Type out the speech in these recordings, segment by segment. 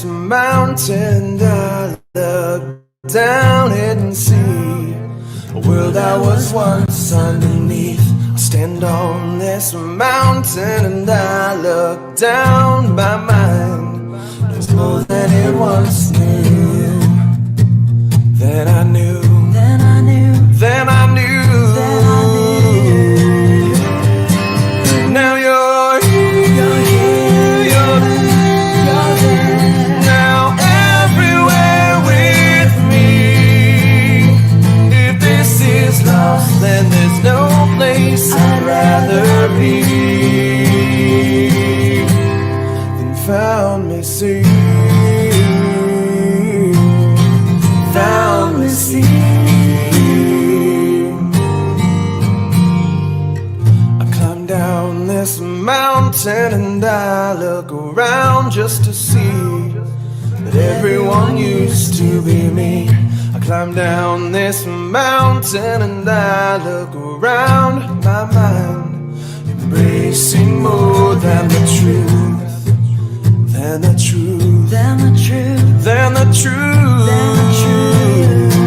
this mountain, I look down and see a world I was once underneath. I stand on this mountain and I look down. My mind knows more than it once knew. Then I knew. Then I knew. Then I knew. Then I knew. Now you're here. You're here. You're there. Now everywhere with me. If this is lost, then there's no place I'd rather be than found me see. Found me see. I climb down this mountain and I look around just to see that everyone used to be me. I climb down this mountain and I look around. My mind embracing more than the truth, than the truth, than the truth, than the truth, than the truth.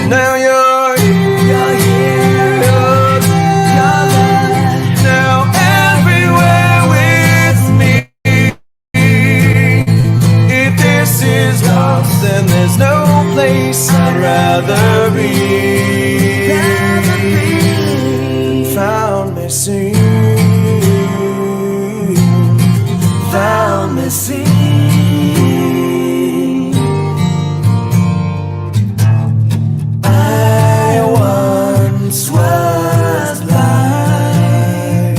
Now you're here, you're here, you're there. Now everywhere with me. If this is lost, then there's no place I'd rather be. Found me see. Found me see. I once was blind,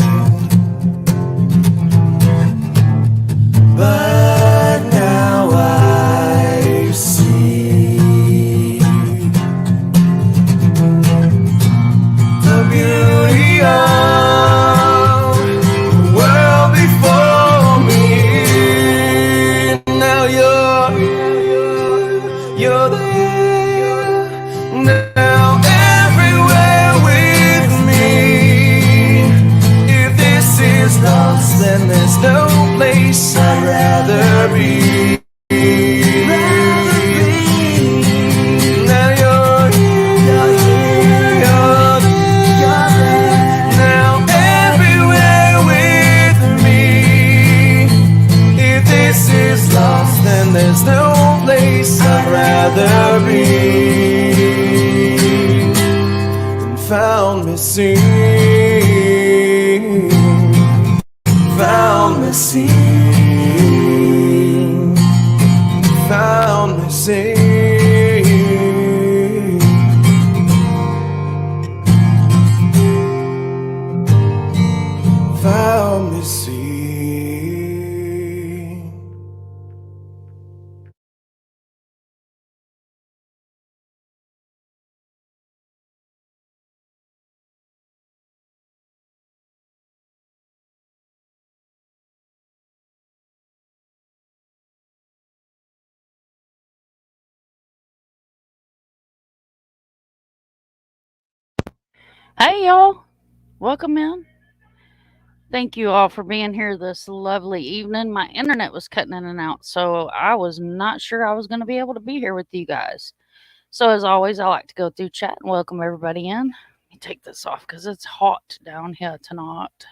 but now I see the beauty of the world before me. Now you're there. Now everywhere with me. If this is lost, then there's no place I'd rather be. Now you're here, you're there. Now everywhere with me. If this is lost, then there's no place I'd rather be than found me see. Found me see. Found me see. Found me see. Hey, y'all. Welcome in. Thank you all for being here this lovely evening. My internet was cutting in and out, so I was not sure I was going to be able to be here with you guys. So, as always, I like to go through chat and welcome everybody in. Let me take this off because it's hot down here tonight.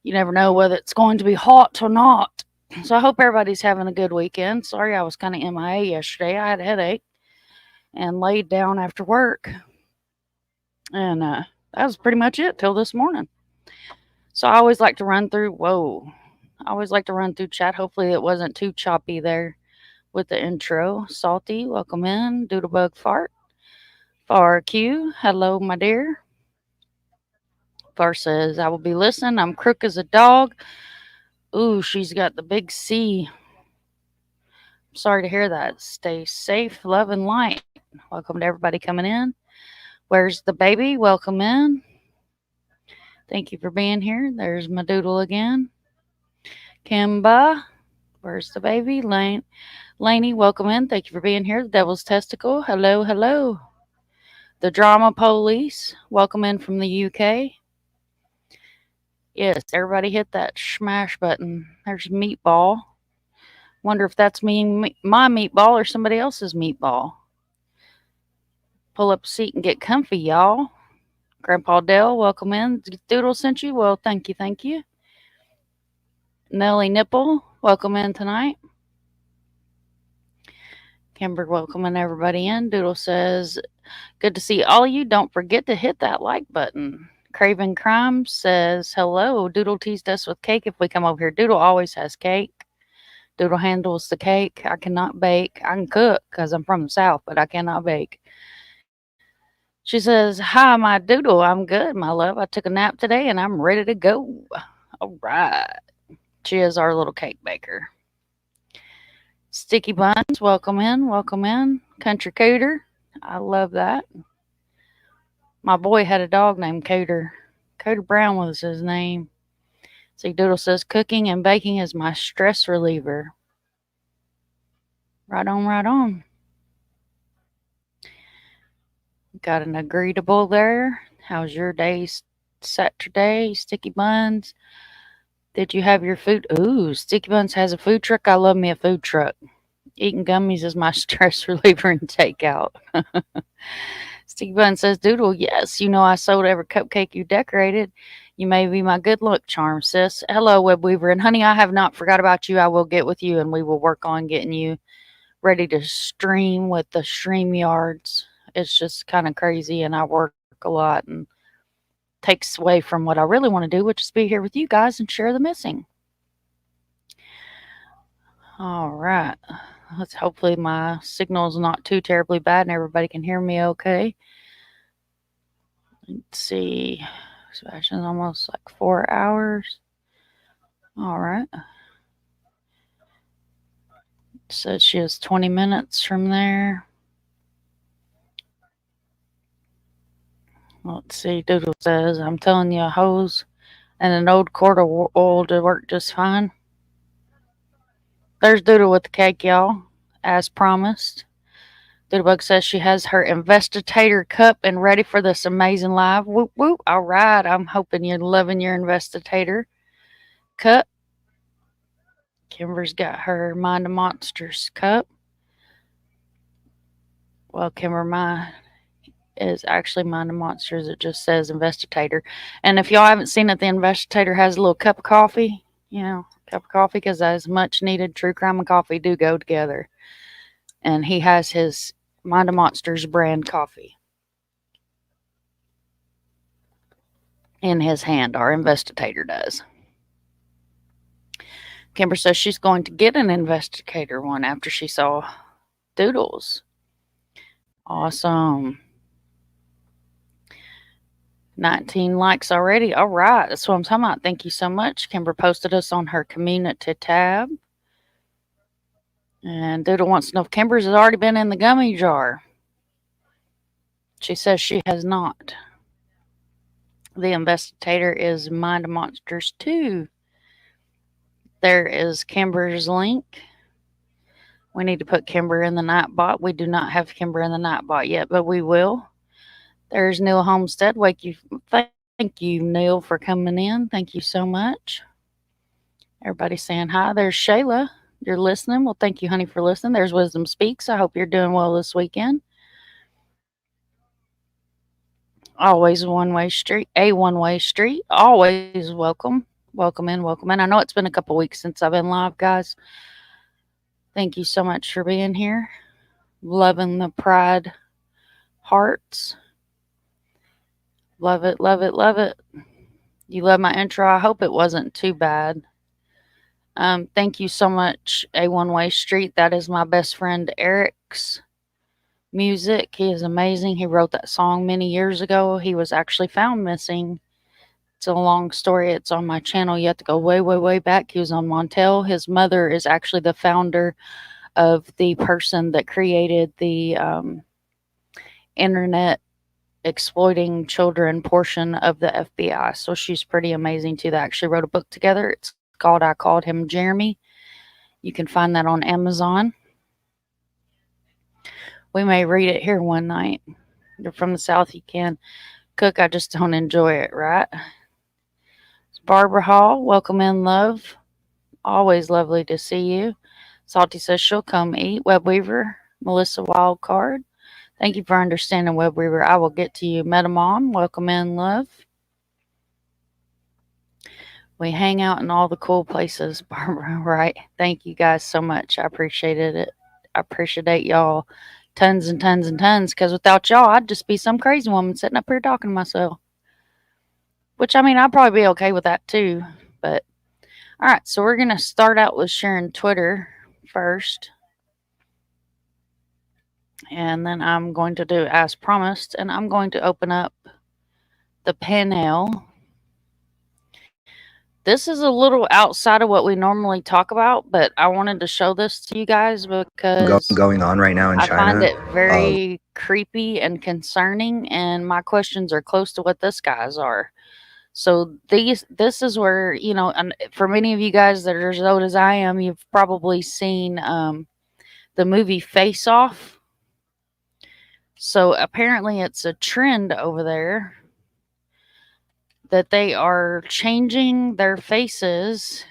You never know whether it's going to be hot or not. So, I hope everybody's having a good weekend. Sorry I was kind of MIA yesterday. I had a headache and laid down after work. And that was pretty much it till this morning. So I always like to run through, I always like to run through chat. Hopefully it wasn't too choppy there with the intro. Salty, welcome in. Doodlebug Fart. Far Q, hello, my dear. Far says, I will be listening. I'm crook as a dog. Ooh, she's got the big C. Sorry to hear that. Stay safe, love, and light. Welcome to everybody coming in. Where's the baby? Welcome in. Thank you for being here. There's my doodle again. Kimba. Where's the baby? Laney, welcome in. Thank you for being here. The Devil's Testicle. Hello, hello. The Drama Police. Welcome in from the UK. Yes, everybody hit that smash button. There's Meatball. Wonder if that's my meatball or somebody else's meatball. Pull up a seat and get comfy, y'all. Grandpa Dale, welcome in. Doodle sent you? Well, thank you, thank you. Nelly Nipple, welcome in tonight. Kimber, welcoming everybody in. Doodle says, good to see all of you. Don't forget to hit that like button. Craven Crime says, hello. Doodle teased us with cake if we come over here. Doodle always has cake. Doodle handles the cake. I cannot bake. I can cook because I'm from the South, but I cannot bake. She says, hi, my Doodle. I'm good, my love. I took a nap today and I'm ready to go. All right. She is our little cake baker. Sticky Buns, welcome in, welcome in. Country Cooter, I love that. My boy had a dog named Cooter. Cooter Brown was his name. See, Doodle says, cooking and baking is my stress reliever. Right on, right on. Got an agreeable there. How's your day Saturday, Sticky Buns? Did you have your food? Ooh, Sticky Buns has a food truck. I love me a food truck. Eating gummies is my stress reliever and takeout. Sticky Bun says, Doodle, yes, you know I sold every cupcake you decorated. You may be my good luck charm, sis. Hello, Web Weaver. And honey, I have not forgot about you. I will get with you and we will work on getting you ready to stream with the StreamYards. It's just kind of crazy and I work a lot and takes away from what I really want to do, which is be here with you guys and share the missing. All right. Let's hopefully my signal is not too terribly bad and everybody can hear me okay. Let's see. Sebastian's almost like 4 hours. All right. So she has 20 minutes from there. Let's see. Doodle says, I'm telling you, a hose and an old quart of oil to work just fine. There's Doodle with the cake, y'all, as promised. Doodlebug says she has her investigator cup and ready for this amazing live. Whoop, whoop. All right. I'm hoping you're loving your investigator cup. Kimber's got her Mind of Monsters cup. Well, Kimber, mine is actually Mind of Monsters. It just says investigator. And if y'all haven't seen it, the investigator has a little cup of coffee. You know, cup of coffee because as much needed true crime and coffee do go together. And he has his Mind of Monsters brand coffee in his hand. Our investigator does. Kimber says she's going to get an investigator one after she saw Doodles. Awesome. 19 likes already. All right. That's what I'm talking about. Thank you so much. Kimber posted us on her community tab. And Doodle wants to know if Kimber's has already been in the gummy jar. She says she has not. The investigator is Mind of Monsters 2. There is Kimber's link. We need to put Kimber in the Nightbot. We do not have Kimber in the Nightbot yet, but we will. There's Neil Homestead. Thank you, Neil, for coming in. Thank you so much. Everybody saying hi. There's Shayla. You're listening. Well, thank you, honey, for listening. There's Wisdom Speaks. I hope you're doing well this weekend. Always a one-way street. Always welcome. Welcome in, welcome in. I know it's been a couple weeks since I've been live, guys. Thank you so much for being here. Loving the Pride hearts. Love it, love it, love it. You love my intro. I hope it wasn't too bad. Thank you so much, A One Way Street. That is my best friend Eric's music. He is amazing. He wrote that song many years ago. He was actually found missing. It's a long story. It's on my channel. You have to go way, way, way back. He was on Montel. His mother is actually the founder of the person that created the internet exploiting children portion of the FBI. So she's pretty amazing too. They actually wrote a book together. It's called I Called Him Jeremy. You can find that on Amazon. We may read it here one night. You're from the South, you can cook. I just don't enjoy it, right? Barbara Hall, welcome in, love. Always lovely to see you. Salty says she'll come eat. Webweaver, Melissa Wildcard. Thank you for understanding, Webweaver. I will get to you. Metamom, welcome in, love. We hang out in all the cool places, Barbara, right? Thank you guys so much. I appreciated it. I appreciate y'all tons and tons and tons, because without y'all, I'd just be some crazy woman sitting up here talking to myself. Which, I mean, I'd probably be okay with that too. But, all right, so we're going to start out with sharing Twitter first. And then I'm going to do as promised, and I'm going to open up the panel. This is a little outside of what we normally talk about, but I wanted to show this to you guys because going on right now in I find China. it very creepy and concerning, and my questions are close to what this guy's are. So this is where, you know, and for many of you guys that are as old as I am, you've probably seen the movie Face Off. So apparently it's a trend over there that they are changing their faces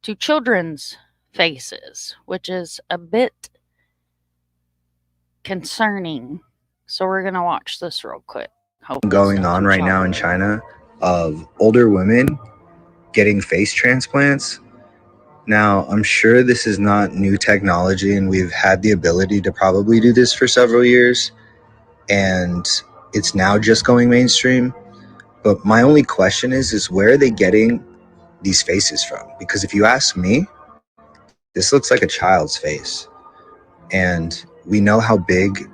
to children's faces, which is a bit concerning. So we're going to watch this real quick. Going on right now in China of older women getting face transplants. Now, I'm sure this is not new technology, and we've had the ability to probably do this for several years, and it's now just going mainstream. But my only question is where are they getting these faces from? Because if you ask me, this looks like a child's face. And we know how big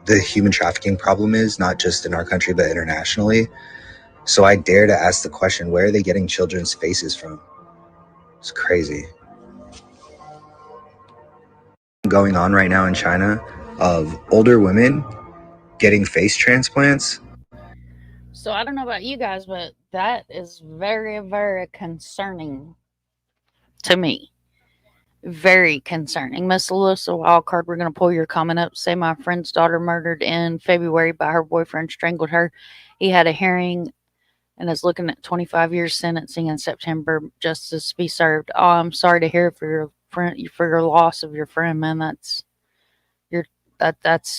the human trafficking problem is, not just in our country, but internationally. So I dare to ask the question, where are they getting children's faces from? It's crazy. Going on right now in China of older women getting face transplants. So I don't know about you guys, but that is very, very concerning to me. Very concerning. Miss Alyssa Wildcard, we're going to pull your comment up. Say my friend's daughter murdered in February by her boyfriend, strangled her. He had a hearing and is looking at 25 years sentencing in September. Justice be served. Oh, I'm sorry to hear for your friend, for your loss of your friend, man. That's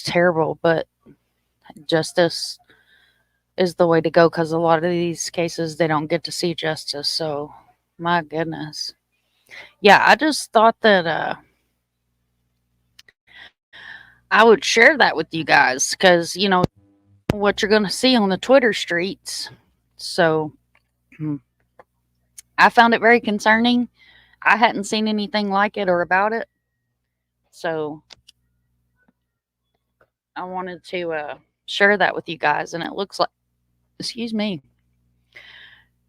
terrible, but justice is the way to go, because a lot of these cases they don't get to see justice. So my goodness. Yeah, I just thought that I would share that with you guys, because you know what you're going to see on the Twitter streets. So I found it very concerning. I hadn't seen anything like it or about it, so I wanted to share that with you guys. And it looks like, excuse me,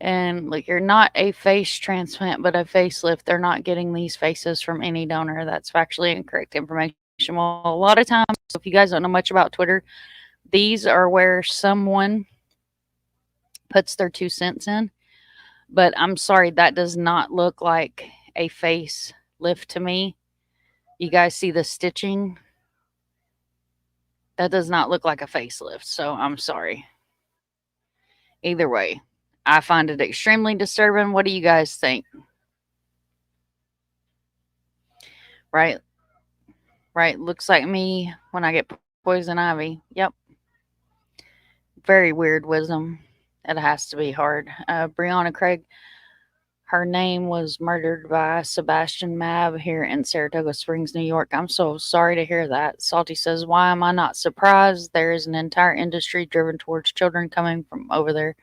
and like, you're not a face transplant but a facelift. They're not getting these faces from any donor. That's factually incorrect information. Well, a lot of times, if you guys don't know much about Twitter, these are where someone puts their 2 cents in. But I'm sorry, that does not look like a face lift to me. You guys see the stitching? That does not look like a facelift, so I'm sorry. Either way, I find it extremely disturbing. What do you guys think? Right? Right, looks like me when I get poison ivy. Yep. Very weird wisdom. It has to be hard. Brianna Craig, her name was murdered by Sebastian Mab here in Saratoga Springs, New York. I'm so sorry to hear that. Salty says, why am I not surprised? There is an entire industry driven towards children coming from over there.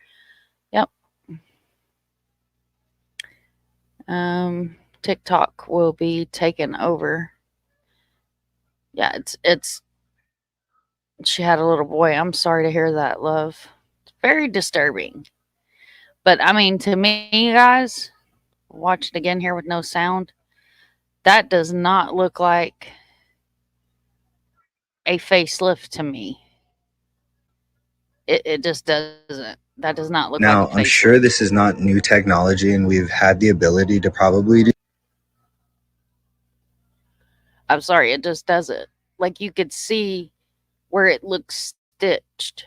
Yep. TikTok will be taken over. Yeah, it's she had a little boy. I'm sorry to hear that, love. It's very disturbing. But I mean, to me, guys, watch it again here with no sound. That does not look like a facelift to me. It just doesn't. That does not look Now, like a facelift. I'm sure this is not new technology, and we've had the ability to probably do. I'm sorry, it just doesn't. Like, you could see where it looks stitched.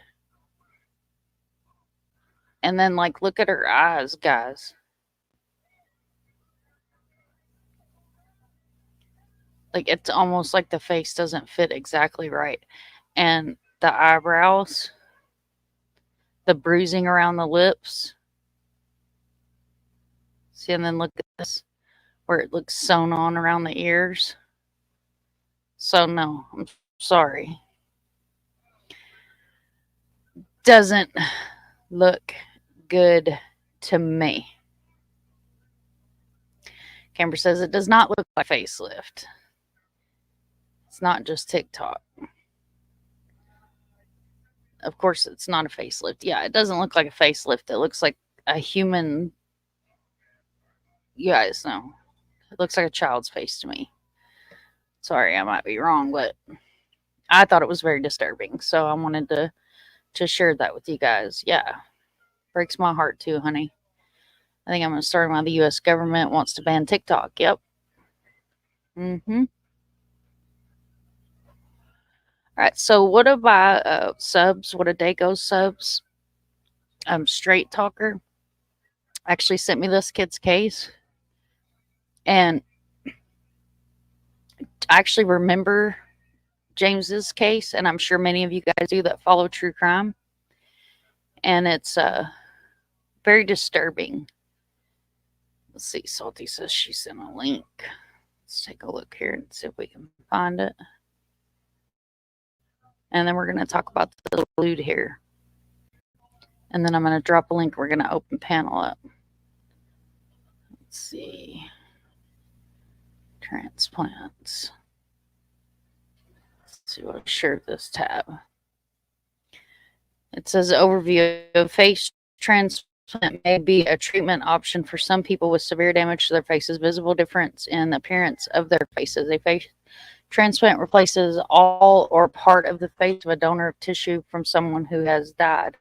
And then, like, look at her eyes, guys. Like, it's almost like the face doesn't fit exactly right. And the eyebrows, the bruising around the lips. See, and then look at this, where it looks sewn on around the ears. So, no, I'm sorry. Doesn't look good to me. Camber says it does not look like facelift. It's not just TikTok. Of course, it's not a facelift. Yeah, it doesn't look like a facelift. It looks like a human. You guys know. It looks like a child's face to me. Sorry, I might be wrong, but I thought it was very disturbing. So I wanted to share that with you guys. Yeah. Breaks my heart too, honey. I think I'm going to start why the U.S. government wants to ban TikTok. Yep. Mm-hmm. All right, so what about subs? What a day goes subs. Straight Talker actually sent me this kid's case, and I actually remember James's case, and I'm sure many of you guys do that follow true crime, and it's very disturbing. Let's see, Salty says she sent a link. Let's take a look here and see if we can find it. And then we're going to talk about the dude here. And then I'm going to drop a link. We're going to open panel up. Let's see. Transplants. Let's see what I share this tab. It says overview of face transplant may be a treatment option for some people with severe damage to their faces, visible difference in the appearance of their faces. A face transplant replaces all or part of the face of a donor of tissue from someone who has died.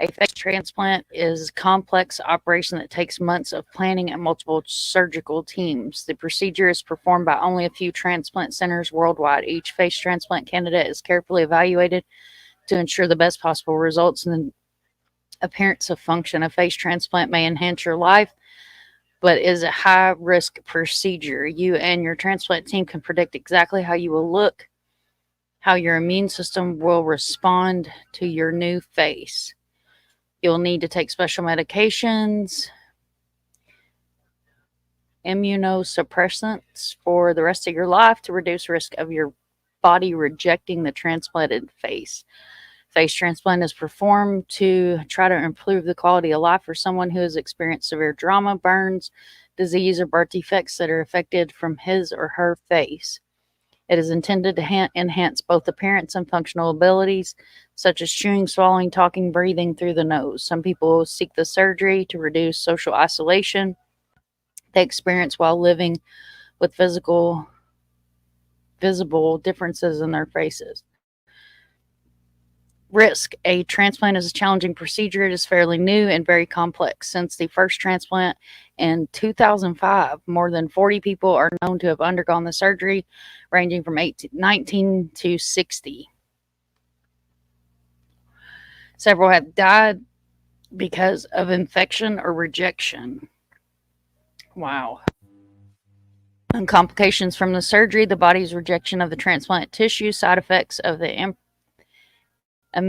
A face transplant is a complex operation that takes months of planning and multiple surgical teams. The procedure is performed by only a few transplant centers worldwide. Each face transplant candidate is carefully evaluated to ensure the best possible results and the appearance of function. A face transplant may enhance your life, but is a high-risk procedure. You and your transplant team can predict exactly how you will look, how your immune system will respond to your new face. You'll need to take special medications, immunosuppressants for the rest of your life to reduce risk of your body rejecting the transplanted face. Face transplant is performed to try to improve the quality of life for someone who has experienced severe trauma, burns, disease, or birth defects that are affected from his or her face. It is intended to enhance both appearance and functional abilities, such as chewing, swallowing, talking, breathing through the nose. Some people seek the surgery to reduce social isolation they experience while living with visible differences in their faces. Risk. A transplant is a challenging procedure. It is fairly new and very complex. Since the first transplant in 2005, more than 40 people are known to have undergone the surgery, ranging from 19 to 60. Several have died because of infection or rejection. Wow. And complications from the surgery, the body's rejection of the transplant tissue, side effects of the I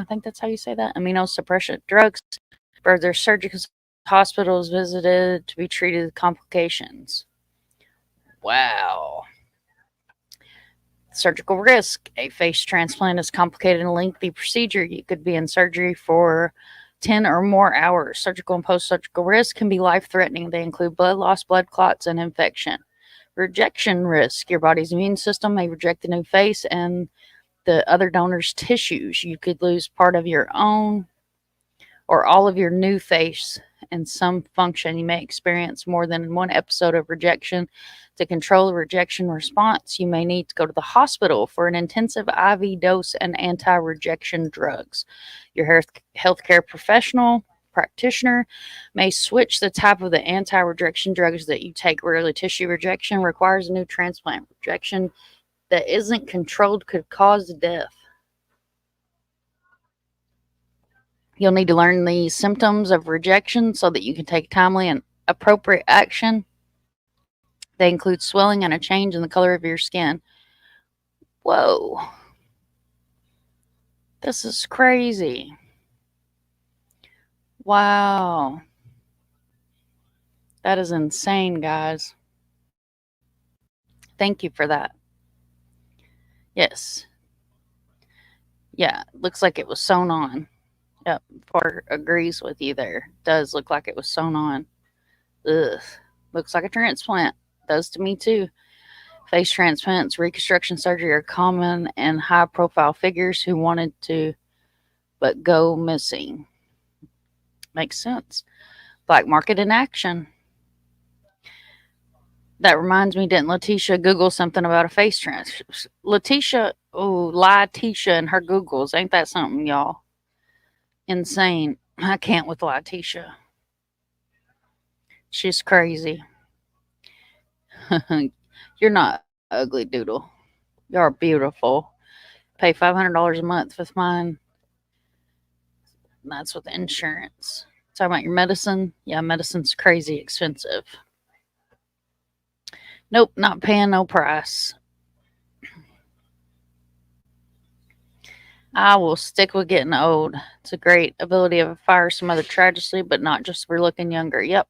think that's how you say that, immunosuppressant drugs. Further surgical hospitals visited to be treated with complications. Wow. Surgical risk. A face transplant is complicated and lengthy procedure. You could be in surgery for 10 or more hours. Surgical and post-surgical risk can be life-threatening. They include blood loss, blood clots, and infection. Rejection risk. Your body's immune system may reject the new face and the other donor's tissues. You could lose part of your own or all of your new face and some function. You may experience more than one episode of rejection. To control the rejection response, you may need to go to the hospital for an intensive IV dose and anti-rejection drugs. Your healthcare practitioner may switch the type of the anti-rejection drugs that you take. Rarely, tissue rejection requires a new transplant. Rejection that isn't controlled could cause death. You'll need to learn the symptoms of rejection so that you can take timely and appropriate action. They include swelling and a change in the color of your skin. Whoa. This is crazy. Wow. That is insane, guys. Thank you for that. Yes. Yeah, looks like it was sewn on. Yep, Far agrees with you there. Does look like it was sewn on. Ugh. Looks like a transplant. Does to me too. Face transplants, reconstruction surgery are common in high profile figures who wanted to but go missing. Makes sense. Black market in action. That reminds me, didn't Letitia Google something about a face trans? Letitia and her Googles. Ain't that something, y'all? Insane. I can't with Letitia. She's crazy. You're not ugly, Doodle. You're beautiful. Pay $500 a month with mine. That's with insurance. Talking about your medicine? Yeah, medicine's crazy expensive. Nope, not paying no price. I will stick with getting old. It's a great ability of fire some other tragedy, but not just for looking younger. Yep.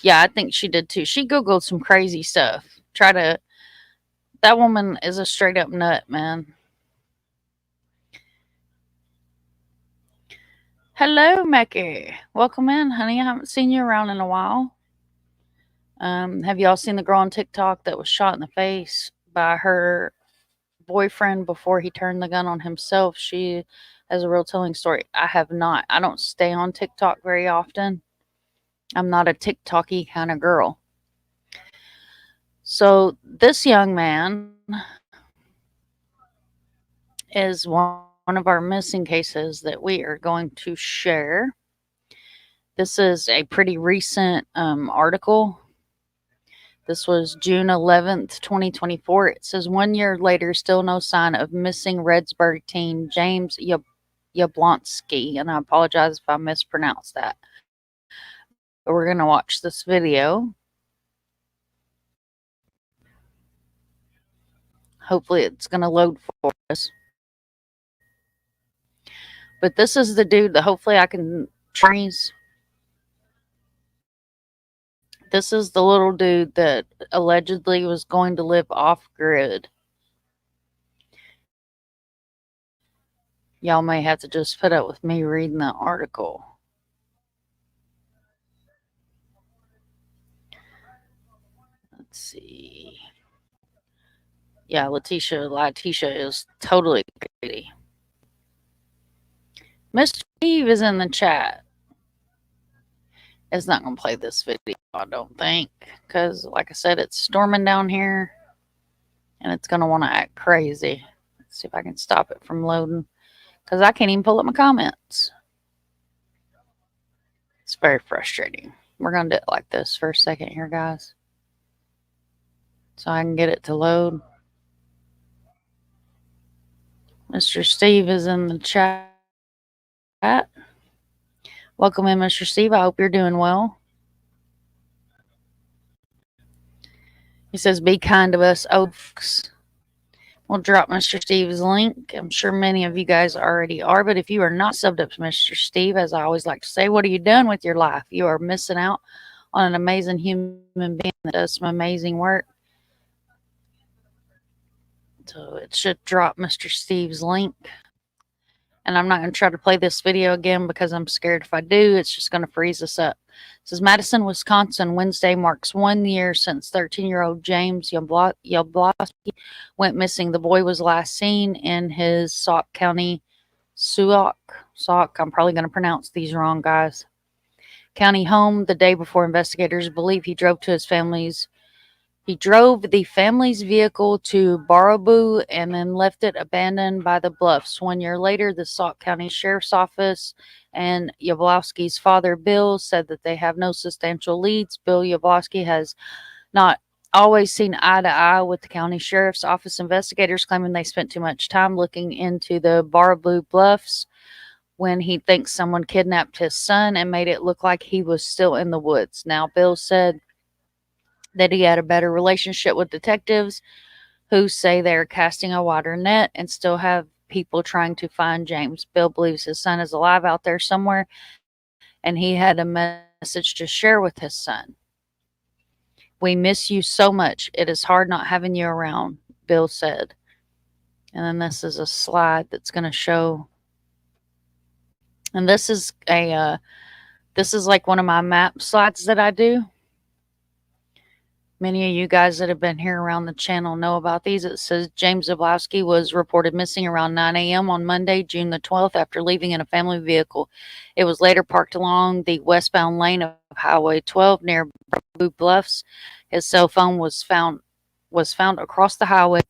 Yeah, I think she did too. She Googled some crazy stuff. That woman is a straight up nut, man. Hello, Mecky. Welcome in, honey. I haven't seen you around in a while. Have y'all seen the girl on TikTok that was shot in the face by her boyfriend before he turned the gun on himself? She has a real telling story. I have not. I don't stay on TikTok very often. I'm not a TikTok-y kind of girl. So this young man is one of our missing cases that we are going to share. This is a pretty recent article. This was June 11th, 2024. It says 1 year later, still no sign of missing Redsburg teen James Yablonski. And I apologize if I mispronounced that. But we're going to watch this video. Hopefully it's going to load for us. But this is the dude that hopefully I can trace. This is the little dude that allegedly was going to live off grid. Y'all may have to just put up with me reading the article. Let's see. Yeah, Letitia is totally crazy. Mr. Steve is in the chat. It's not going to play this video, I don't think. Because, like I said, it's storming down here. And it's going to want to act crazy. Let's see if I can stop it from loading. Because I can't even pull up my comments. It's very frustrating. We're going to do it like this for a second here, guys. So I can get it to load. Mr. Steve is in the chat. Welcome in, Mr. Steve. I hope you're doing well. He says, be kind to us, folks. We'll drop Mr. Steve's link. I'm sure many of you guys already are, but if you are not subbed up to Mr. Steve, as I always like to say, what are you doing with your life? You are missing out on an amazing human being that does some amazing work. So it should drop Mr. Steve's link. And I'm not going to try to play this video again because I'm scared if I do, it's just going to freeze us up. It says, Madison, Wisconsin, Wednesday marks 1 year since 13-year-old James Yablonski went missing. The boy was last seen in his Sauk County, I'm probably going to pronounce these wrong, guys. County home the day before investigators believe he drove the family's vehicle to Baraboo and then left it abandoned by the bluffs. 1 year later, the Sauk County Sheriff's Office and Yablonski's father, Bill, said that they have no substantial leads. Bill Yablonski has not always seen eye to eye with the county sheriff's office investigators, claiming they spent too much time looking into the Baraboo bluffs when he thinks someone kidnapped his son and made it look like he was still in the woods. Now, Bill said that he had a better relationship with detectives who say they are casting a wider net and still have people trying to find James. Bill believes his son is alive out there somewhere, and he had a message to share with his son. We miss you so much. It is hard not having you around, Bill said. And then this is a slide that's going to show. And this is like one of my map slides that I do. Many of you guys that have been here around the channel know about these. It says James Yablonski was reported missing around 9 a.m. on Monday, June the 12th, after leaving in a family vehicle. It was later parked along the westbound lane of Highway 12 near Blue Bluffs. His cell phone was found across the highway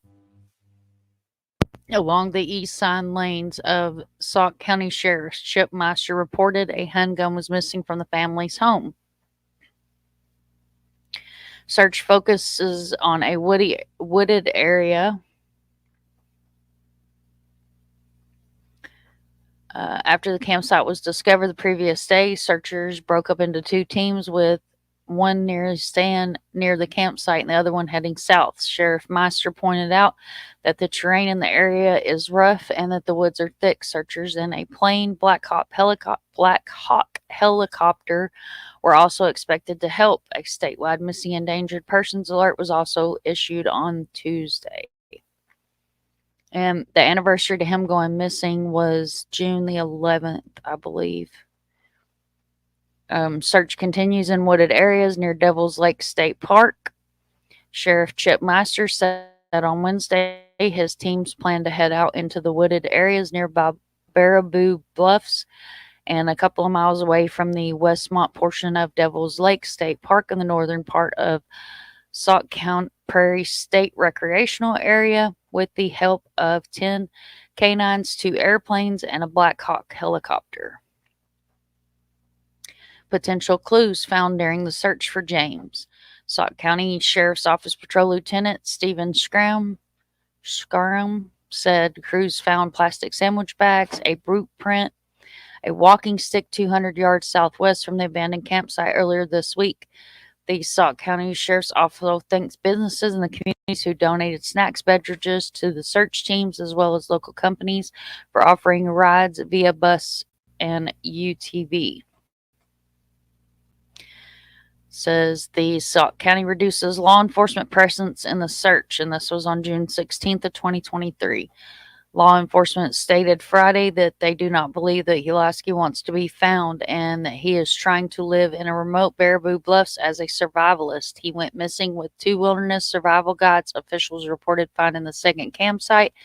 along the east side lanes of Sauk County Sheriff Chip Meister reported a handgun was missing from the family's home. Search focuses on a wooded area. After the campsite was discovered the previous day, searchers broke up into two teams, with one near the campsite and the other one heading south. Sheriff Meister pointed out that the terrain in the area is rough and that the woods are thick. Searchers in a plain Black Hawk helicopter were also expected to help. A statewide missing endangered persons alert was also issued on Tuesday. And the anniversary to him going missing was June the 11th, I believe. Search continues in wooded areas near Devil's Lake State Park. Sheriff Chip Meister said on Wednesday his teams plan to head out into the wooded areas nearby Baraboo Bluffs and a couple of miles away from the Westmont portion of Devil's Lake State Park in the northern part of Sauk County Prairie State Recreational Area, with the help of 10 canines, 2 airplanes, and a Black Hawk helicopter. Potential clues found during the search for James. Sauk County Sheriff's Office Patrol Lieutenant Stephen Schramm said crews found plastic sandwich bags, a boot print, a walking stick 200 yards southwest from the abandoned campsite earlier this week. The Sauk County Sheriff's Office thanks businesses in the communities who donated snacks, beverages to the search teams, as well as local companies for offering rides via bus and UTV. Says the Sauk County reduces law enforcement presence in the search, and this was on June 16th of 2023. Law enforcement stated Friday that they do not believe that Yablonski wants to be found and that he is trying to live in a remote Baraboo Bluffs as a survivalist. He went missing with 2 wilderness survival guides. Officials reported finding the second campsite,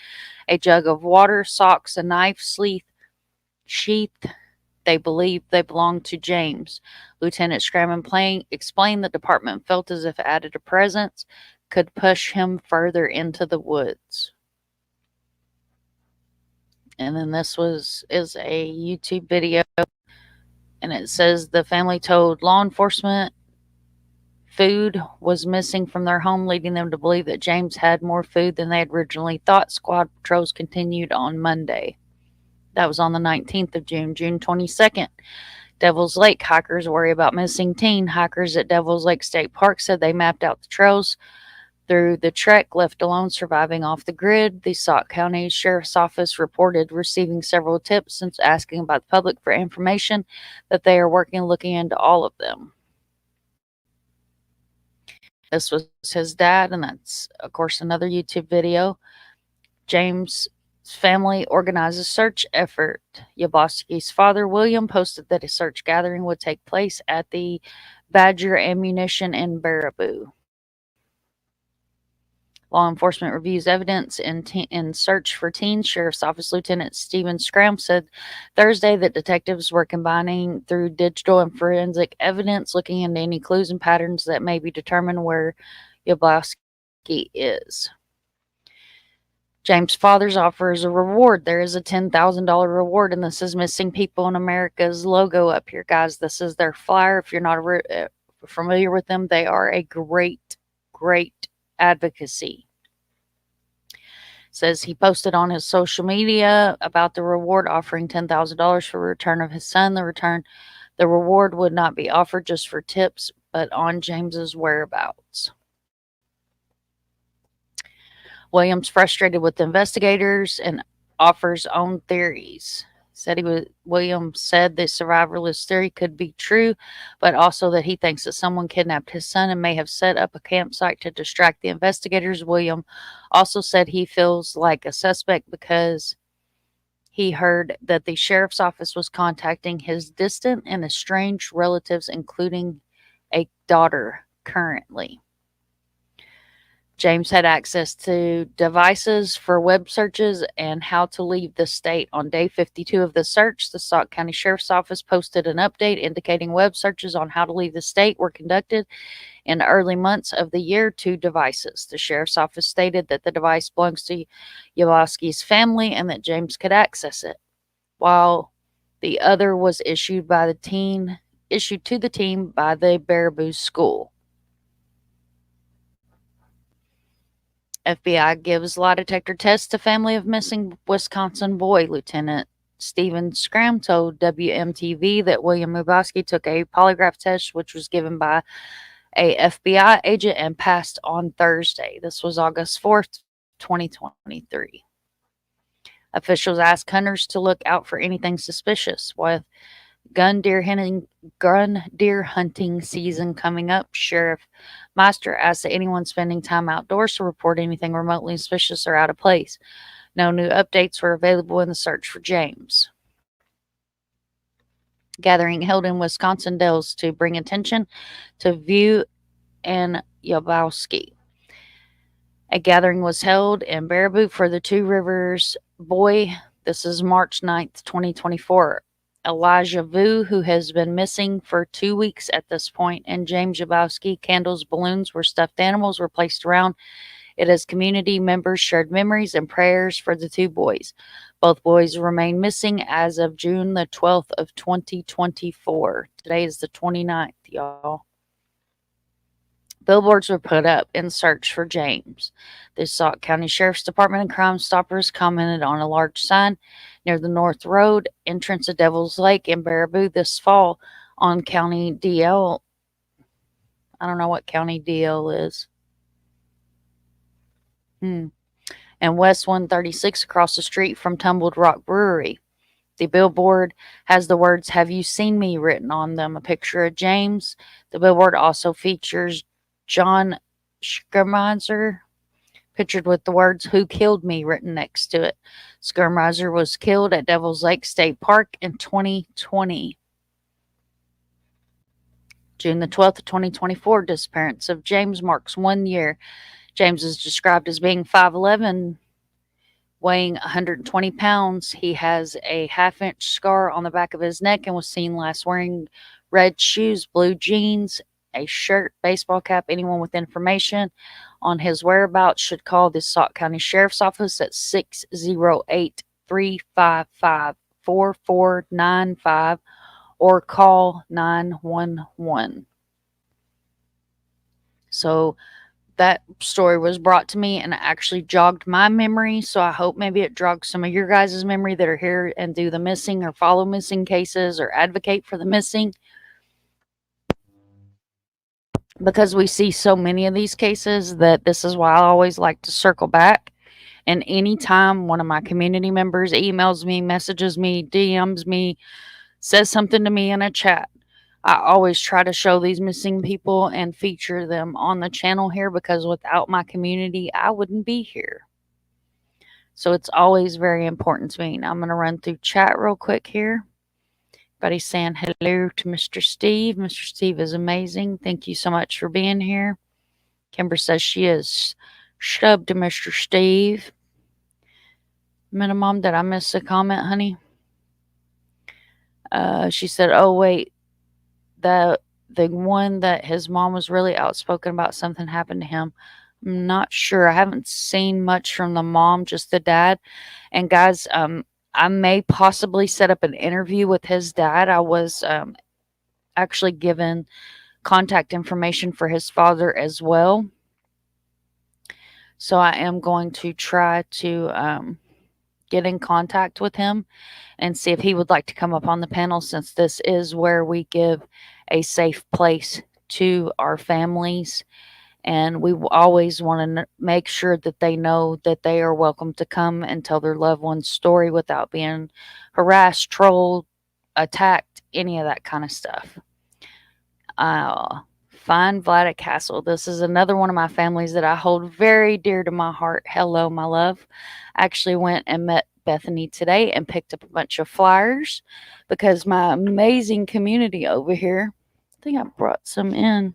a jug of water, socks, a knife sheath. They believe they belonged to James. Lieutenant Schramm explained the department felt as if added a presence could push him further into the woods. And then this is a YouTube video, and it says the family told law enforcement food was missing from their home, leading them to believe that James had more food than they had originally thought. Squad patrols continued on Monday. That was on the 19th of June. June 22nd, Devil's Lake hikers worry about missing teen. Hikers at Devil's Lake State Park said they mapped out the trails through the trek, left alone surviving off the grid. The Sauk County Sheriff's Office reported receiving several tips since asking about the public for information, that they are looking into all of them. This was his dad, and that's, of course, another YouTube video. James' family organized a search effort. Yablonski's father, William, posted that a search gathering would take place at the Badger Ammunition in Baraboo. Law enforcement reviews evidence in search for teens. Sheriff's Office Lieutenant Stephen Schramm said Thursday that detectives were combining through digital and forensic evidence, looking into any clues and patterns that may be determined where Yablonski is. James' father's offers a reward. There is a $10,000 reward, and this is Missing People in America's logo up here, guys. This is their flyer. If you're not familiar with them, they are a great advocacy. Says he posted on his social media about the reward, offering $10,000 for return of his son. The reward would not be offered just for tips, but on James's whereabouts. Williams frustrated with investigators and offers own theories. Williams said the survivalist theory could be true, but also that he thinks that someone kidnapped his son and may have set up a campsite to distract the investigators. William also said he feels like a suspect because he heard that the sheriff's office was contacting his distant and estranged relatives, including a daughter currently. James had access to devices for web searches and how to leave the state. On day 52 of the search, the Sauk County Sheriff's Office posted an update indicating web searches on how to leave the state were conducted in the early months of the year to devices. The Sheriff's Office stated that the device belongs to Yablonski's family and that James could access it, while the other was issued to the team by the Baraboo School. FBI gives lie detector tests to family of missing Wisconsin boy. Lieutenant Stephen Scram told WMTV that William Yablonski took a polygraph test, which was given by a FBI agent and passed on Thursday. This was August 4th, 2023. Officials asked hunters to look out for anything suspicious. With gun deer hunting season coming up, Sheriff Meister asked that anyone spending time outdoors to report anything remotely suspicious or out of place. No new updates were available in the search for James. Gathering held in Wisconsin Dells to bring attention to View and Yablonski. A gathering was held in Baraboo for the Two Rivers boy. This is March 9th, 2024. Elijah Vu, who has been missing for 2 weeks at this point, and James Yablonski. Candles, balloons, where stuffed animals were placed around it as community members shared memories and prayers for the two boys. Both boys remain missing as of June the 12th of 2024. Today is the 29th, y'all. Billboards were put up in search for James. The Sauk County Sheriff's Department and Crime Stoppers commented on a large sign near the North Road entrance of Devil's Lake in Baraboo this fall on County DL. I don't know what County DL is. And West 136 across the street from Tumbled Rock Brewery. The billboard has the words, "Have you seen me?" written on them, a picture of James. The billboard also features John Skirmizer, pictured with the words, "Who killed me?" written next to it. Skirmizer was killed at Devil's Lake State Park in 2020. June the 12th, 2024, disappearance of James marks 1 year. James is described as being 5'11", weighing 120 pounds. He has a half-inch scar on the back of his neck and was seen last wearing red shoes, blue jeans, a shirt, baseball cap. Anyone with information on his whereabouts should call the Sauk County Sheriff's Office at 608-355-4495 or call 911. So that story was brought to me and it actually jogged my memory. So I hope maybe it jogs some of your guys' memory that are here and do the missing or follow missing cases or advocate for the missing. Because we see so many of these cases that this is why I always like to circle back. And anytime one of my community members emails me, messages me, DMs me, says something to me in a chat, I always try to show these missing people and feature them on the channel here, because without my community, I wouldn't be here. So it's always very important to me. Now I'm going to run through chat real quick here. Everybody's saying hello to Mr. Steve. Mr. Steve is amazing. Thank you so much for being here. Kimber says she is shubbed to Mr. Steve. Minimum, did I miss a comment, honey? She said, oh, wait. The one that his mom was really outspoken about something happened to him. I'm not sure. I haven't seen much from the mom, just the dad. And guys, I may possibly set up an interview with his dad. I was actually given contact information for his father as well. So I am going to try to get in contact with him and see if he would like to come up on the panel, since this is where we give a safe place to our families. And we always want to make sure that they know that they are welcome to come and tell their loved one's story without being harassed, trolled, attacked, any of that kind of stuff. Find Vladic Hassel. This is another one of my families that I hold very dear to my heart. Hello, my love. I actually went and met Bethany today and picked up a bunch of flyers because my amazing community over here, I think I brought some in.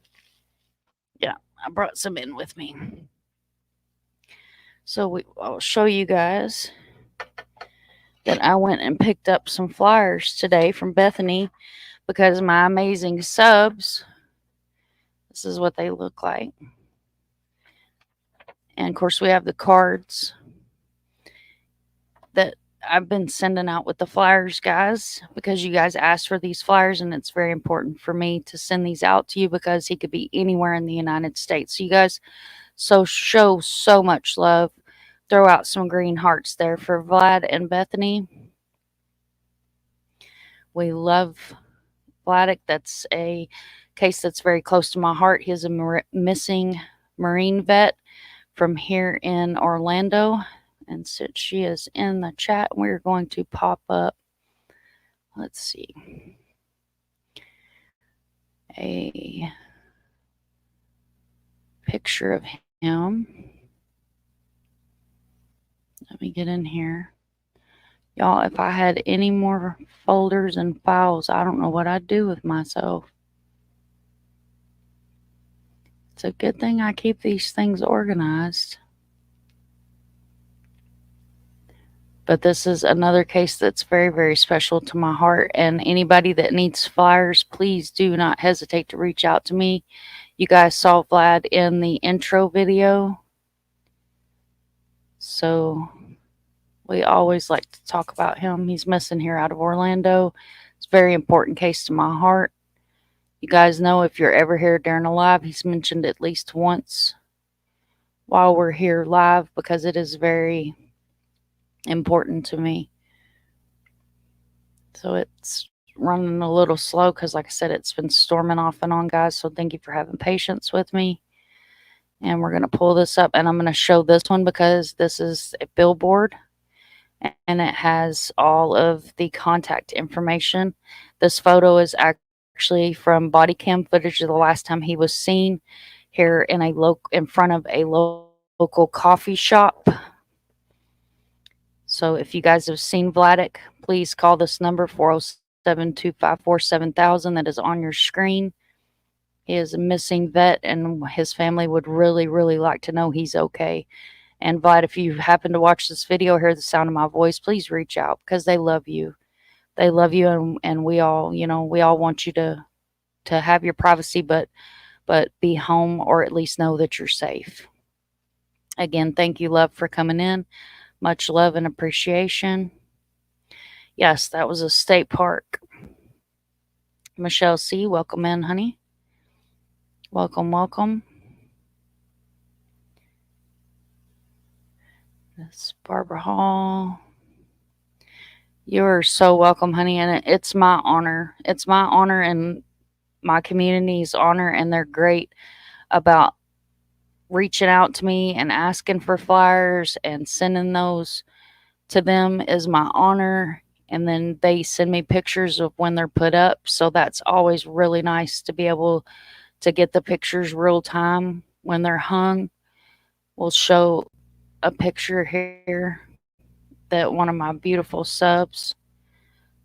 Yeah, I brought some in with me. So I'll show you guys that I went and picked up some flyers today from Bethany because my amazing subs, this is what they look like. And of course, we have the cards that I've been sending out with the flyers, guys, because you guys asked for these flyers, and it's very important for me to send these out to you because he could be anywhere in the United States. So you guys show so much love. Throw out some green hearts there for Vlad and Bethany. We love Vladic. That's a case that's very close to my heart. He is a missing Marine vet from here in Orlando. And since she is in the chat, we're going to pop up, let's see, a picture of him. Let me get in here. Y'all, if I had any more folders and files, I don't know what I'd do with myself. It's a good thing I keep these things organized. But this is another case that's very, very special to my heart. And anybody that needs flyers, please do not hesitate to reach out to me. You guys saw Vlad in the intro video. So we always like to talk about him. He's missing here out of Orlando. It's a very important case to my heart. You guys know if you're ever here during a live, he's mentioned at least once while we're here live because it is very important to me. So it's running a little slow because, like I said, it's been storming off and on, guys. So thank you for having patience with me. And we're going to pull this up, and I'm going to show this one because this is a billboard and it has all of the contact information. This photo is actually from body cam footage of the last time he was seen here in front of a local coffee shop. So if you guys have seen Vladic, please call this number, 407-254-7000, that is on your screen. He is a missing vet, and his family would really, really like to know he's okay. And Vlad, if you happen to watch this video, hear the sound of my voice, please reach out because they love you. They love you, and we all, we all want you to have your privacy, but be home, or at least know that you're safe. Again, thank you, love, for coming in. Much love and appreciation. Yes, that was a state park. Michelle C., welcome in, honey. Welcome, welcome. This Barbara Hall. You're so welcome, honey, and it's my honor. It's my honor and my community's honor, and they're great about reaching out to me and asking for flyers and sending those to them is my honor. And then they send me pictures of when they're put up. So that's always really nice to be able to get the pictures real time when they're hung. We'll show a picture here that one of my beautiful subs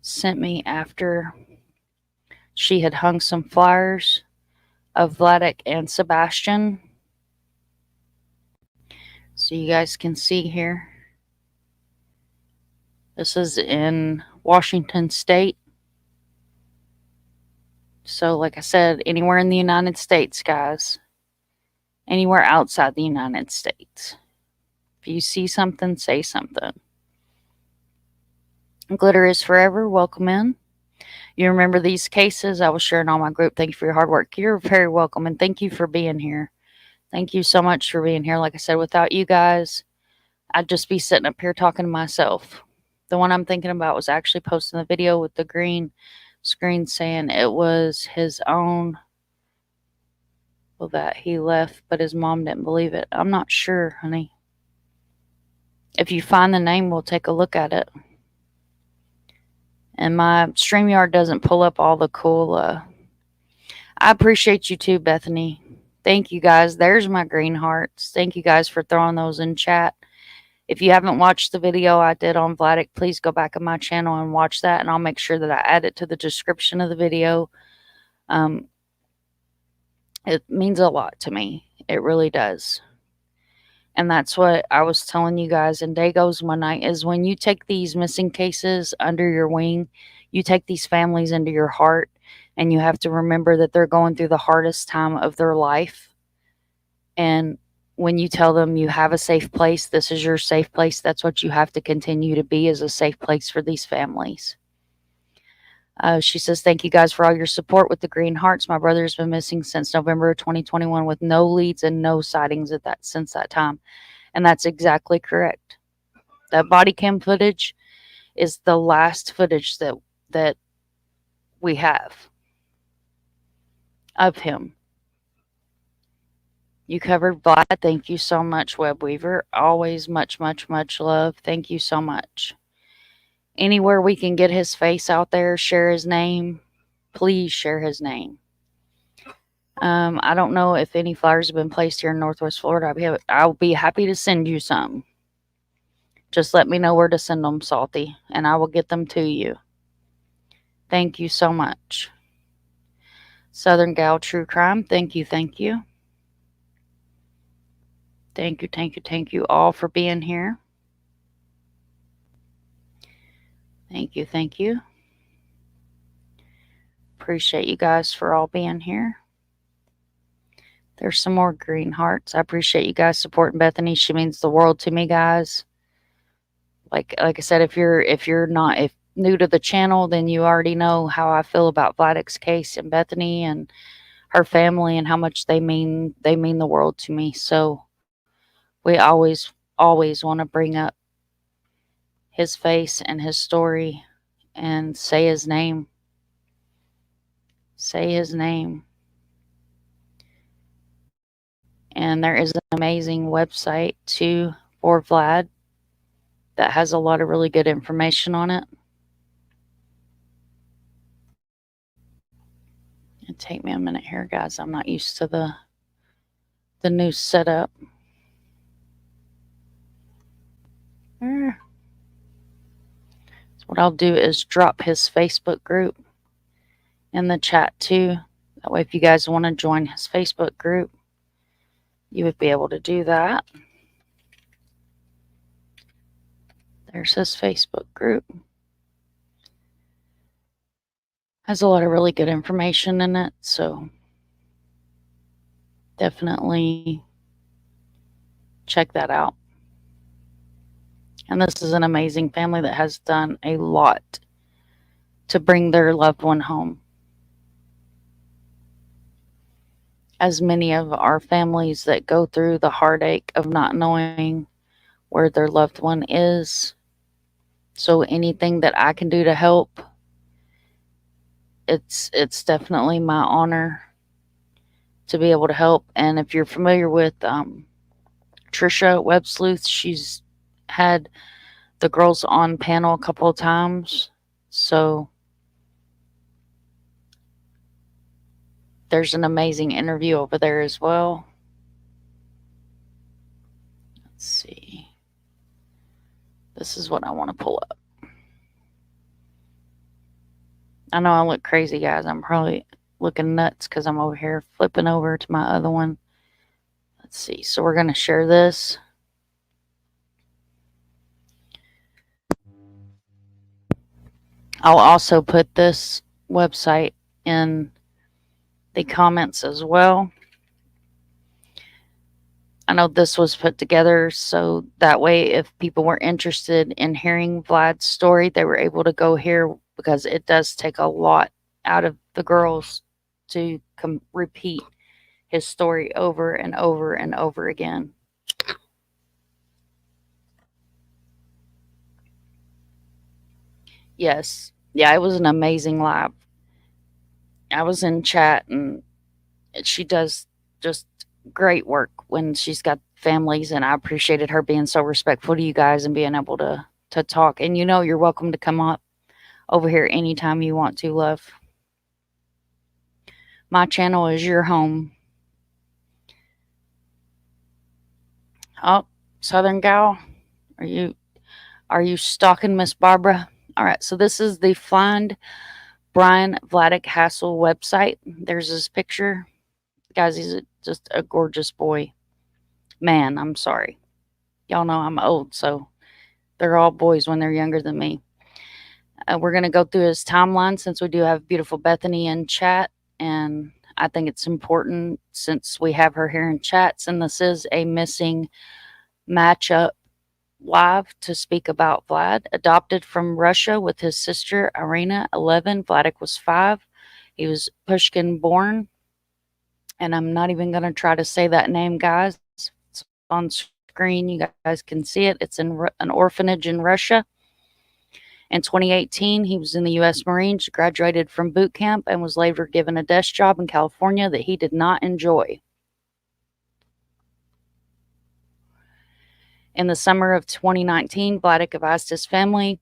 sent me after she had hung some flyers of Vladic and Sebastian. So you guys can see here. This is in Washington State. So like I said, anywhere in the United States, guys. Anywhere outside the United States. If you see something, say something. Glitter is forever. Welcome in. You remember these cases I was sharing on my group. Thank you for your hard work. You're very welcome, and thank you for being here. Thank you so much for being here. Like I said, without you guys, I'd just be sitting up here talking to myself. The one I'm thinking about was actually posting the video with the green screen saying it was his own, well, that he left, but his mom didn't believe it. I'm not sure, honey. If you find the name, we'll take a look at it. And my StreamYard doesn't pull up all the cool. I appreciate you too, Bethany. Thank you guys. There's my green hearts. Thank you guys for throwing those in chat. If you haven't watched the video I did on Vladic, please go back on my channel and watch that, and I'll make sure that I add it to the description of the video. It means a lot to me. It really does. And that's what I was telling you guys in Dagos one night, is when you take these missing cases under your wing, you take these families into your heart, and you have to remember that they're going through the hardest time of their life. And when you tell them you have a safe place, this is your safe place, that's what you have to continue to be, is a safe place for these families. She says, thank you guys for all your support with the green hearts. My brother has been missing since November of 2021 with no leads and no sightings since that time. And that's exactly correct. That body cam footage is the last footage that we have of him. You covered Vlad. Thank you so much, Web Weaver. Always much, much, much love. Thank you so much. Anywhere we can get his face out there, share his name, please share his name. I don't know if any flyers have been placed here in Northwest Florida. I'll be happy to send you some. Just let me know where to send them, Salty, and I will get them to you. Thank you so much. Southern Gal True Crime, thank you, thank you. Thank you, thank you, thank you all for being here. Thank you, thank you. Appreciate you guys for all being here. There's some more green hearts. I appreciate you guys supporting Bethany. She means the world to me, guys. Like I said, if you're not new to the channel, then you already know how I feel about Vladic's case and Bethany and her family, and how much they mean the world to me. So we always want to bring up his face and his story and say his name. Say his name. And there is an amazing website too for Vlad that has a lot of really good information on it. It'll take me a minute here, guys. I'm not used to the new setup. So what I'll do is drop his Facebook group in the chat too. That way, if you guys want to join his Facebook group, you would be able to do that. There's his Facebook group. Has a lot of really good information in it, so definitely check that out. And this is an amazing family that has done a lot to bring their loved one home. As many of our families that go through the heartache of not knowing where their loved one is. So anything that I can do to help, it's definitely my honor to be able to help. And if you're familiar with Trisha Web Sleuth, she's had the girls on panel a couple of times. So there's an amazing interview over there as well. Let's see. This is what I want to pull up. I know I look crazy, guys. I'm probably looking nuts because I'm over here flipping over to my other one. Let's see. So we're going to share this. I'll also put this website in the comments as well. I know this was put together so that way if people were interested in hearing Vlad's story, they were able to go here, because it does take a lot out of the girls to repeat his story over and over and over again. Yes. Yeah, it was an amazing live. I was in chat, and she does just great work when she's got families, and I appreciated her being so respectful to you guys and being able to talk. And you're welcome to come up over here anytime you want to, love. My channel is your home. Oh, Southern Gal, are you stalking Miss Barbara? All right, so this is the Find Brian Vladic Hassel website. There's his picture. Guys, he's just a gorgeous boy. Man, I'm sorry. Y'all know I'm old, so they're all boys when they're younger than me. We're going to go through his timeline since we do have beautiful Bethany in chat, and I think it's important since we have her here in chats, and this is a missing matchup live to speak about Vlad. Adopted from Russia with his sister Irina, 11. Vladic was 5. He was Pushkin born, and I'm not even going to try to say that name, guys. It's on screen. You guys can see it. It's in an orphanage in Russia. In 2018, he was in the U.S. Marines, graduated from boot camp, and was later given a desk job in California that he did not enjoy. In the summer of 2019, Vladic advised his family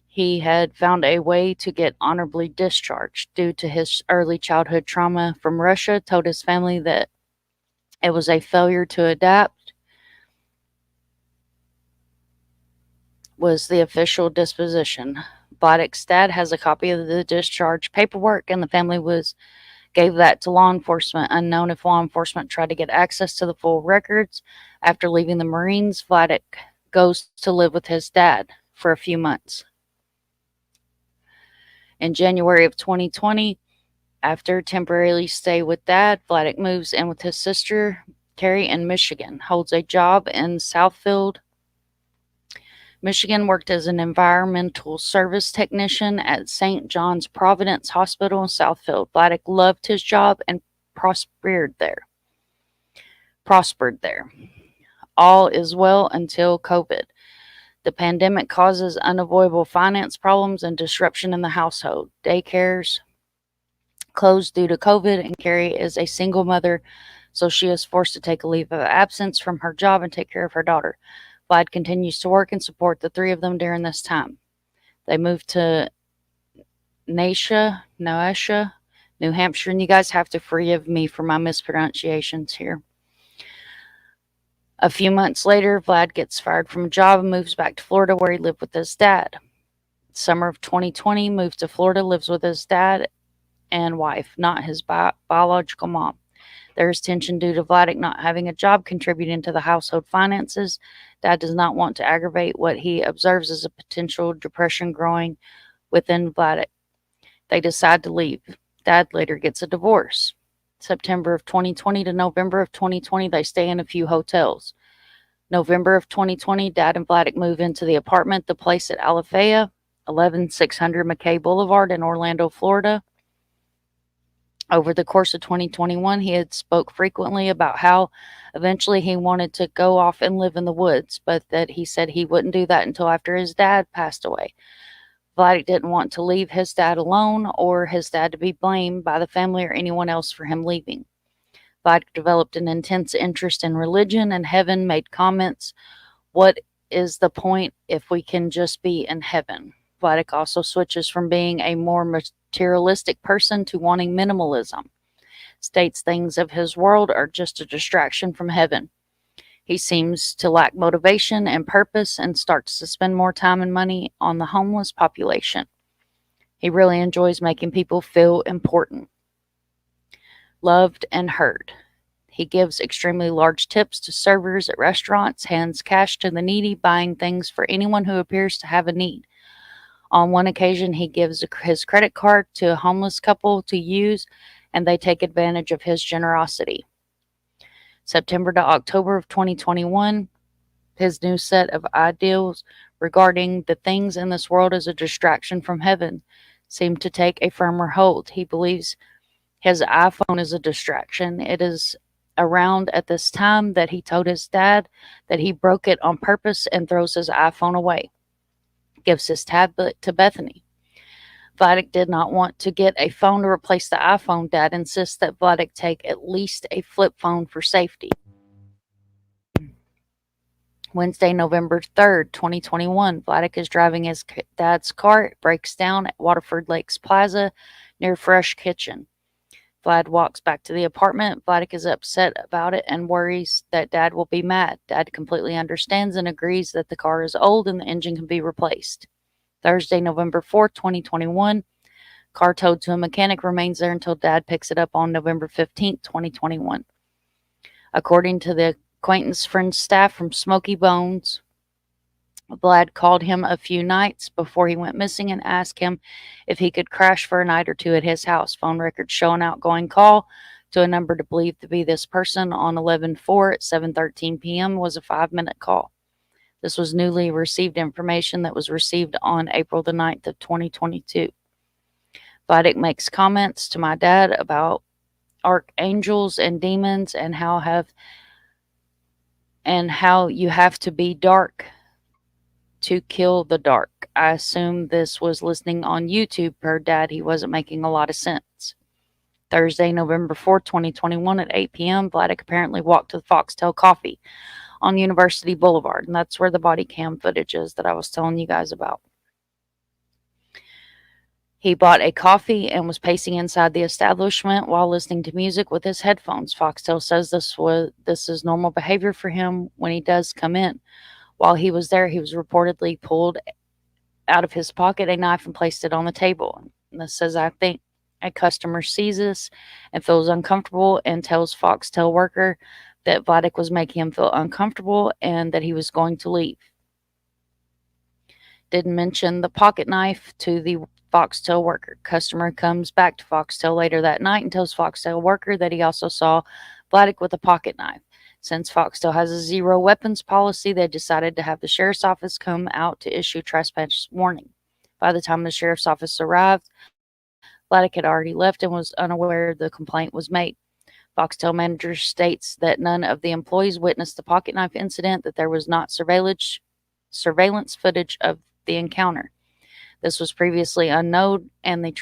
he had found a way to get honorably discharged due to his early childhood trauma from Russia, told his family that it was a failure to adapt, was the official disposition. Vladic's dad has a copy of the discharge paperwork, and the family gave that to law enforcement. Unknown if law enforcement tried to get access to the full records. After leaving the Marines, Vladic goes to live with his dad for a few months. In January of 2020, after temporarily stay with dad, Vladic moves in with his sister, Carrie, in Michigan, holds a job in Southfield, Michigan, worked as an environmental service technician at St. John's Providence Hospital in Southfield. Vladic loved his job and prospered there. All is well until COVID. The pandemic causes unavoidable finance problems and disruption in the household. Daycares closed due to COVID, and Carrie is a single mother, so she is forced to take a leave of absence from her job and take care of her daughter. Vlad continues to work and support the three of them during this time. They moved to Noesha, New Hampshire, and you guys have to forgive me for my mispronunciations here. A few months later, Vlad gets fired from a job and moves back to Florida, where he lived with his dad. Summer of 2020, moves to Florida, lives with his dad and wife, not his biological mom. There is tension due to Vladic not having a job contributing to the household finances. Dad does not want to aggravate what he observes as a potential depression growing within Vladic. They decide to leave. Dad later gets a divorce. September of 2020 to November of 2020, they stay in a few hotels. November of 2020, Dad and Vladic move into the apartment, the place at Alafaya, 11600 McKay Boulevard in Orlando, Florida. Over the course of 2021, he had spoke frequently about how eventually he wanted to go off and live in the woods, but that he said he wouldn't do that until after his dad passed away. Vladic didn't want to leave his dad alone or his dad to be blamed by the family or anyone else for him leaving. Vladic developed an intense interest in religion and heaven, made comments, "What is the point if we can just be in heaven?" Vladic also switches from being a more materialistic person to wanting minimalism. States things of his world are just a distraction from heaven. He seems to lack motivation and purpose and starts to spend more time and money on the homeless population. He really enjoys making people feel important, loved, and heard. He gives extremely large tips to servers at restaurants, hands cash to the needy, buying things for anyone who appears to have a need. On one occasion, he gives his credit card to a homeless couple to use, and they take advantage of his generosity. September to October of 2021, his new set of ideals regarding the things in this world as a distraction from heaven seem to take a firmer hold. He believes his iPhone is a distraction. It is around at this time that he told his dad that he broke it on purpose and throws his iPhone away. Gives his tablet to Bethany. Vladic did not want to get a phone to replace the iPhone. Dad insists that Vladic take at least a flip phone for safety. Wednesday, November 3rd, 2021, Vladic is driving his dad's car. It breaks down at Waterford Lakes Plaza near Fresh Kitchen. Vlad walks back to the apartment. Vladic is upset about it and worries that Dad will be mad. Dad completely understands and agrees that the car is old and the engine can be replaced. Thursday, November 4th, 2021, car towed to a mechanic, remains there until Dad picks it up on November 15th, 2021. According to the acquaintance friend staff from Smoky Bones, Vlad called him a few nights before he went missing and asked him if he could crash for a night or two at his house. Phone records show an outgoing call to a number believed to be this person on 11/4 at 7:13 p.m. was a 5-minute call. This was newly received information that was received on April the 9th of 2022. Vladic makes comments to my dad about archangels and demons and how you have to be dark to kill the dark. I assume this was listening on YouTube. Per Dad, he wasn't making a lot of sense. Thursday, November 4th, 2021 at 8 p.m., Vladic apparently walked to the Foxtail Coffee on University Boulevard, and that's where the body cam footage is that I was telling you guys about. He bought a coffee and was pacing inside the establishment while listening to music with his headphones. Foxtail says this is normal behavior for him when he does come in. While he was there, he was reportedly pulled out of his pocket a knife and placed it on the table. And this says, I think a customer sees this and feels uncomfortable and tells Foxtail worker that Vladic was making him feel uncomfortable and that he was going to leave. Didn't mention the pocket knife to the Foxtail worker. Customer comes back to Foxtail later that night and tells Foxtail worker that he also saw Vladic with a pocket knife. Since Foxtail has a zero weapons policy, they decided to have the sheriff's office come out to issue trespass warning. By the time the sheriff's office arrived, Vladic had already left and was unaware the complaint was made. Foxtail manager states that none of the employees witnessed the pocket knife incident, that there was not surveillance footage of the encounter. This was previously unknown, and the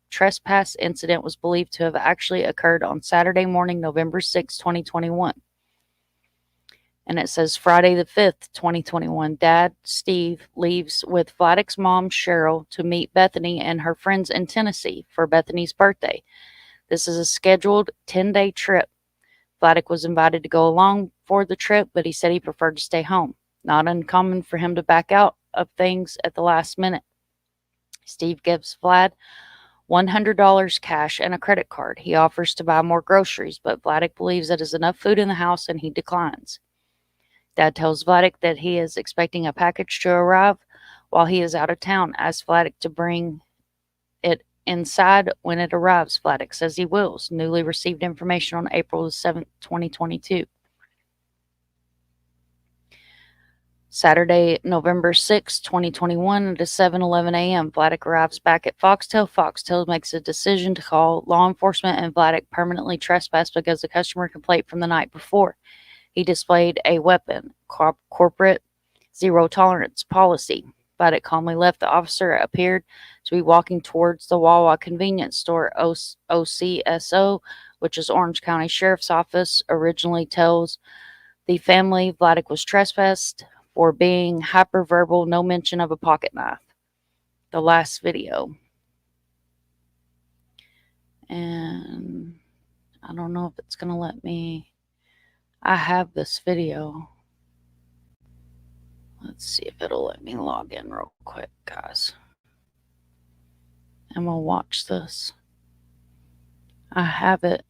trespass incident was believed to have actually occurred on Saturday morning, November 6, 2021. And it says Friday the 5th, 2021, Dad, Steve, leaves with Vladic's mom, Cheryl, to meet Bethany and her friends in Tennessee for Bethany's birthday. This is a scheduled 10-day trip. Vladic was invited to go along for the trip, but he said he preferred to stay home. Not uncommon for him to back out of things at the last minute. Steve gives Vlad $100 cash and a credit card. He offers to buy more groceries, but Vladic believes that is enough food in the house and he declines. Dad tells Vladic that he is expecting a package to arrive while he is out of town. Asks Vladic to bring it inside when it arrives. Vladic says he will. Newly received information on April 7th, 2022. Saturday, November 6, 2021 at 7:11 a.m. Vladic arrives back at Foxtail. Foxtail makes a decision to call law enforcement, and Vladic permanently trespassed because the customer complained from the night before. He displayed a weapon. Corporate zero tolerance policy. Vladic calmly left. The officer appeared to be walking towards the Wawa convenience store. OCSO, which is Orange County Sheriff's Office, originally tells the family Vladic was trespassed for being hyperverbal, no mention of a pocket knife. The last video. And I don't know if it's going to let me. I have this video. Let's see if it'll let me log in real quick, guys. And we'll watch this. I have it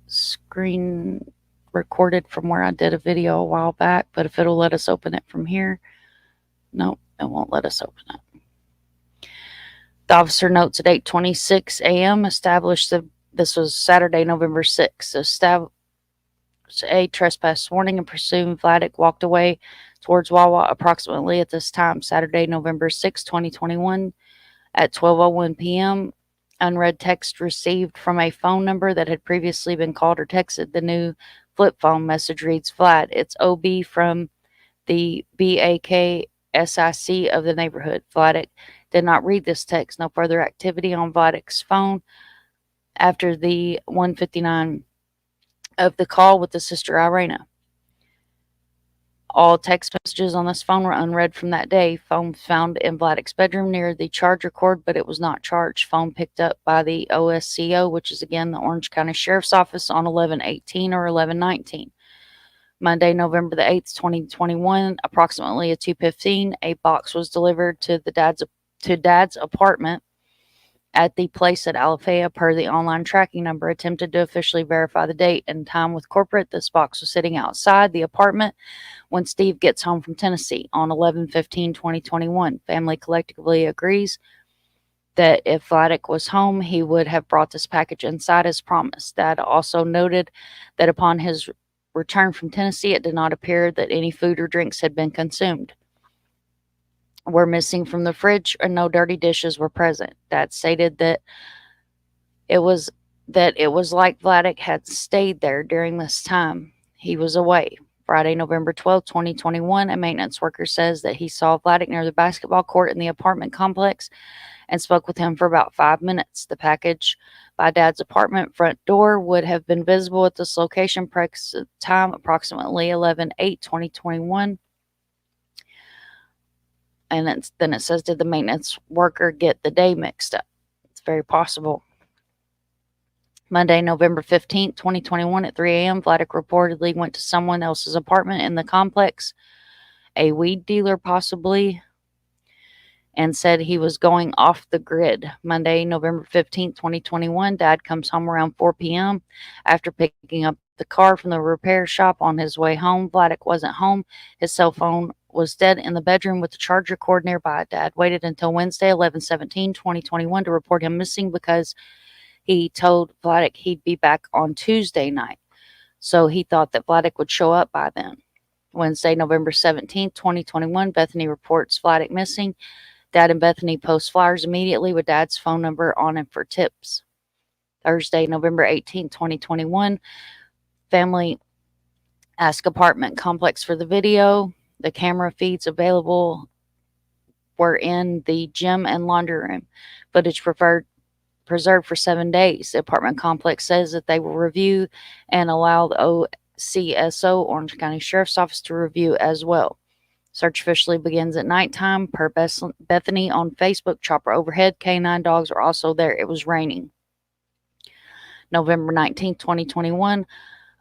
screen recorded from where I did a video a while back, but if it'll let us open it from here, nope, it won't let us open it. The officer notes at 8:26 a.m. this was Saturday, November 6th, established a trespass warning and presumed Vladic walked away towards Wawa approximately at this time. Saturday, November 6, 2021 at 12:01 p.m. Unread text received from a phone number that had previously been called or texted. The new flip phone message reads, Vlad, it's OB from the BAKSIC of the neighborhood. Vladic did not read this text. No further activity on Vladic's phone after the 1:59 of the call with the sister Irena. All text messages on this phone were unread from that day. Phone found in Vladic's bedroom near the charger cord, but it was not charged. Phone picked up by the OSCO, which is again the Orange County Sheriff's Office, on 11/18 or 11/19. Monday, November the 8th, 2021, approximately at 2:15, a box was delivered to Dad's apartment at the place at Alafaya per the online tracking number. Attempted to officially verify the date and time with corporate. This box was sitting outside the apartment when Steve gets home from Tennessee on 11/15/2021. Family collectively agrees that if Vladic was home, he would have brought this package inside as promised. Dad also noted that upon his return from Tennessee, it did not appear that any food or drinks had been consumed, were missing from the fridge, and no dirty dishes were present. Dad stated that it was like Vladic had stayed there during this time he was away. Friday, November 12, 2021, a maintenance worker says that he saw Vladic near the basketball court in the apartment complex and spoke with him for about 5 minutes. The package by Dad's apartment front door would have been visible at this location time approximately 11/8/2021. And then it says, did the maintenance worker get the day mixed up? It's very possible. Monday, November 15th, 2021 at 3 a.m., Vladic reportedly went to someone else's apartment in the complex, a weed dealer possibly, and said he was going off the grid. Monday, November 15th, 2021, Dad comes home around 4 p.m. after picking up the car from the repair shop. On his way home, Vladic wasn't home. His cell phone was dead in the bedroom with the charger cord nearby. Dad waited until Wednesday, 11/17/2021 to report him missing because he told Vladic he'd be back on Tuesday night. So he thought that Vladic would show up by then. Wednesday, November 17th, 2021, Bethany reports Vladic missing. Dad and Bethany post flyers immediately with Dad's phone number on it for tips. Thursday, November 18th, 2021, family ask apartment complex for the video. The camera feeds available were in the gym and laundry room. Footage preserved for 7 days. The apartment complex says that they will review and allow the OCSO, Orange County Sheriff's Office, to review as well. Search officially begins at nighttime. Per Bethany on Facebook, chopper overhead, canine dogs are also there. It was raining. November 19th, 2021,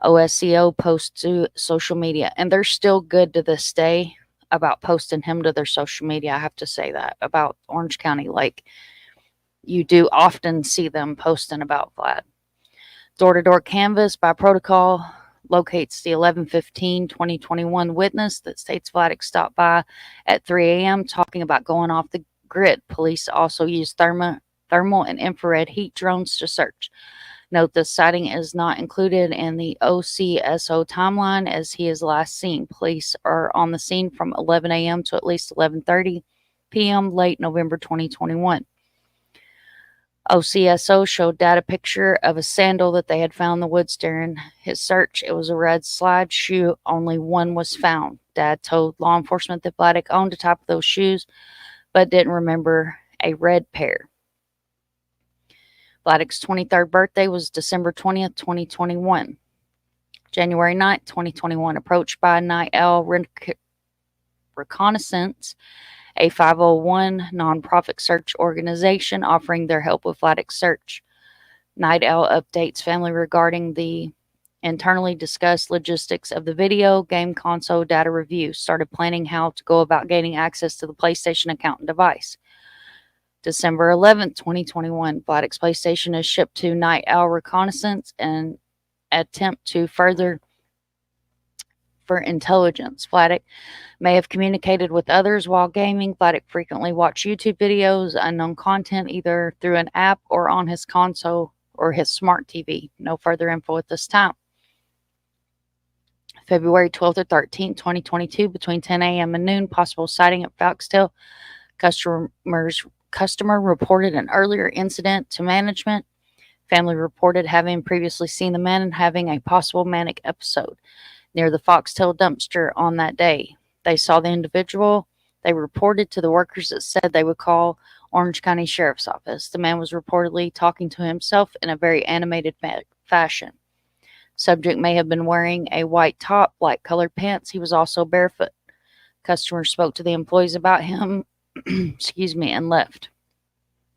OSCO posts to social media. And they're still good to this day about posting him to their social media. I have to say that about Orange County. Like, you do often see them posting about Vlad. Door-to-door canvas by protocol locates the 11/15/2021 witness that states Vladic stopped by at 3 a.m. talking about going off the grid. Police also used thermal and infrared heat drones to search. Note this sighting is not included in the OCSO timeline as he is last seen. Police are on the scene from 11 a.m. to at least 11:30 p.m. late November 2021. OCSO showed Dad a picture of a sandal that they had found in the woods during his search. It was a red slide shoe. Only one was found. Dad told law enforcement that Vladic owned a type of those shoes, but didn't remember a red pair. Vladic's 23rd birthday was December 20th, 2021. January 9th, 2021, approached by Night Owl Reconnaissance, a 501 nonprofit search organization offering their help with Vladic's search. Night Owl updates family regarding the internally discussed logistics of the video game console data review. Started planning how to go about gaining access to the PlayStation account and device. December 11th, 2021, Vladic's PlayStation is shipped to Night Owl Reconnaissance and attempt to further for intelligence. Vladic may have communicated with others while gaming. Vladic frequently watched YouTube videos, unknown content, either through an app or on his console or his smart TV. No further info at this time. February 12th or 13th, 2022, between 10 a.m. and noon, possible sighting at Foxtail. Customers customer reported an earlier incident to management. Family reported having previously seen the man having a possible manic episode near the Foxtail dumpster on that day. They saw the individual. They reported to the workers that said they would call Orange County Sheriff's Office. The man was reportedly talking to himself in a very animated fashion. Subject may have been wearing a white top, black colored pants. He was also barefoot. Customers spoke to the employees about him, and left.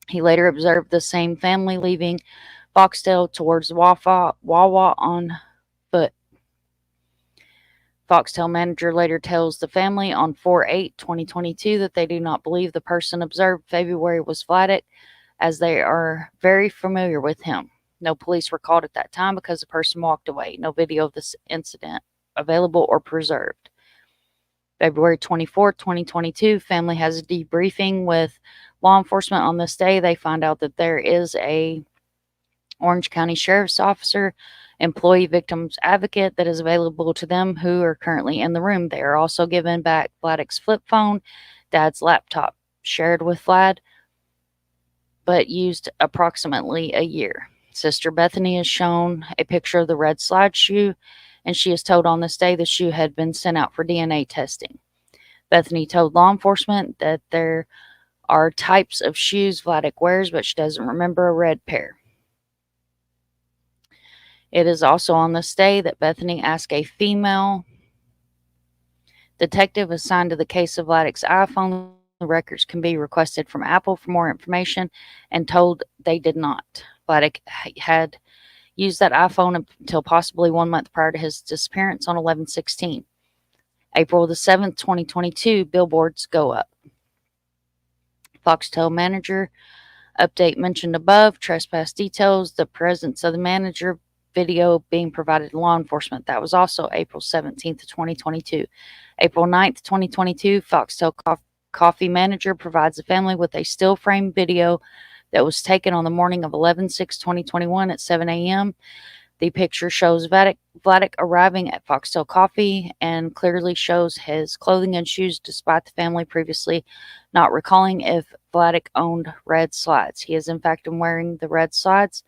He later observed the same family leaving Foxtail towards Wawa on foot. Foxtail manager later tells the family on 4/8/2022 that they do not believe the person observed February was Vladic, as they are very familiar with him. No police were called at that time because the person walked away. No video of this incident available or preserved. February 24, 2022, family has a debriefing with law enforcement on this day. They find out that there is a Orange County Sheriff's Officer, employee victims advocate that is available to them who are currently in the room. They are also given back Vladic's flip phone, Dad's laptop, shared with Vlad, but used approximately a year. Sister Bethany is shown a picture of the red slide shoe, and she is told on this day the shoe had been sent out for DNA testing. Bethany told law enforcement that there are types of shoes Vladic wears, but she doesn't remember a red pair. It is also on this day that Bethany asked a female detective assigned to the case of Vladic's iPhone the records can be requested from Apple for more information, and told they did not. Vladic had used that iPhone until possibly 1 month prior to his disappearance on 11/16. April the 7th, 2022, billboards go up. Foxtail manager update mentioned above, trespass details, the presence of the manager, video being provided to law enforcement. That was also April 17th, 2022. April 9th, 2022, Foxtail Coffee manager provides the family with a still frame video that was taken on the morning of 11/6/2021 at 7 a.m. The picture shows Vladic arriving at Foxtail Coffee and clearly shows his clothing and shoes, despite the family previously not recalling if Vladic owned red slides. He is in fact wearing the red slides,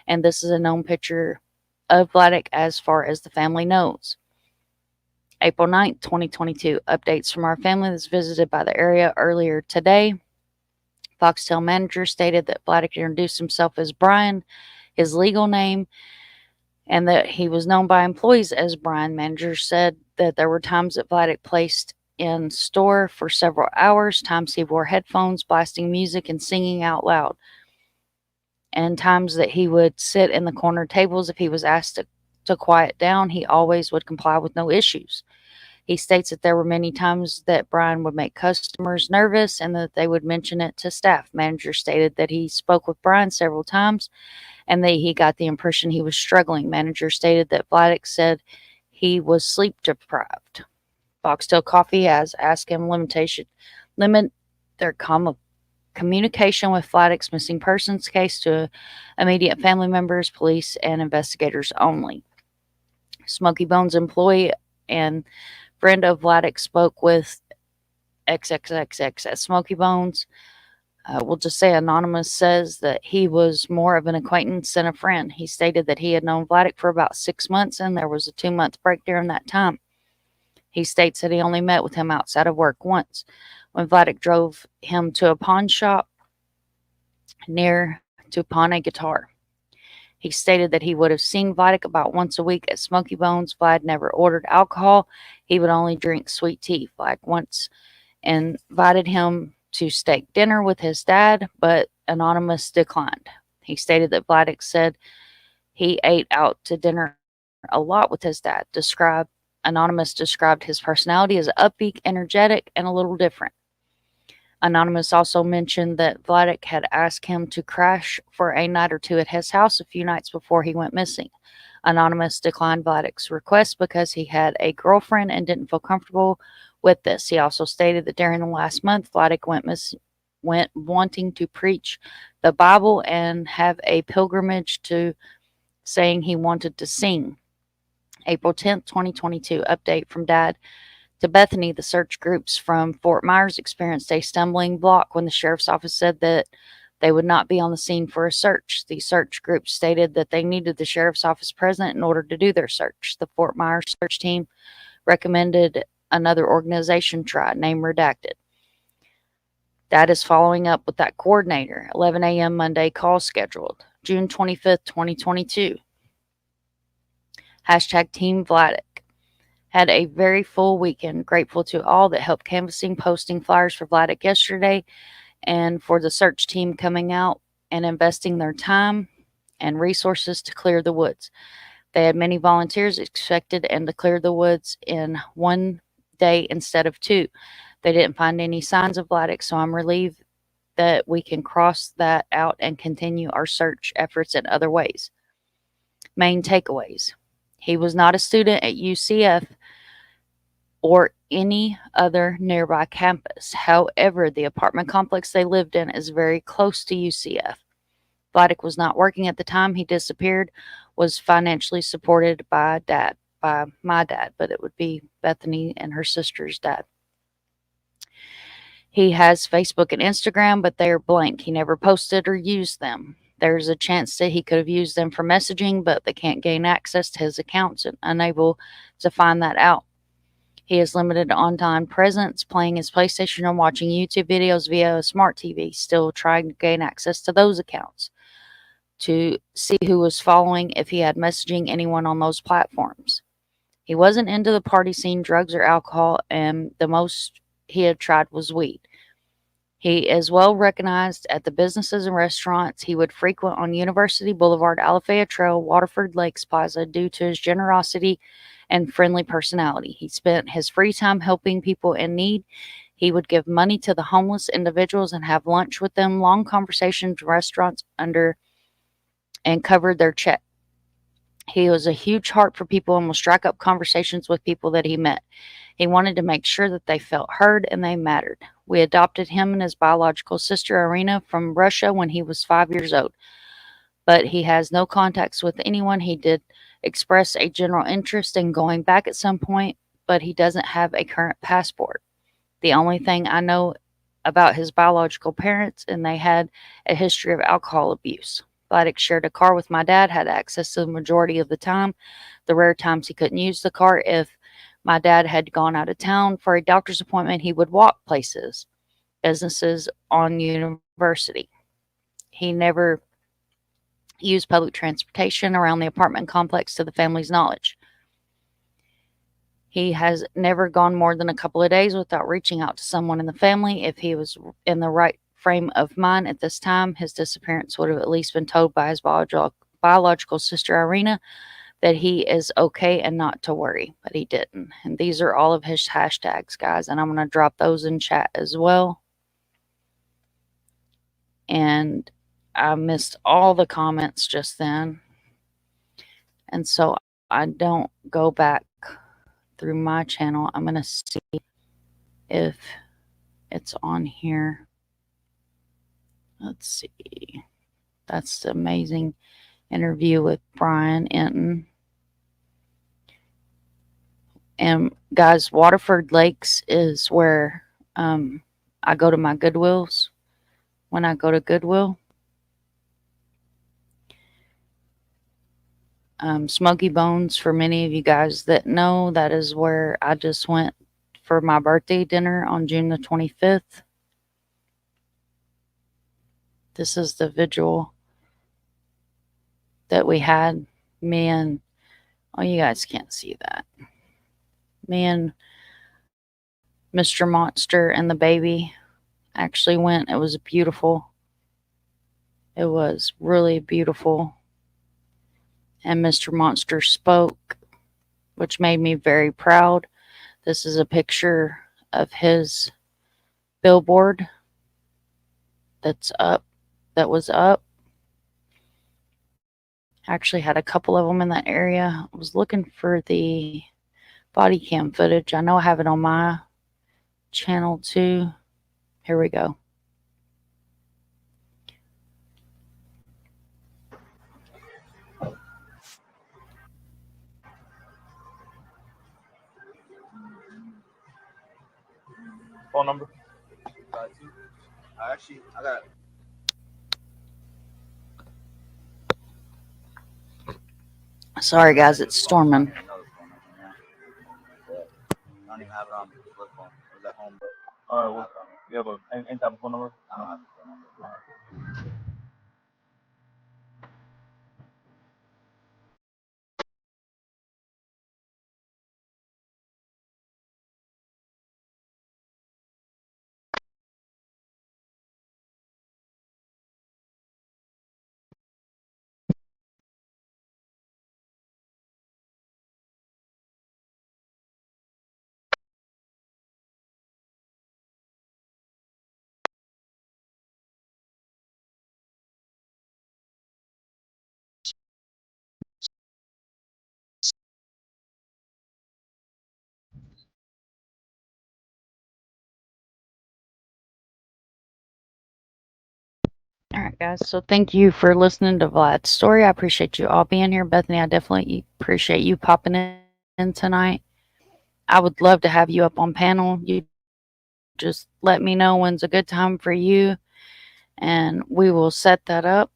and this is a known picture of Vladic as far as the family knows. April 9th, 2022, updates from our family that's visited by the area earlier today. Foxtail manager stated that Vladic introduced himself as Brian, his legal name, and that he was known by employees as Brian. Manager said that there were times that Vladic placed in store for several hours, times he wore headphones, blasting music and singing out loud, and times that he would sit in the corner tables. If he was asked to quiet down, he always would comply with no issues. He states that there were many times that Brian would make customers nervous and that they would mention it to staff. Manager stated that he spoke with Brian several times and that he got the impression he was struggling. Manager stated that Vladic said he was sleep deprived. Foxtail Coffee has asked him limit their communication with Vladic's missing persons case to immediate family members, police, and investigators only. Smoky Bones employee and friend of Vladic spoke with XXXX at Smoky Bones. We'll just say Anonymous says that he was more of an acquaintance than a friend. He stated that he had known Vladic for about 6 months and there was a 2-month break during that time. He states that he only met with him outside of work once, when Vladic drove him to a pawn shop near to pawn a guitar. He stated that he would have seen Vladic about once a week at Smoky Bones. Vlad never ordered alcohol. He would only drink sweet tea. Vlad once invited him to steak dinner with his dad, but Anonymous declined. He stated that Vladic said he ate out to dinner a lot with his dad. Anonymous described his personality as upbeat, energetic, and a little different. Anonymous also mentioned that Vladic had asked him to crash for a night or two at his house a few nights before he went missing. Anonymous declined Vladic's request because he had a girlfriend and didn't feel comfortable with this. He also stated that during the last month, Vladic went wanting to preach the Bible and have a pilgrimage to saying he wanted to sing. April 10th, 2022, update from Dad To Bethany, the search groups from Fort Myers experienced a stumbling block when the sheriff's office said that they would not be on the scene for a search. The search group stated that they needed the sheriff's office present in order to do their search. The Fort Myers search team recommended another organization try, name redacted. That is following up with that coordinator. 11 a.m. Monday call scheduled. June 25th, 2022. Hashtag Team Vladic. Had a very full weekend. Grateful to all that helped canvassing, posting flyers for Vladic yesterday, and for the search team coming out and investing their time and resources to clear the woods. They had many volunteers expected and to clear the woods in one day instead of two. They didn't find any signs of Vladic, so I'm relieved that we can cross that out and continue our search efforts in other ways. Main takeaways. He was not a student at UCF or any other nearby campus. However, the apartment complex they lived in is very close to UCF. Vladic was not working at the time he disappeared, was financially supported by my dad, but it would be Bethany and her sister's dad. He has Facebook and Instagram, but they are blank. He never posted or used them. There's a chance that he could have used them for messaging, but they can't gain access to his accounts and unable to find that out. He has limited on-time presence, playing his PlayStation and watching YouTube videos via a smart TV, still trying to gain access to those accounts to see who was following if he had messaging anyone on those platforms. He wasn't into the party scene, drugs, or alcohol, and the most he had tried was weed. He is well recognized at the businesses and restaurants he would frequent on University Boulevard, Alafaya Trail, Waterford Lakes Plaza due to his generosity and friendly personality. He spent his free time helping people in need. He would give money to the homeless individuals and have lunch with them, long conversations, restaurants under and covered their check. He was a huge heart for people and will strike up conversations with people that he met. He wanted to make sure that they felt heard and they mattered. We adopted him and his biological sister, Irina, from Russia when he was 5 years old. But he has no contacts with anyone. He did express a general interest in going back at some point, but he doesn't have a current passport. The only thing I know about his biological parents, and they had a history of alcohol abuse. Vladic shared a car with my dad, had access to the majority of the time. The rare times he couldn't use the car, if my dad had gone out of town for a doctor's appointment, he would walk places, businesses on University. He never used public transportation around the apartment complex to the family's knowledge. He has never gone more than a couple of days without reaching out to someone in the family. If he was in the right frame of mind at this time, his disappearance would have at least been told by his biological sister, Irina, that he is okay and not to worry, but he didn't. And these are all of his hashtags, guys, and I'm going to drop those in chat as well. And I missed all the comments just then, and so I don't go back through my channel. I'm going to see if it's on here. Let's see. That's the amazing interview with Brian Enton. And guys, Waterford Lakes is where I go to my Goodwills when I go to Goodwill. Smoky Bones, for many of you guys that know, that is where I just went for my birthday dinner on June the 25th. This is the vigil that we had. Me and, oh, you guys can't see that. Me and Mr. Monster and the baby actually went. It was beautiful. It was really beautiful. And Mr. Monster spoke, which made me very proud. This is a picture of his billboard that's up, that was up. I actually had a couple of them in that area. I was looking for the body cam footage. I know I have it on my channel too. Here we go. Phone number? Actually, I got. Sorry, guys, it's storming. I don't even have it on my flip phone. It was at home. All right. Well, you have any type of phone number? I don't have a phone number. All right, guys. So thank you for listening to Vlad's story. I appreciate you all being here. Bethany, I definitely appreciate you popping in tonight. I would love to have you up on panel. You just let me know when's a good time for you, and we will set that up.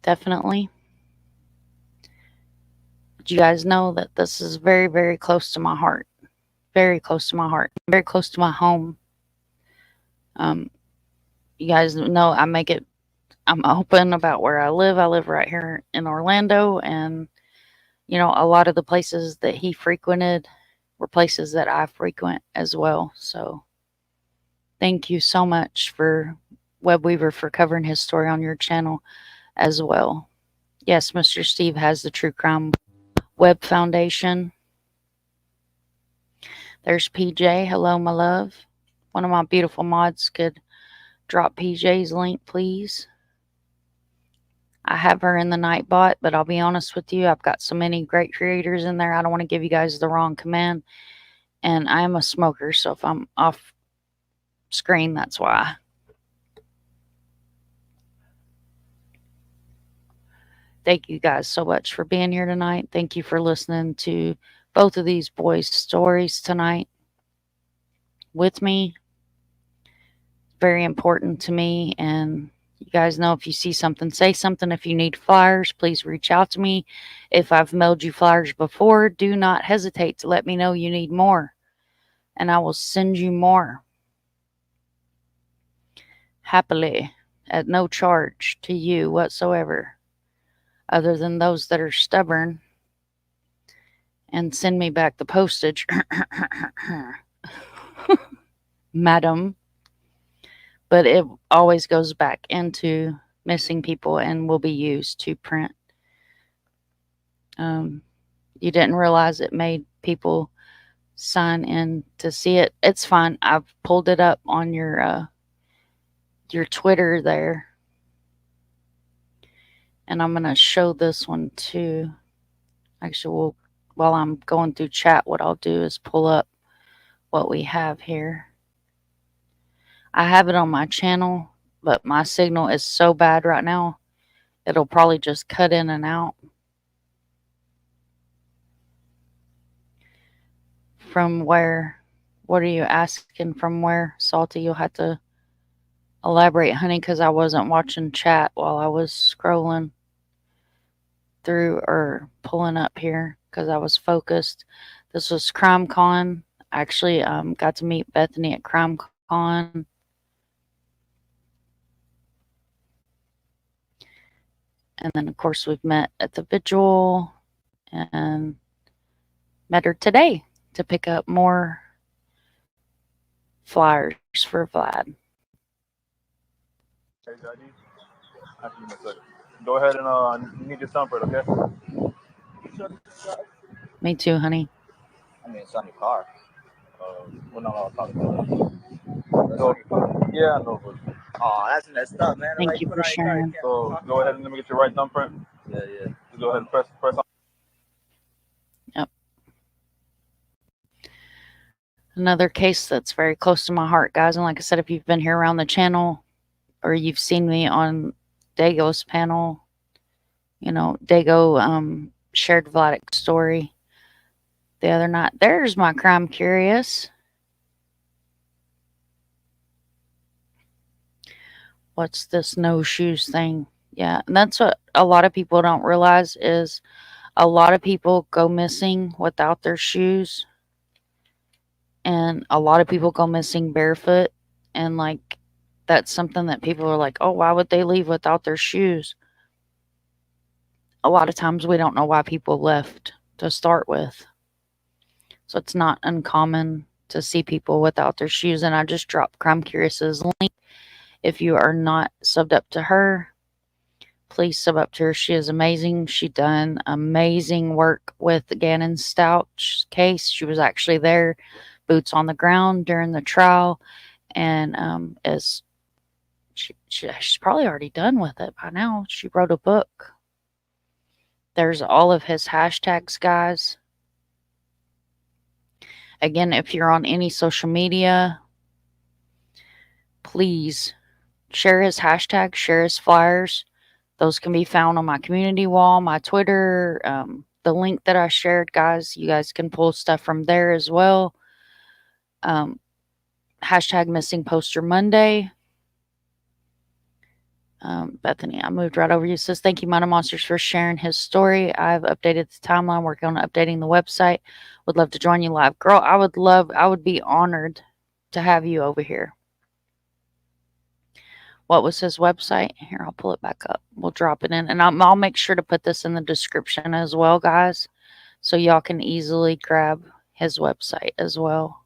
Definitely. But you guys know that this is very, very close to my heart. Very close to my heart. Very close to my home. You guys know I'm open about where I live. I live right here in Orlando, and a lot of the places that he frequented were places that I frequent as well. So thank you so much for Web Weaver for covering his story on your channel as well. Yes, Mr. Steve has the True Crime Web Foundation. There's PJ. Hello, my love. One of my beautiful mods could drop PJ's link, please. I have her in the Nightbot, but I'll be honest with you, I've got so many great creators in there. I don't want to give you guys the wrong command. And I am a smoker, so if I'm off screen, that's why. Thank you guys so much for being here tonight. Thank you for listening to both of these boys' stories tonight with me. Very important to me, and you guys know if you see something, say something. If you need flyers, please reach out to me. If I've mailed you flyers before, do not hesitate to let me know you need more, and I will send you more happily at no charge to you whatsoever, other than those that are stubborn and send me back the postage, madam. But it always goes back into missing people and will be used to print. You didn't realize it made people sign in to see it. It's fine. I've pulled it up on your Twitter there. And I'm going to show this one too. Actually, while I'm going through chat, what I'll do is pull up what we have here. I have it on my channel, but my signal is so bad right now, it'll probably just cut in and out. From where? What are you asking from where? Salty, you'll have to elaborate, honey, because I wasn't watching chat while I was scrolling through or pulling up here because I was focused. This was CrimeCon. I actually got to meet Bethany at CrimeCon. And then, of course, we've met at the vigil and met her today to pick up more flyers for Vlad. Go ahead and you need your thumbprint, okay? Me too, honey. I mean, it's on your car. We're not all talking about that. Yeah, I know, but. Oh, that's messed up, man. Thank you for sharing. So go ahead and let me get your right thumbprint. Yeah. Just go ahead and press on. Yep. Another case that's very close to my heart, guys. And like I said, if you've been here around the channel or you've seen me on Dago's panel, Dago shared Vladic's story the other night. There's my crime curious. what's this no shoes thing? Yeah, and that's what a lot of people don't realize is a lot of people go missing without their shoes, and a lot of people go missing barefoot, and like that's something that people are like, oh, why would they leave without their shoes? A lot of times we don't know why people left to start with. So it's not uncommon to see people without their shoes. And I just dropped Crime Curious's link. If you are not subbed up to her, please sub up to her. She is amazing. She done amazing work with the Gannon Stout case. She was actually there, boots on the ground during the trial, and she's probably already done with it by now. She wrote a book. There's all of his hashtags, guys. Again, if you're on any social media, please share his hashtag, share his flyers. Those can be found on my community wall, my Twitter, the link that I shared, guys. You guys can pull stuff from there as well. Hashtag Missing Poster Monday. Bethany, I moved right over you. Says, thank you, Mana Monsters, for sharing his story. I've updated the timeline, working on updating the website. Would love to join you live. Girl, I would be honored to have you over here. What was his website? Here, I'll pull it back up. We'll drop it in. And I'll make sure to put this in the description as well, guys, so y'all can easily grab his website as well.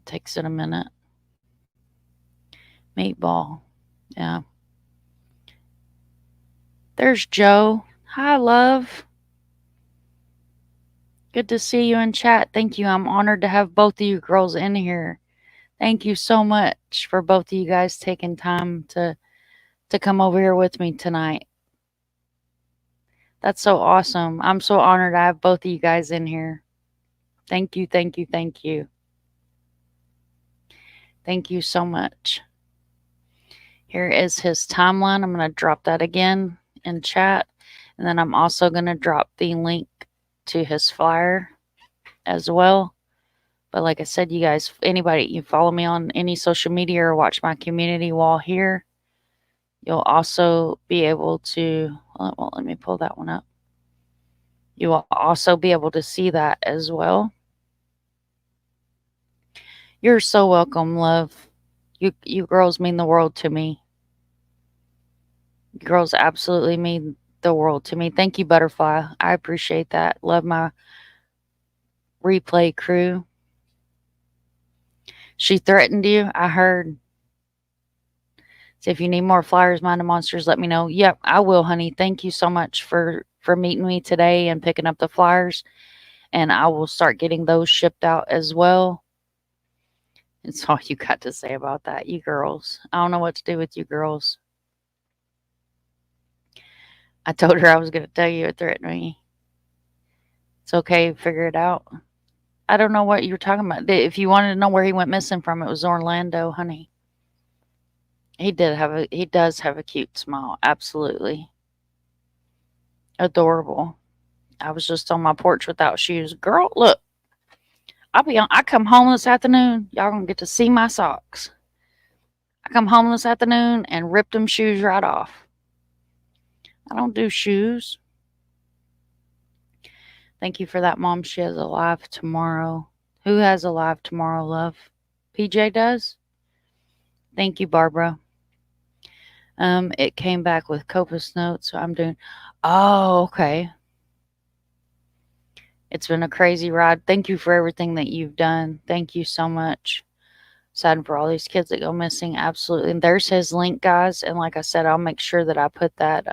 Takes it a minute. Meatball. Yeah. There's Joe. Hi, love. Good to see you in chat. Thank you. I'm honored to have both of you girls in here. Thank you so much for both of you guys taking time to come over here with me tonight. That's so awesome. I'm so honored to have both of you guys in here. Thank you, thank you, thank you. Thank you so much. Here is his timeline. I'm going to drop that again in chat. And then I'm also going to drop the link to his flyer as well. But like I said, you guys, anybody, you follow me on any social media or watch my community wall here, you'll also be able to, well, let me pull that one up. You will also be able to see that as well. You're so welcome, love. You girls mean the world to me. You girls absolutely mean the world to me. Thank you, Butterfly. I appreciate that. Love my replay crew. She threatened you. I heard. So if you need more flyers, Mind of Monsters, let me know. Yep, I will, honey. Thank you so much for meeting me today and picking up the flyers. And I will start getting those shipped out as well. It's all you got to say about that, you girls. I don't know what to do with you girls. I told her I was going to tell you it threatened me. It's okay. Figure it out. I don't know what you're talking about. If you wanted to know where he went missing from, it was Orlando, honey. He does have a cute smile. Absolutely. Adorable. I was just on my porch without shoes. Girl, look. I come home this afternoon. Y'all gonna get to see my socks. I come home this afternoon and ripped them shoes right off. I don't do shoes. Thank you for that, Mom. She has a live tomorrow. Who has a live tomorrow, love? PJ does? Thank you, Barbara. It came back with Copus notes, so I'm doing... Oh, okay. It's been a crazy ride. Thank you for everything that you've done. Thank you so much. Sad for all these kids that go missing. Absolutely. And there's his link, guys. And like I said, I'll make sure that I put that.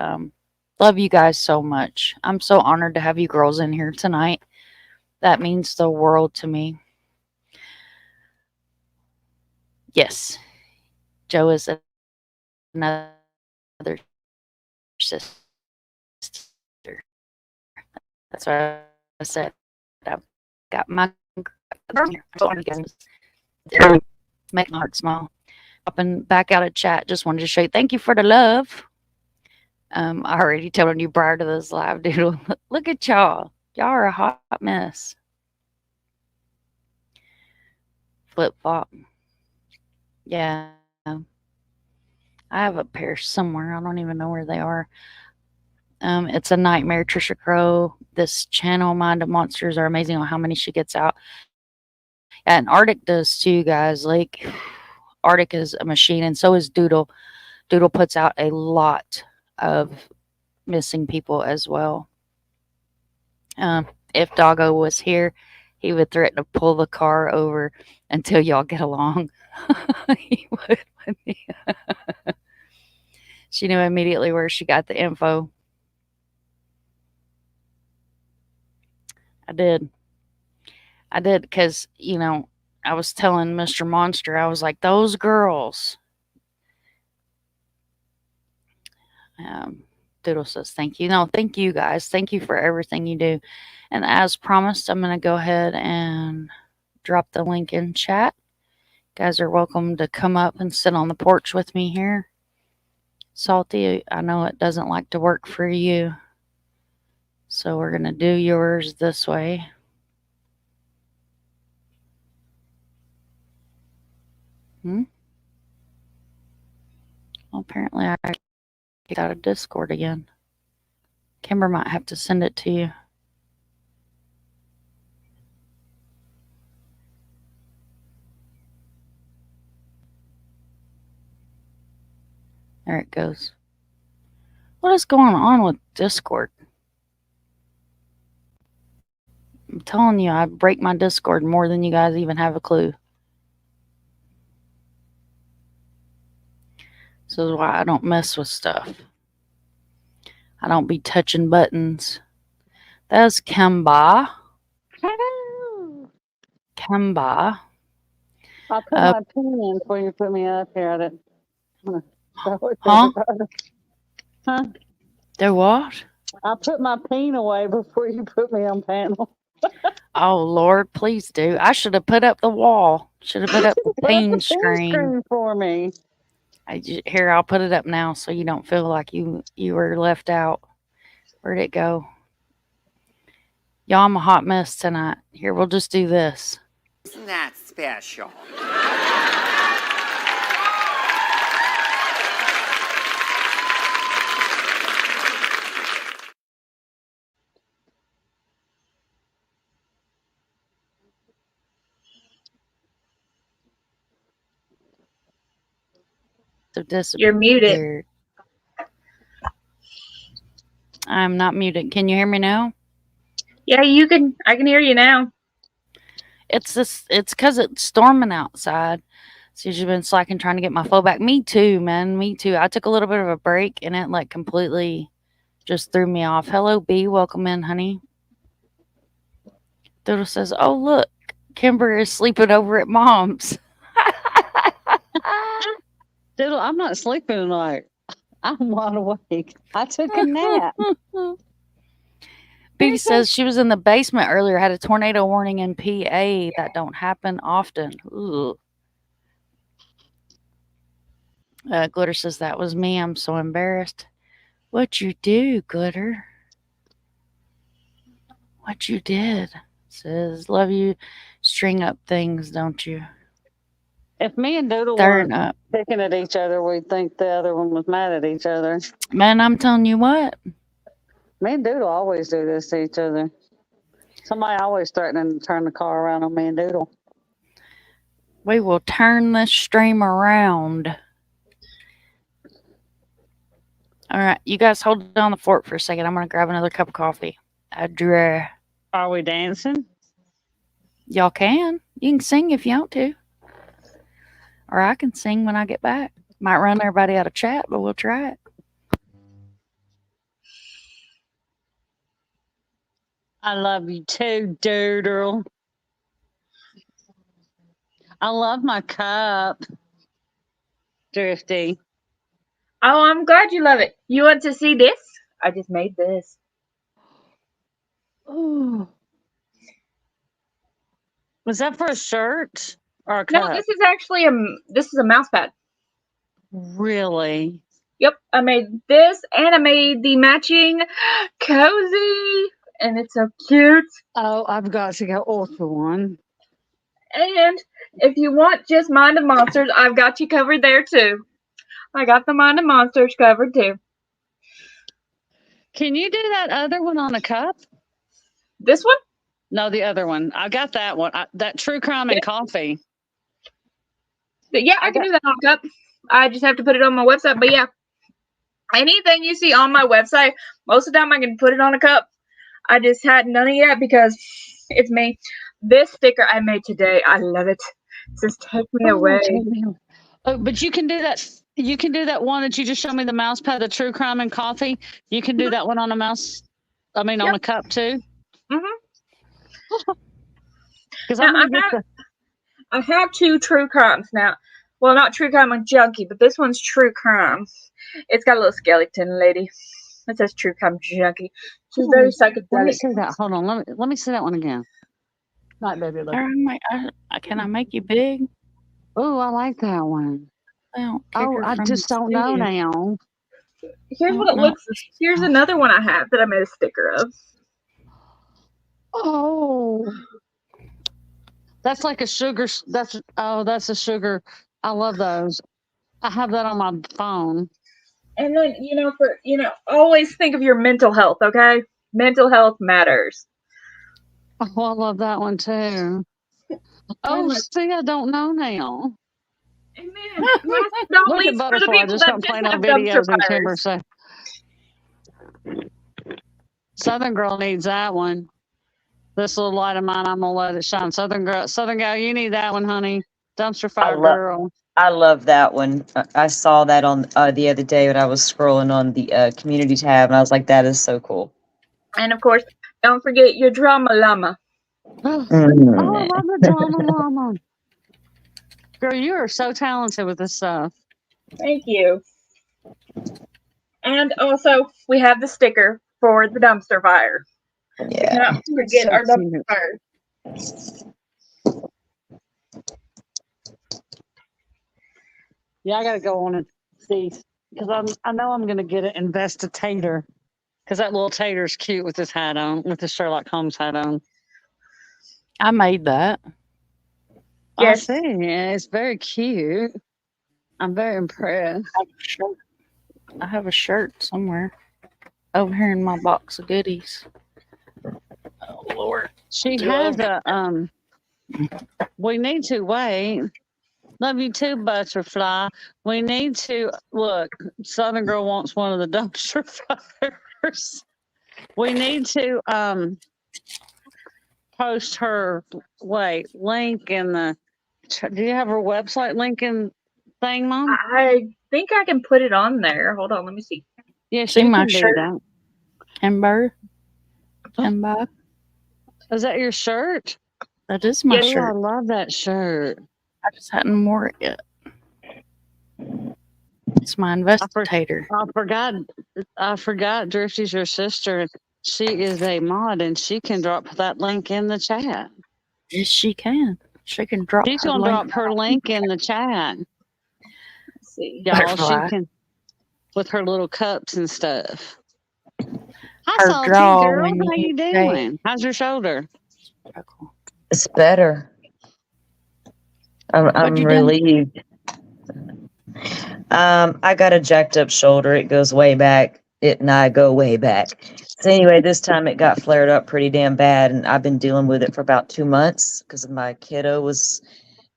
Love you guys so much. I'm so honored to have you girls in here tonight. That means the world to me. Yes. Joe is another sister. That's what I said. I've got my make my heart smile. Popping back out of chat. Just wanted to show you. Thank you for the love. I already told you prior to this live, dude. Look at y'all. Y'all are a hot mess. flip flop. Yeah. I have a pair somewhere. I don't even know where they are. It's a nightmare, Trisha Crow. This channel, Mind of Monsters, are amazing on how many she gets out. Yeah, and Arctic does too, guys. Like, Arctic is a machine, and so is Doodle. Doodle puts out a lot of missing people as well. If Doggo was here, he would threaten to pull the car over until y'all get along. He would. She knew immediately where she got the info. I did because, I was telling Mr. Monster, I was like, those girls. Doodle says, thank you. No, thank you guys. Thank you for everything you do. And as promised, I'm going to go ahead and drop the link in chat. You guys are welcome to come up and sit on the porch with me here. Salty, I know it doesn't like to work for you. So we're going to do yours this way. Well, apparently I got out of Discord again. Kimber might have to send it to you. There it goes. What is going on with Discord? I'm telling you, I break my Discord more than you guys even have a clue. This is why I don't mess with stuff. I don't be touching buttons. That's Kemba. Hello. Kemba. I put my pin in before you put me up here. I didn't want to throw it to Huh? everybody. Huh? Do what? I put my pin away before you put me on panel. Oh, Lord, please do. I should have put up the wall. Should have put up the Put up pain the screen. for me. Here, I'll put it up now so you don't feel like you were left out. Where'd it go? Y'all, I'm a hot mess tonight. Here, we'll just do this. Isn't that special? You're muted. I'm not muted. Can you hear me now? Yeah, I can hear you now. It's because it's storming outside. So you've been slacking trying to get my flow back. Me too, man. Me too. I took a little bit of a break and it like completely just threw me off. Hello, B. Welcome in, honey. Doodle says, oh, look. Kimber is sleeping over at Mom's. Doodle, I'm not sleeping tonight. I'm wide awake. I took a nap. B says she was in the basement earlier, had a tornado warning in PA. That don't happen often. Ooh. Glitter says that was me. I'm so embarrassed. What you do, Glitter? What you did? Says, love you. String up things, don't you? If me and Doodle Turn weren't up. picking at each other, we'd think the other one was mad at each other. Man, I'm telling you what. Me and Doodle always do this to each other. Somebody always threatening to turn the car around on me and Doodle. We will turn this stream around. All right, you guys hold down the fort for a second. I'm going to grab another cup of coffee. Are we dancing? Y'all can. You can sing if you want to. Or I can sing when I get back. Might run everybody out of chat, but we'll try it. I love you too, Doodle. I love my cup. Drifty. Oh, I'm glad you love it. You want to see this? I just made this. Ooh. Was that for a shirt or a cup? No, this is actually this is a mouse pad. Really? Yep, I made this and I made the matching cozy, and it's so cute. Oh, I've got to go order one. And if you want just Mind of Monsters, I've got you covered there too. I got the Mind of Monsters covered too. Can you do that other one on a cup? This one? No, the other one. I got that one. That True Crime and Coffee. But yeah, I can do that on a cup. I just have to put it on my website. But yeah, anything you see on my website, most of the time I can put it on a cup. I just hadn't done it yet because it's me. This sticker I made today, I love it. It says "Take me away." Oh, but you can do that. You can do that one that you just showed me, the mouse pad, the True Crime and Coffee. You can do that one on a mouse. I mean, on a cup too. Because I have 2 True Crimes now. Well, not True Crime and Junkie, but this one's True Crime. It's got a little skeleton lady. It says True Crime Junkie. She's very psychedelic. Let me see that. Hold on. Let me see that one again. Not baby. Look. Can I make you big? Oh, I like that one. I just don't know now. Here's what it looks. Here's another one I have that I made a sticker of. Oh, that's like a sugar. That's a sugar. I love those. I have that on my phone. And then always think of your mental health. Okay, mental health matters. Oh, I love that one too. Oh, see, I don't know now. And then, last but not Look least, at for the Butterfly people just that don't just play no have videos dumpster and Kimber fires. say Southern Girl needs that one. This little light of mine, I'm gonna let it shine. Southern Gal, you need that one, honey. Dumpster fire girl. I love that one. I saw that on the other day when I was scrolling on the community tab, and I was like, that is so cool. And of course, don't forget your drama llama. Oh, I love the drama llama. Girl, you are so talented with this stuff. Thank you. And also, we have the sticker for the dumpster fire. Yeah. We cannot forget our dumpster fire. Yeah, I gotta go on and see because I know I'm gonna get an investigator because that little tater's cute with his hat on, with the Sherlock Holmes hat on. I made that. Yes. I see. Yeah, it's very cute. I'm very impressed. I have a shirt somewhere over here in my box of goodies. Oh Lord. She has a we need to wait. Love you too, Butterfly. We need to look. Southern Girl wants one of the dumpster fires. We need to post her link in the. Do you have her website link in thing, Mom? I think I can put it on there. Hold on, let me see. Yeah, See she my can do shirt, that. Kimber. Kimber. Is that your shirt? That is my Oh, shirt. I love that shirt. I just hadn't wore it yet. It's my investigator. I forgot. Drifty's your sister. She is a mod, and she can drop that link in the chat. Yes, she can. She can drop. She's gonna drop her link in the chat. Let's see, y'all. She can with her little cups and stuff. Hi, Her Salty draw Girl. when How you doing? How's your shoulder? It's better. I'm relieved. I got a jacked up shoulder. It goes way back. It and I go way back. So anyway, this time it got flared up pretty damn bad, and I've been dealing with it for about 2 months because my kiddo was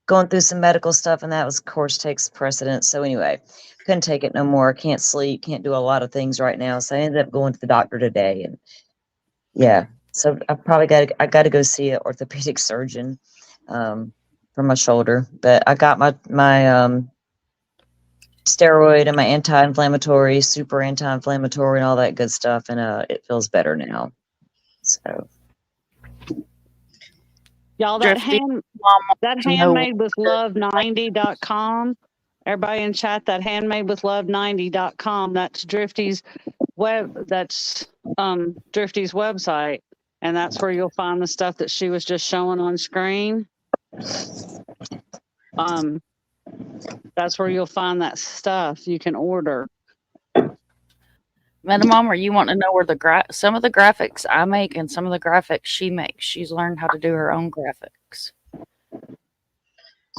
going through some medical stuff, and that was, of course, takes precedence. So anyway, couldn't take it no more. Can't sleep. Can't do a lot of things right now. So I ended up going to the doctor today, and yeah. So I got to go see an orthopedic surgeon for my shoulder. But I got my steroid and my anti-inflammatory, super anti-inflammatory, and all that good stuff, and it feels better now. So y'all, that handmadewithlove90.com. Everybody in chat, that handmadewithlove90.com. That's Drifty's Drifty's website, and that's where you'll find the stuff that she was just showing on screen. That's where you'll find that stuff you can order. Mom, are you want to know where some of the graphics I make and some of the graphics she makes? She's learned how to do her own graphics.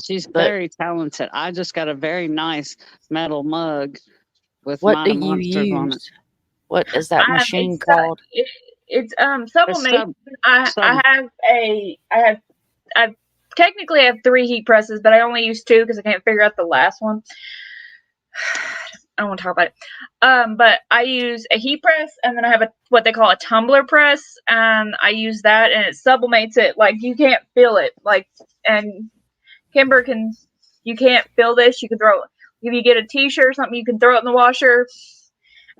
She's But very talented. I just got a very nice metal mug with what do Mighty you Monsters on it. use? What is that machine called? It's It's sublimation. I sub- technically have 3 heat presses, but I only use 2 because I can't figure out the last one. I don't want to talk about it. But I use a heat press, and then I have what they call a tumbler press, and I use that, and it sublimates it. Like, you can't feel it. Like, and Kimber you can't feel this. You can throw it. If you get a t-shirt or something, you can throw it in the washer,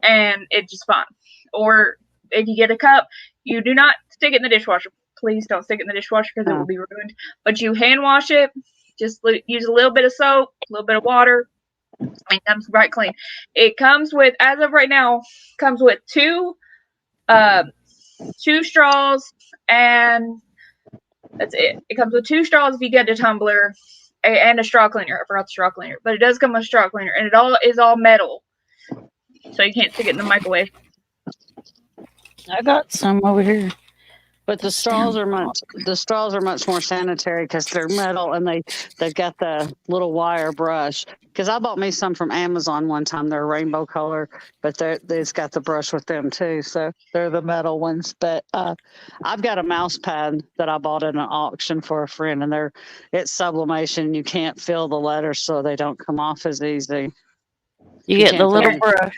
and it's just fine. Or if you get a cup, you do not stick it in the dishwasher. Please don't stick it in the dishwasher because it will be ruined. But you hand wash it. Just use a little bit of soap, a little bit of water. It comes right clean. It comes with, as of right now, comes with 2 straws, and that's it. It comes with 2 straws if you get a tumbler, and a straw cleaner. I forgot the straw cleaner, but it does come with a straw cleaner, and it is all metal, so you can't stick it in the microwave. I got some over here. But the straws are much more sanitary because they're metal, and they've got the little wire brush. Because I bought me some from Amazon one time. They're rainbow color, but it's got the brush with them too. So they're the metal ones. But I've got a mouse pad that I bought at an auction for a friend, and it's sublimation. You can't feel the letters, so they don't come off as easy. You get the little brush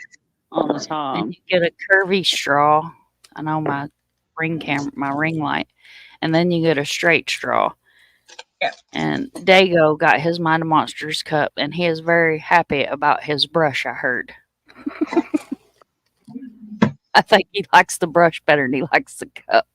on the top. And you get a curvy straw. I know my ring light, and then you get a straight straw. Yeah. And Dago got his Mighty Monsters cup, and he is very happy about his brush, I heard. I think he likes the brush better than he likes the cup.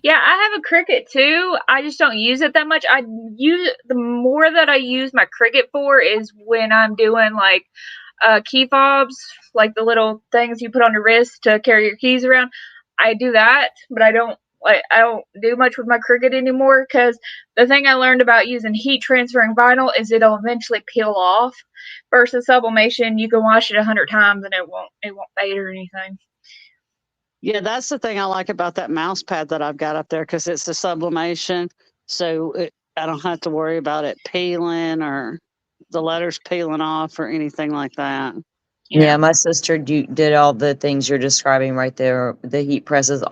Yeah, I have a Cricut too. I just don't use it that much. The more that I use my Cricut for is when I'm doing like key fobs, like the little things you put on your wrist to carry your keys around. I do that, but I don't do much with my Cricut anymore because the thing I learned about using heat transferring vinyl is it'll eventually peel off. Versus sublimation, you can wash it 100 times and it won't fade or anything. Yeah, that's the thing I like about that mouse pad that I've got up there because it's the sublimation, so I don't have to worry about it peeling or the letters peeling off or anything like that. Yeah, my sister did all the things you're describing right there. The heat presses,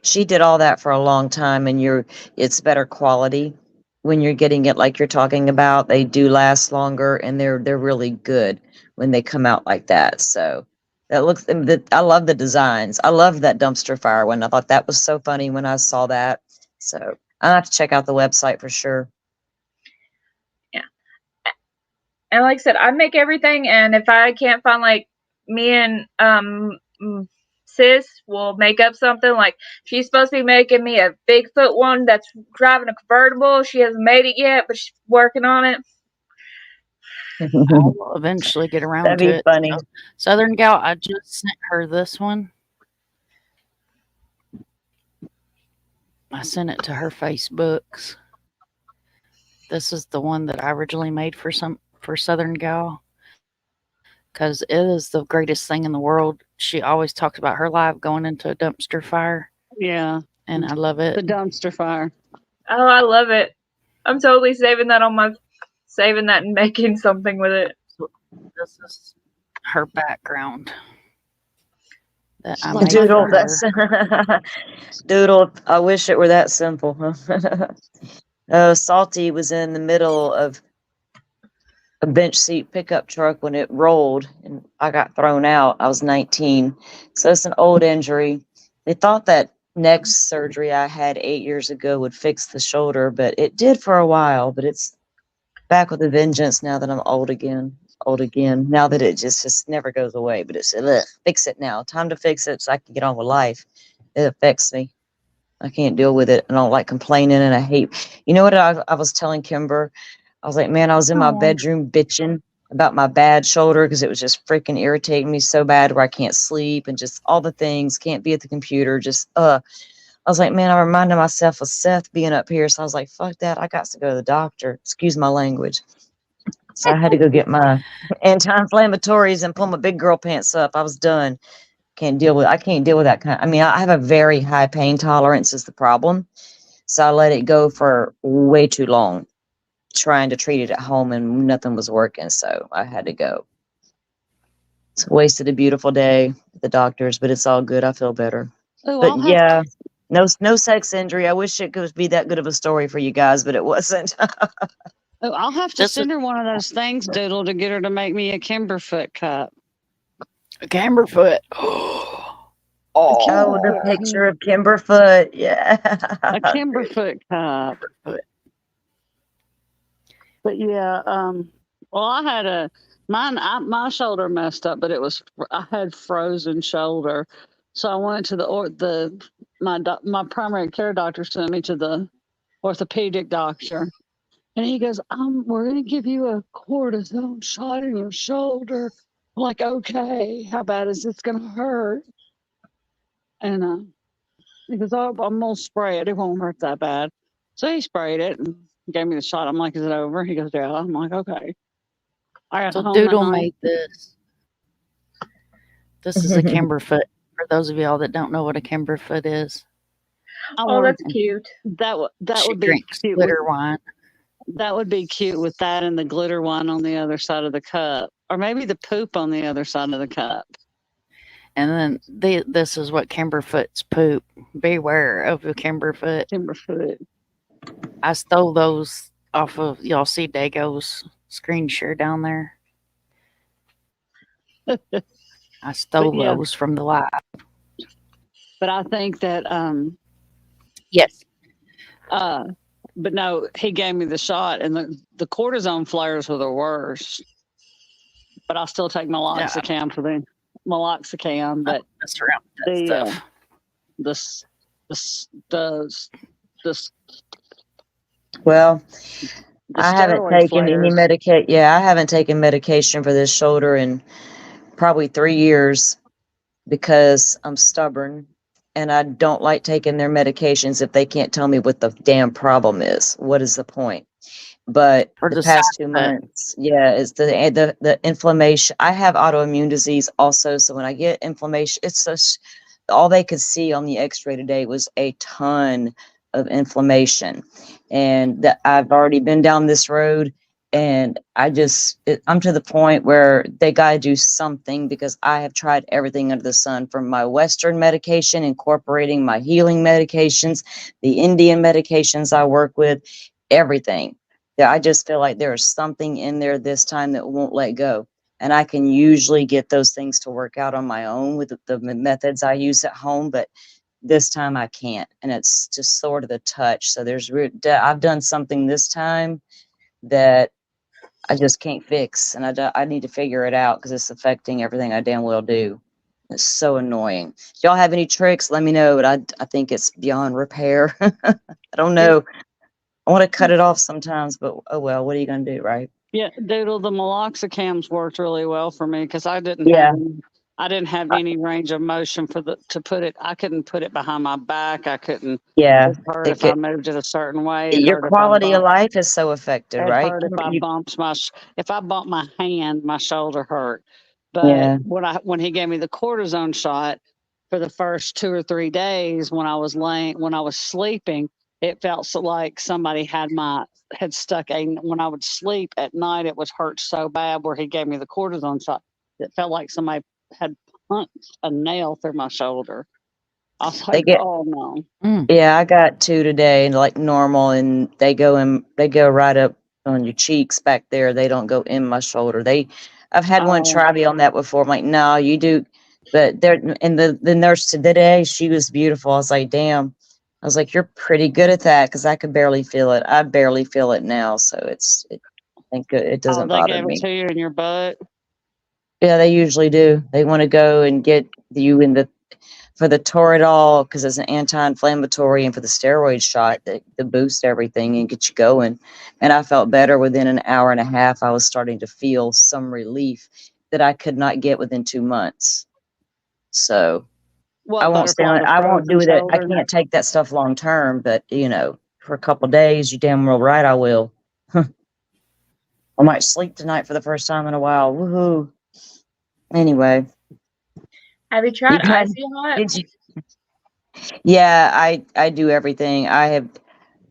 she did all that for a long time, and it's better quality when you're getting it like you're talking about. They do last longer, and they're really good when they come out like that. So I love the designs. I love that dumpster fire one. I thought that was so funny when I saw that. So I'll have to check out the website for sure. And like I said, I make everything, and if I can't find, like, me and Sis will make up something. Like, she's supposed to be making me a Bigfoot one that's driving a convertible. She hasn't made it yet, but she's working on it. I will eventually get around to it. That'd be funny. So, Southern Gal, I just sent her this one. I sent it to her Facebooks. This is the one that I originally made for Southern Gal because it is the greatest thing in the world. She always talks about her life going into a dumpster fire. Yeah. And I love it. The dumpster fire. Oh, I love it. I'm totally saving that and making something with it. This is her background. Doodle, Doodle, I wish it were that simple. Salty was in the middle of a bench seat pickup truck when it rolled, and I got thrown out. I was 19. So it's an old injury. They thought that neck surgery I had 8 years ago would fix the shoulder, but it did for a while. But it's back with a vengeance now that I'm old again. Now that it just never goes away. But it's fix it now. Time to fix it so I can get on with life. It affects me. I can't deal with it. I don't like complaining, and I hate. You know what I was telling Kimber? I was like, man, I was in my bedroom bitching about my bad shoulder because it was just freaking irritating me so bad where I can't sleep and just all the things, can't be at the computer. I was like, man, I reminded myself of Seth being up here. So I was like, fuck that. I got to go to the doctor. Excuse my language. So I had to go get my anti-inflammatories and pull my big girl pants up. I was done. I can't deal with that kind. I mean, I have a very high pain tolerance is the problem. So I let it go for way too long, trying to treat it at home, and nothing was working. So I had to go. It's wasted a beautiful day at the doctor's, but it's all good. I feel better. Oh, But yeah, no sex injury. I wish it could be that good of a story for you guys, but it wasn't. I'll have to This is send her one of those things, Doodle, to get her to make me a Kimberfoot cup. a camberfoot. Oh, Oh, the picture of Kimberfoot. Yeah. A Kimberfoot cup. But yeah, well, I had my shoulder messed up, but I had frozen shoulder, so I went to my primary care doctor sent me to the orthopedic doctor, and he goes, we're gonna give you a cortisone shot in your shoulder. I'm like, okay, how bad is this gonna hurt? And he goes, oh, I'm gonna spray it. It won't hurt that bad. So he sprayed it and gave me the shot. I'm like, is it over? He goes, yeah. I'm like, okay. I got so home Doodle that night. made this. This is a camberfoot. For those of y'all that don't know what a camberfoot is, Oh, that's cute. That she would be drinks cute. glitter wine. That would be cute with that and the glitter wine on the other side of the cup, or maybe the poop on the other side of the cup. And then this is what camberfoot's poop. Beware of a camberfoot. Kimberfoot. I stole those off of, y'all see Dago's screen share down there. I stole those from the live. But I think that yes. But no, he gave me the shot, and the cortisone flares were the worst. But I still take meloxicam for the meloxicam. But that's around that stuff. Well, I haven't taken any medication. Yeah, I haven't taken medication for this shoulder in probably 3 years because I'm stubborn and I don't like taking their medications if they can't tell me what the damn problem is. What is the point? But or the past 2 months, it's the inflammation. I have autoimmune disease also, so when I get inflammation, it's just all they could see on the X-ray today was a ton of inflammation, and I've already been down this road, and I'm to the point where they got to do something because I have tried everything under the sun, from my Western medication, incorporating my healing medications, the Indian medications I work with, everything. I just feel like there's something in there this time that won't let go. And I can usually get those things to work out on my own with the methods I use at home, but this time I can't. And it's just sort of the touch. So I've done something this time that I just can't fix. And I need to figure it out because it's affecting everything I damn well do. It's so annoying. If y'all have any tricks, let me know. But I think it's beyond repair. I don't know. I want to cut it off sometimes, but oh well, what are you going to do, right? Yeah, Doodle, the meloxicams worked really well for me because I didn't have any range of motion to put it. I couldn't put it behind my back. I couldn't. Yeah, it hurt if I moved it a certain way. Your quality of life is so affected, right? Hurt if I bumped if I bumped my hand, my shoulder hurt. But when he gave me the cortisone shot for the first 2 or 3 days, when I was sleeping, it felt like somebody had stuck when I would sleep at night, it would hurt so bad where he gave me the cortisone shot. It felt like somebody had punched a nail through my shoulder. I was like, oh no. Yeah, I got 2 today, like normal, and they go right up on your cheeks back there. They don't go in my shoulder. I've had one try me on that before. I'm like, no, you do. But the nurse today, she was beautiful. I was like, damn. I was like, you're pretty good at that because I could barely feel it. I barely feel it now, so I think it doesn't bother me. They gave it to you in your butt? Yeah, they usually do. They want to go and get you for the Toradol because it's an anti-inflammatory, and for the steroid shot to boost everything and get you going. And I felt better within an hour and a half. I was starting to feel some relief that I could not get within 2 months. So. I won't do that. I can't take that stuff long term, but for a couple of days, you damn well right I will. I might sleep tonight for the first time in a while. Woohoo! Anyway, have you tried icy hot? Yeah, I do everything. I have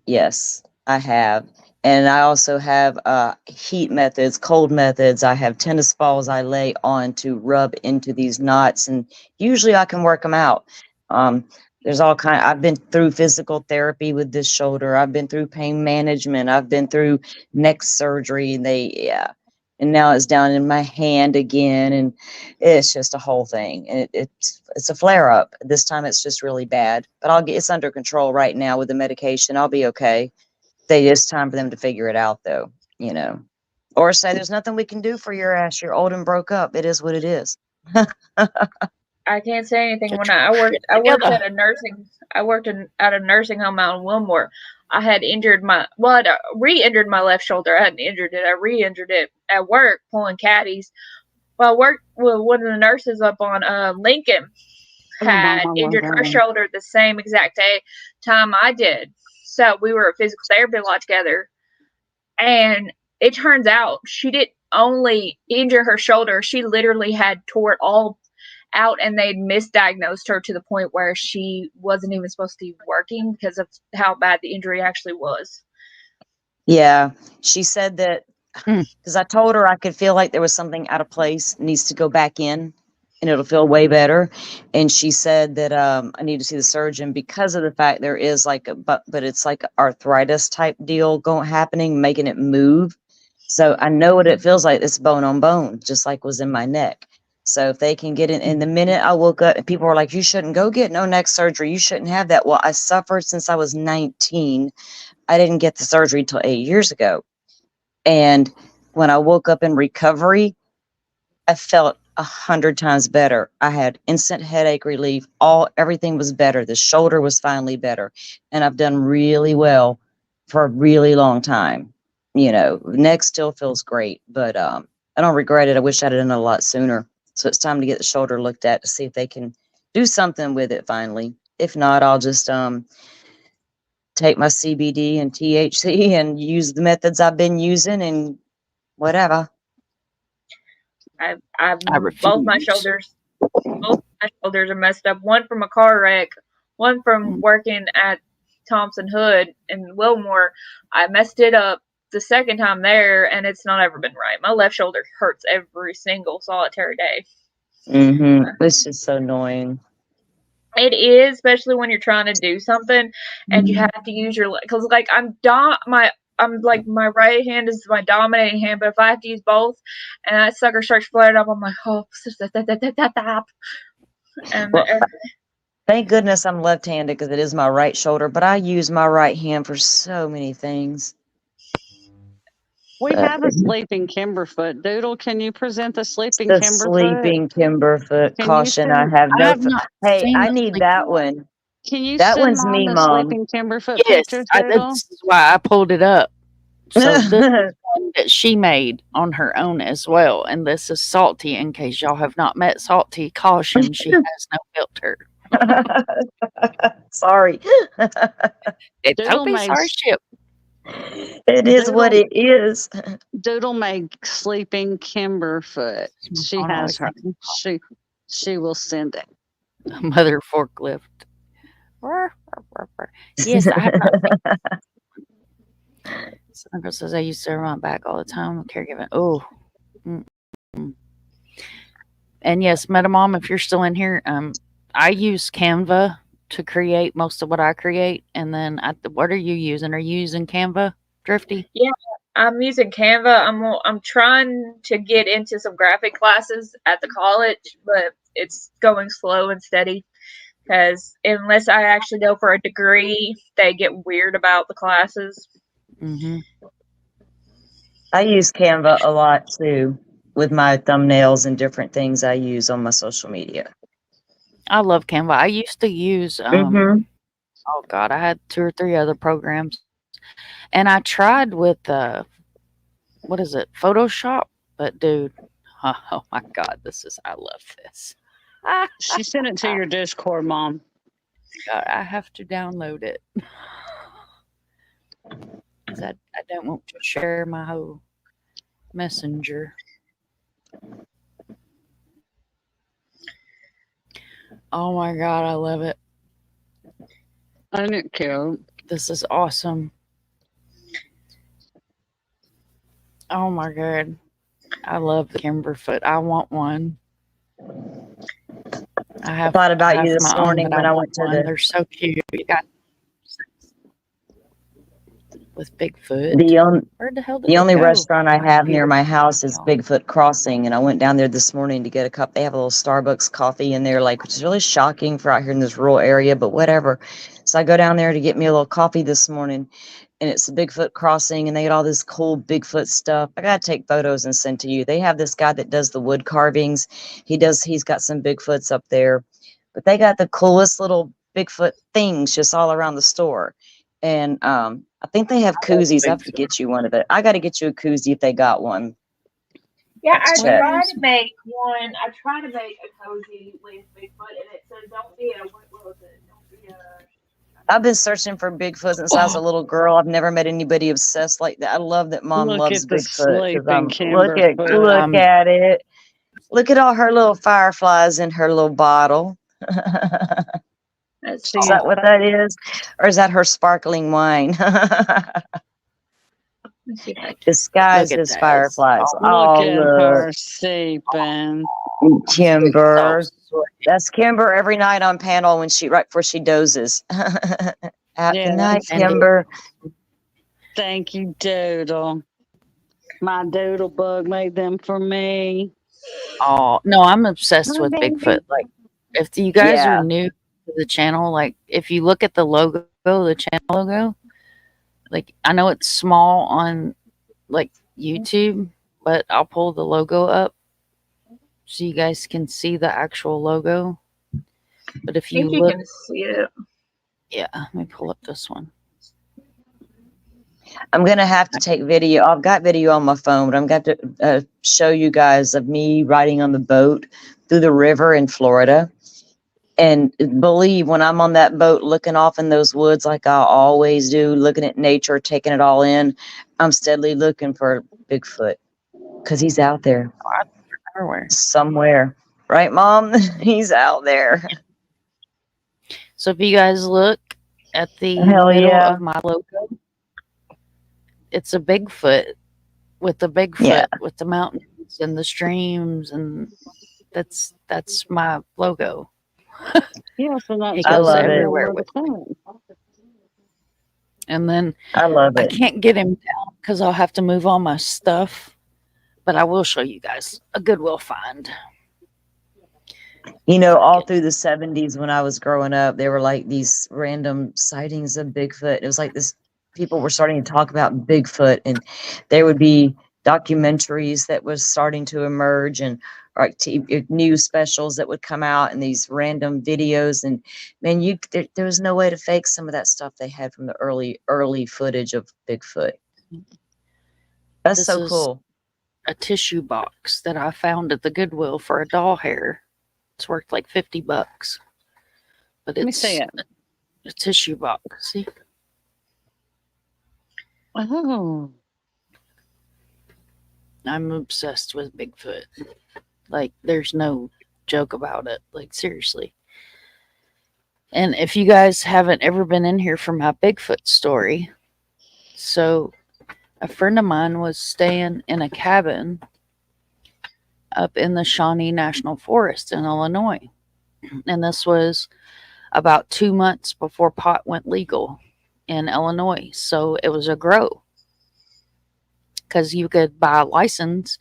Yes, I have. And I also have heat methods, cold methods. I have tennis balls I lay on to rub into these knots, and usually I can work them out. There's all kind. I've been through physical therapy with this shoulder. I've been through pain management. I've been through neck surgery. And now it's down in my hand again, and it's just a whole thing. And it's a flare up. This time it's just really bad, but it's under control right now with the medication. I'll be okay. It's time for them to figure it out, though. Or say there's nothing we can do for your ass. You're old and broke up. It is what it is. I can't say anything. Get When your I worked shit at a nursing home out in Wilmore. I had I'd re-injured my left shoulder. I hadn't injured it. I re-injured it at work pulling caddies. Well, I worked with one of the nurses up on Lincoln had injured her shoulder the same exact time I did. So we were at physical therapy a lot together. And it turns out she didn't only injure her shoulder, she literally had tore it all out, and they'd misdiagnosed her to the point where she wasn't even supposed to be working because of how bad the injury actually was. Yeah, she said that because I told her I could feel like there was something out of place, needs to go back in, and it'll feel way better. And she said that I need to see the surgeon because of the fact there is but it's like arthritis type deal happening, making it move. So I know what it feels like. It's bone on bone, just like was in my neck. So if they can get it, and the minute I woke up, and people were like, you shouldn't go get no neck surgery. You shouldn't have that. Well, I suffered since I was 19. I didn't get the surgery till 8 years ago. And when I woke up in recovery, I felt 100 times better. I had instant headache relief. Everything was better. The shoulder was finally better. And I've done really well for a really long time. Neck still feels great, but I don't regret it. I wish I'd done it a lot sooner. So it's time to get the shoulder looked at to see if they can do something with it finally. If not, I'll just take my CBD and THC and use the methods I've been using and whatever. Both my shoulders are messed up. One from a car wreck, one from working at Thompson Hood in Wilmore. I messed it up the second time there, and it's not ever been right. My left shoulder hurts every single solitary day. It's just so annoying. It is, especially when you're trying to do something and you have to use your, because my right hand is my dominating hand, but if I have to use both and that sucker starts flaring up, I'm like, oh, and thank goodness I'm left-handed because it is my right shoulder, but I use my right hand for so many things. We have a sleeping Kimberfoot. Doodle, can you present the sleeping Kimberfoot? The sleeping Kimberfoot. Caution, I have no. Hey, I need that one. Can you that send one's Mom me, the Mom. sleeping Kimberfoot Yes, pictures, Doodle? this is why I pulled it up. So this is one that she made on her own as well, and this is Salty. In case y'all have not met Salty, caution, she has no filter. Sorry. Don't be sorry, ship. It is what it is. Doodle made sleeping Kimberfoot. She has her. She will send it. Mother forklift. Yes, I have not. Sandra says I used to run back all the time. Caregiving. Oh. And yes, Metamom, if you're still in here, I use Canva to create most of what I create. And then what are you using? Are you using Canva, Drifty? Yeah, I'm using Canva. I'm trying to get into some graphic classes at the college, but it's going slow and steady because unless I actually go for a degree, they get weird about the classes. I use Canva a lot too with my thumbnails and different things I use on my social media. I love Canva. I used to use oh god, I had 2 or 3 other programs, and I tried with what is it, Photoshop? But dude, oh my god, I love this. She sent it to your Discord, Mom. God, I have to download it. I don't want to share my whole messenger. Oh my god, I love it. Isn't it cute? This is awesome. Oh my god. I love Kimberfoot. I want one. I thought about you have this my own, morning but I when I want went to one. the They're so cute. You got with Bigfoot. the on, Where the hell did the it only go? restaurant I My have near computer my just house turned me is off. Bigfoot Crossing, and I went down there this morning to get a cup. They have a little Starbucks coffee in there, like, which is really shocking for out here in this rural area, but whatever. So I go down there to get me a little coffee this morning, and it's the Bigfoot Crossing, and they got all this cool Bigfoot stuff. I gotta take photos and send to you. They have this guy that does the wood carvings. He's got some Bigfoots up there, but they got the coolest little Bigfoot things just all around the store. And I think they have koozies. I have to Bigfoot. get you one of it. I got to get you a koozie if they got one. Yeah, I Check. try to make one. I try to make a cozy with Bigfoot, and it says don't be a what was it? Don't be a. I've been searching for Bigfoot since I was a little girl. I've never met anybody obsessed like that. I love that Mom Look loves at the Bigfoot because sleeping look Kimberfoot. at it. Look at all her little fireflies in her little bottle. That's Is that what that is? Or is that her sparkling wine? Let's see if I can. Disguised Look at as that. fireflies. Look Oh, at look. her sleeping. Kimber. So sweet. That's Kimber every night on panel when right before she dozes. Yeah, Good night, that's- And Kimber. Thank you, Doodle. My doodle bug made them for me. Oh no, I'm obsessed with baby. Bigfoot. Like, if you guys Yeah. are new to the channel, like if you look at the logo, the channel logo, like I know it's small on like YouTube, but I'll pull the logo up so you guys can see the actual logo. But if I think you you look, can see it. yeah, let me pull up this one. I'm going to have to take video. I've got video on my phone, but I'm going to show you guys of me riding on the boat through the river in Florida. And believe when I'm on that boat looking off in those woods like I always do, looking at nature, taking it all in, I'm steadily looking for Bigfoot because he's out there Everywhere. somewhere. Right, Mom? He's out there. So if you guys look at the Hell middle yeah. of my logo, it's a Bigfoot with the Bigfoot Yeah. with the mountains and the streams, and that's my logo. Yeah, so that's He I goes love it. everywhere with me. And then I love I it. can't get him down because I'll have to move all my stuff. But I will show you guys a Goodwill find. You know, all through the 70s when I was growing up, there were like these random sightings of Bigfoot. It was like this, people were starting to talk about Bigfoot, and there would be documentaries that was starting to emerge, and like news specials that would come out, and these random videos. And man, there was no way to fake some of that stuff they had from the early footage of Bigfoot. That's so cool. A tissue box that I found at the Goodwill for a doll hair. It's worth like $50, but Let me it's see it. a tissue box. See, Oh, I'm obsessed with Bigfoot. Like, there's no joke about it. Like, seriously. And if you guys haven't ever been in here for my Bigfoot story, so a friend of mine was staying in a cabin up in the Shawnee National Forest in Illinois. And this was about 2 months before pot went legal in Illinois. So it was a grow, because you could buy a license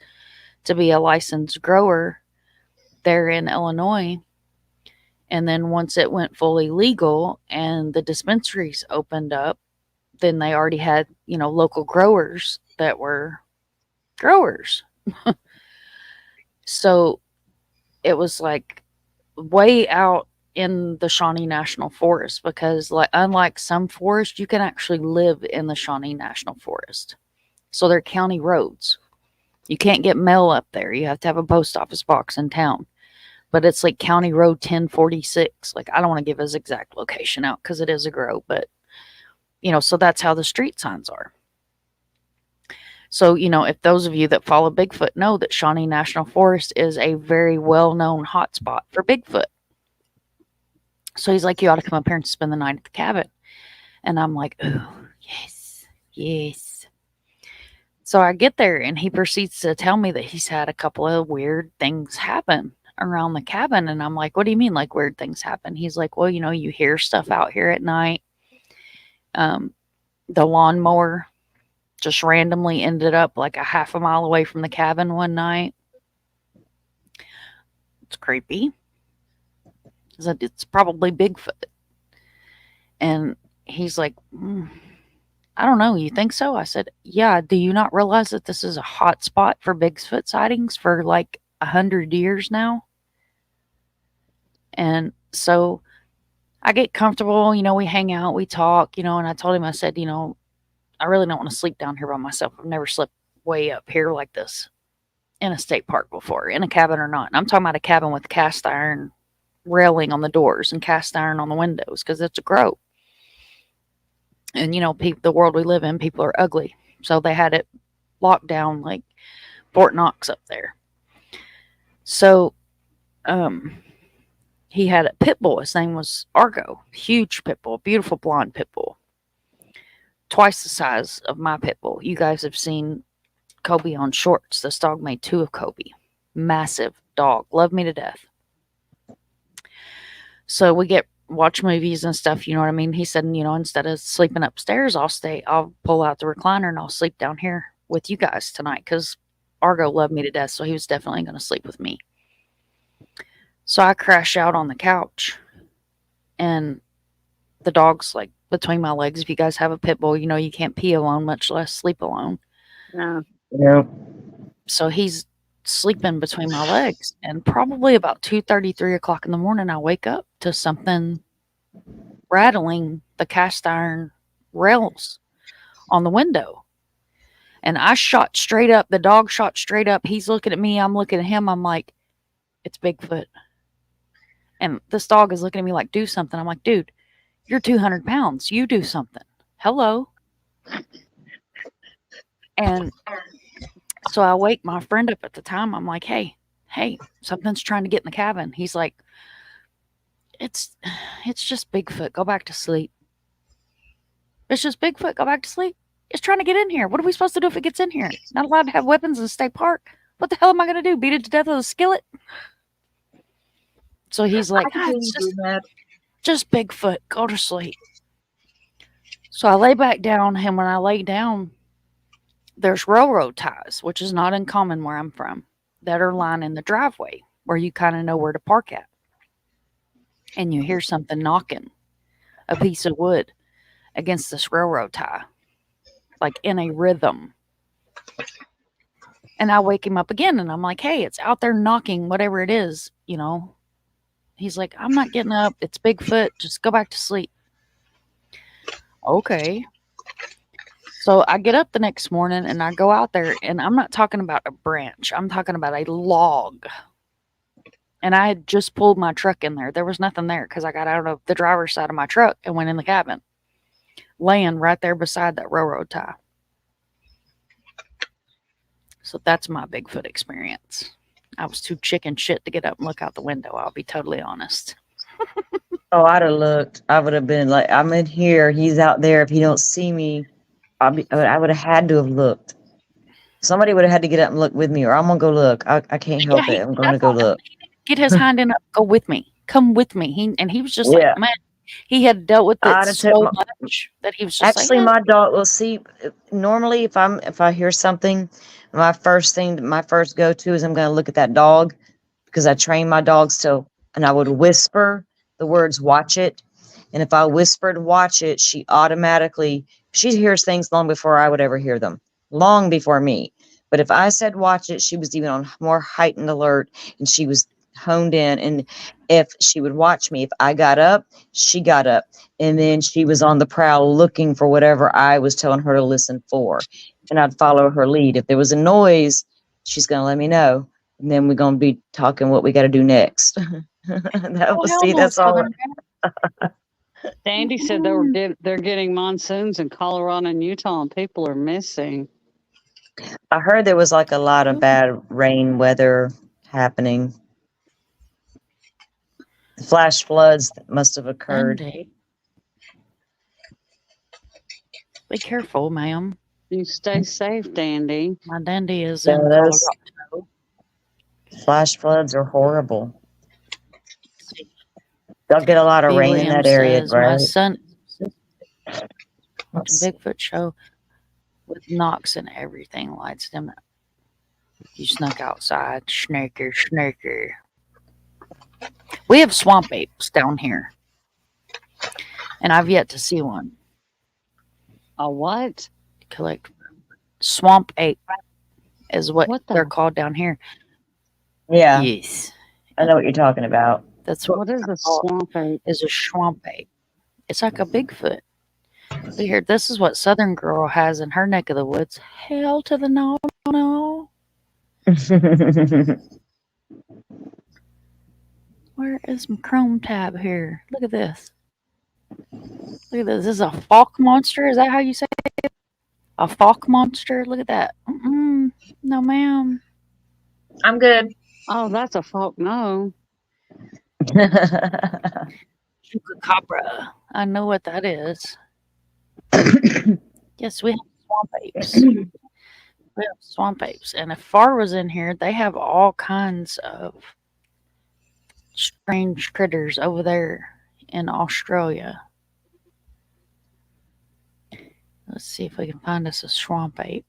to be a licensed grower there in Illinois. And then once it went fully legal and the dispensaries opened up, then they already had, local growers that were growers. So it was like way out in the Shawnee National Forest, because unlike some forests, you can actually live in the Shawnee National Forest. So they're county roads. You can't get mail up there. You have to have a post office box in town. But it's like County Road 1046. Like, I don't want to give his exact location out because it is a grow, but so that's how the street signs are. So, if those of you that follow Bigfoot know that Shawnee National Forest is a very well-known hotspot for Bigfoot. So he's like, you ought to come up here and spend the night at the cabin. And I'm like, oh, yes. So I get there and he proceeds to tell me that he's had a couple of weird things happen around the cabin. And I'm like, what do you mean, like weird things happen? He's like, well, you hear stuff out here at night. The lawnmower just randomly ended up like a half a mile away from the cabin one night. It's creepy. It's probably Bigfoot. And he's like, I don't know. You think so? I said, yeah. Do you not realize that this is a hot spot for Bigfoot sightings for like 100 years now? And so I get comfortable, we hang out, we talk, and I told him, I said, I really don't want to sleep down here by myself. I've never slept way up here like this in a state park before, in a cabin or not. And I'm talking about a cabin with cast iron railing on the doors and cast iron on the windows because it's a grove. And, the world we live in, people are ugly. So they had it locked down like Fort Knox up there. So, he had a pit bull. His name was Argo. Huge pit bull, beautiful blonde pit bull. Twice the size of my pit bull. You guys have seen Kobe on shorts. This dog made 2 of Kobe. Massive dog. Loved me to death. So we watch movies and stuff, you know what I mean? He said, instead of sleeping upstairs, I'll pull out the recliner and I'll sleep down here with you guys tonight because Argo loved me to death, so he was definitely going to sleep with me. So I crash out on the couch and the dog's like between my legs. If you guys have a pit bull, you can't pee alone, much less sleep alone. No. Yeah. So he's sleeping between my legs, and probably about 2:30, 3 o'clock in the morning, I wake up to something rattling the cast iron rails on the window. And I shot straight up. The dog shot straight up. He's looking at me. I'm looking at him. I'm like, it's Bigfoot. And this dog is looking at me like, do something. I'm like, dude, you're 200 pounds. You do something. Hello. And so I wake my friend up at the time. I'm like, hey, something's trying to get in the cabin. He's like, it's just Bigfoot. Go back to sleep. It's just Bigfoot. Go back to sleep. It's trying to get in here. What are we supposed to do if it gets in here? Not allowed to have weapons in the state park. What the hell am I going to do? Beat it to death with a skillet? So he's like, it's just Bigfoot. Go to sleep. So I lay back down, and when I lay down, there's railroad ties, which is not uncommon where I'm from, that are lining the driveway where you kind of know where to park at. And you hear something knocking a piece of wood against this railroad tie, like in a rhythm. And I wake him up again, and I'm like, hey, it's out there knocking, whatever it is, He's like, I'm not getting up. It's Bigfoot. Just go back to sleep. Okay. So I get up the next morning and I go out there, and I'm not talking about a branch. I'm talking about a log. And I had just pulled my truck in there. There was nothing there because I got out of the driver's side of my truck and went in the cabin, laying right there beside that railroad tie. So that's my Bigfoot experience. I was too chicken shit to get up and look out the window. I'll be totally honest. Oh, I'd have looked. I would have been like, I'm in here. He's out there. If he don't see me, I would have had to have looked. Somebody would have had to get up and look with me, or I'm gonna go look. I can't help it. I'm going to go look. Get his hind end up. Go with me. Come with me. He was just Yeah. like, man, he had dealt with I'd it have so took much that he was just Actually, like, my dog will see. Normally, if I hear something, my first go to is I'm going to look at that dog, because I train my dogs to, and I would whisper the words "watch it," and if I whispered "watch it," she hears things long before I would ever hear them, long before me. But if I said "watch it," she was even on more heightened alert, and she was honed in. And if she would watch me, if I got up, she got up, and then she was on the prowl looking for whatever I was telling her to listen for, and I'd follow her lead. If there was a noise, she's going to let me know, and then we're going to be talking what we got to do next. That's all. Sandy said they're getting monsoons in Colorado and Utah, and people are missing. I heard there was like a lot of bad rain weather happening. Flash floods must have occurred. Sunday. Be careful, ma'am. You stay safe, Dandy. My dandy is Yeah, in those Colorado. flash floods are horrible. See, They'll get a lot of B. rain in that Williams area, says, my right? son Let's see. Bigfoot show with knocks and everything lights them up. You snuck outside, snaker, snaker. We have swamp apes down here, and I've yet to see one. A what? Collect swamp ape is what What they're the? called down here. Yeah, Yes, I know what you're talking about. that's what What is they're a called, swamp ape? is a swamp ape. It's like a Bigfoot. Look here, this is what Southern Girl has in her neck of the woods. Hell to the no, no. Where is my Chrome tab here? Look at this. Look at this. This is a falk monster. Is that how you say it? A falk monster? Look at that. No, ma'am. I'm good. Oh, that's a folk. No. Chupacabra. I know what that is. Yes, we have swamp apes. We have swamp apes. And if Far was in here, they have all kinds of strange critters over there in Australia. Let's see if we can find us a swamp ape.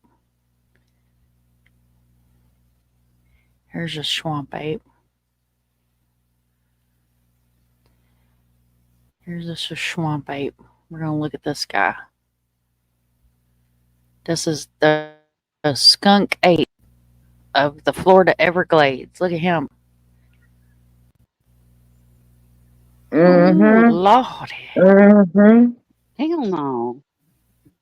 Here's a swamp ape. Here's a swamp ape. We're going to look at this guy. This is the skunk ape of the Florida Everglades. Look at him. Oh, Lordy. Hell no.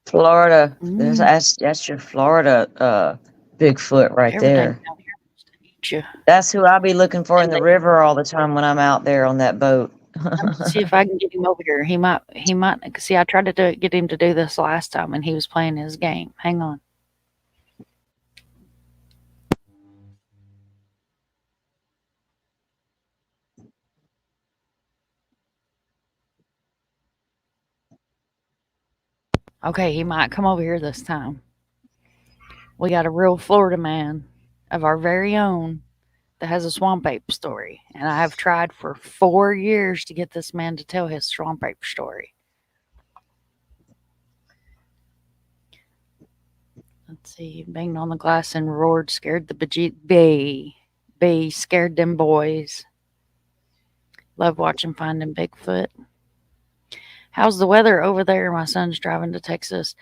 Florida. That's your Florida Bigfoot right Everything there. down here wants to eat you. That's who I'll be looking for in the river all the time when I'm out there on that boat. Let's see if I can get him over here. He might. See, I tried to get him to do this last time, and he was playing his game. Hang on. Okay, he might come over here this time. We got a real Florida man of our very own that has a swamp ape story, and I have tried for 4 years to get this man to tell his swamp ape story. Let's see. He banged on the glass and roared, scared the bee, scared them boys. Love watching Finding Bigfoot. How's the weather over there? My son's driving to Texas.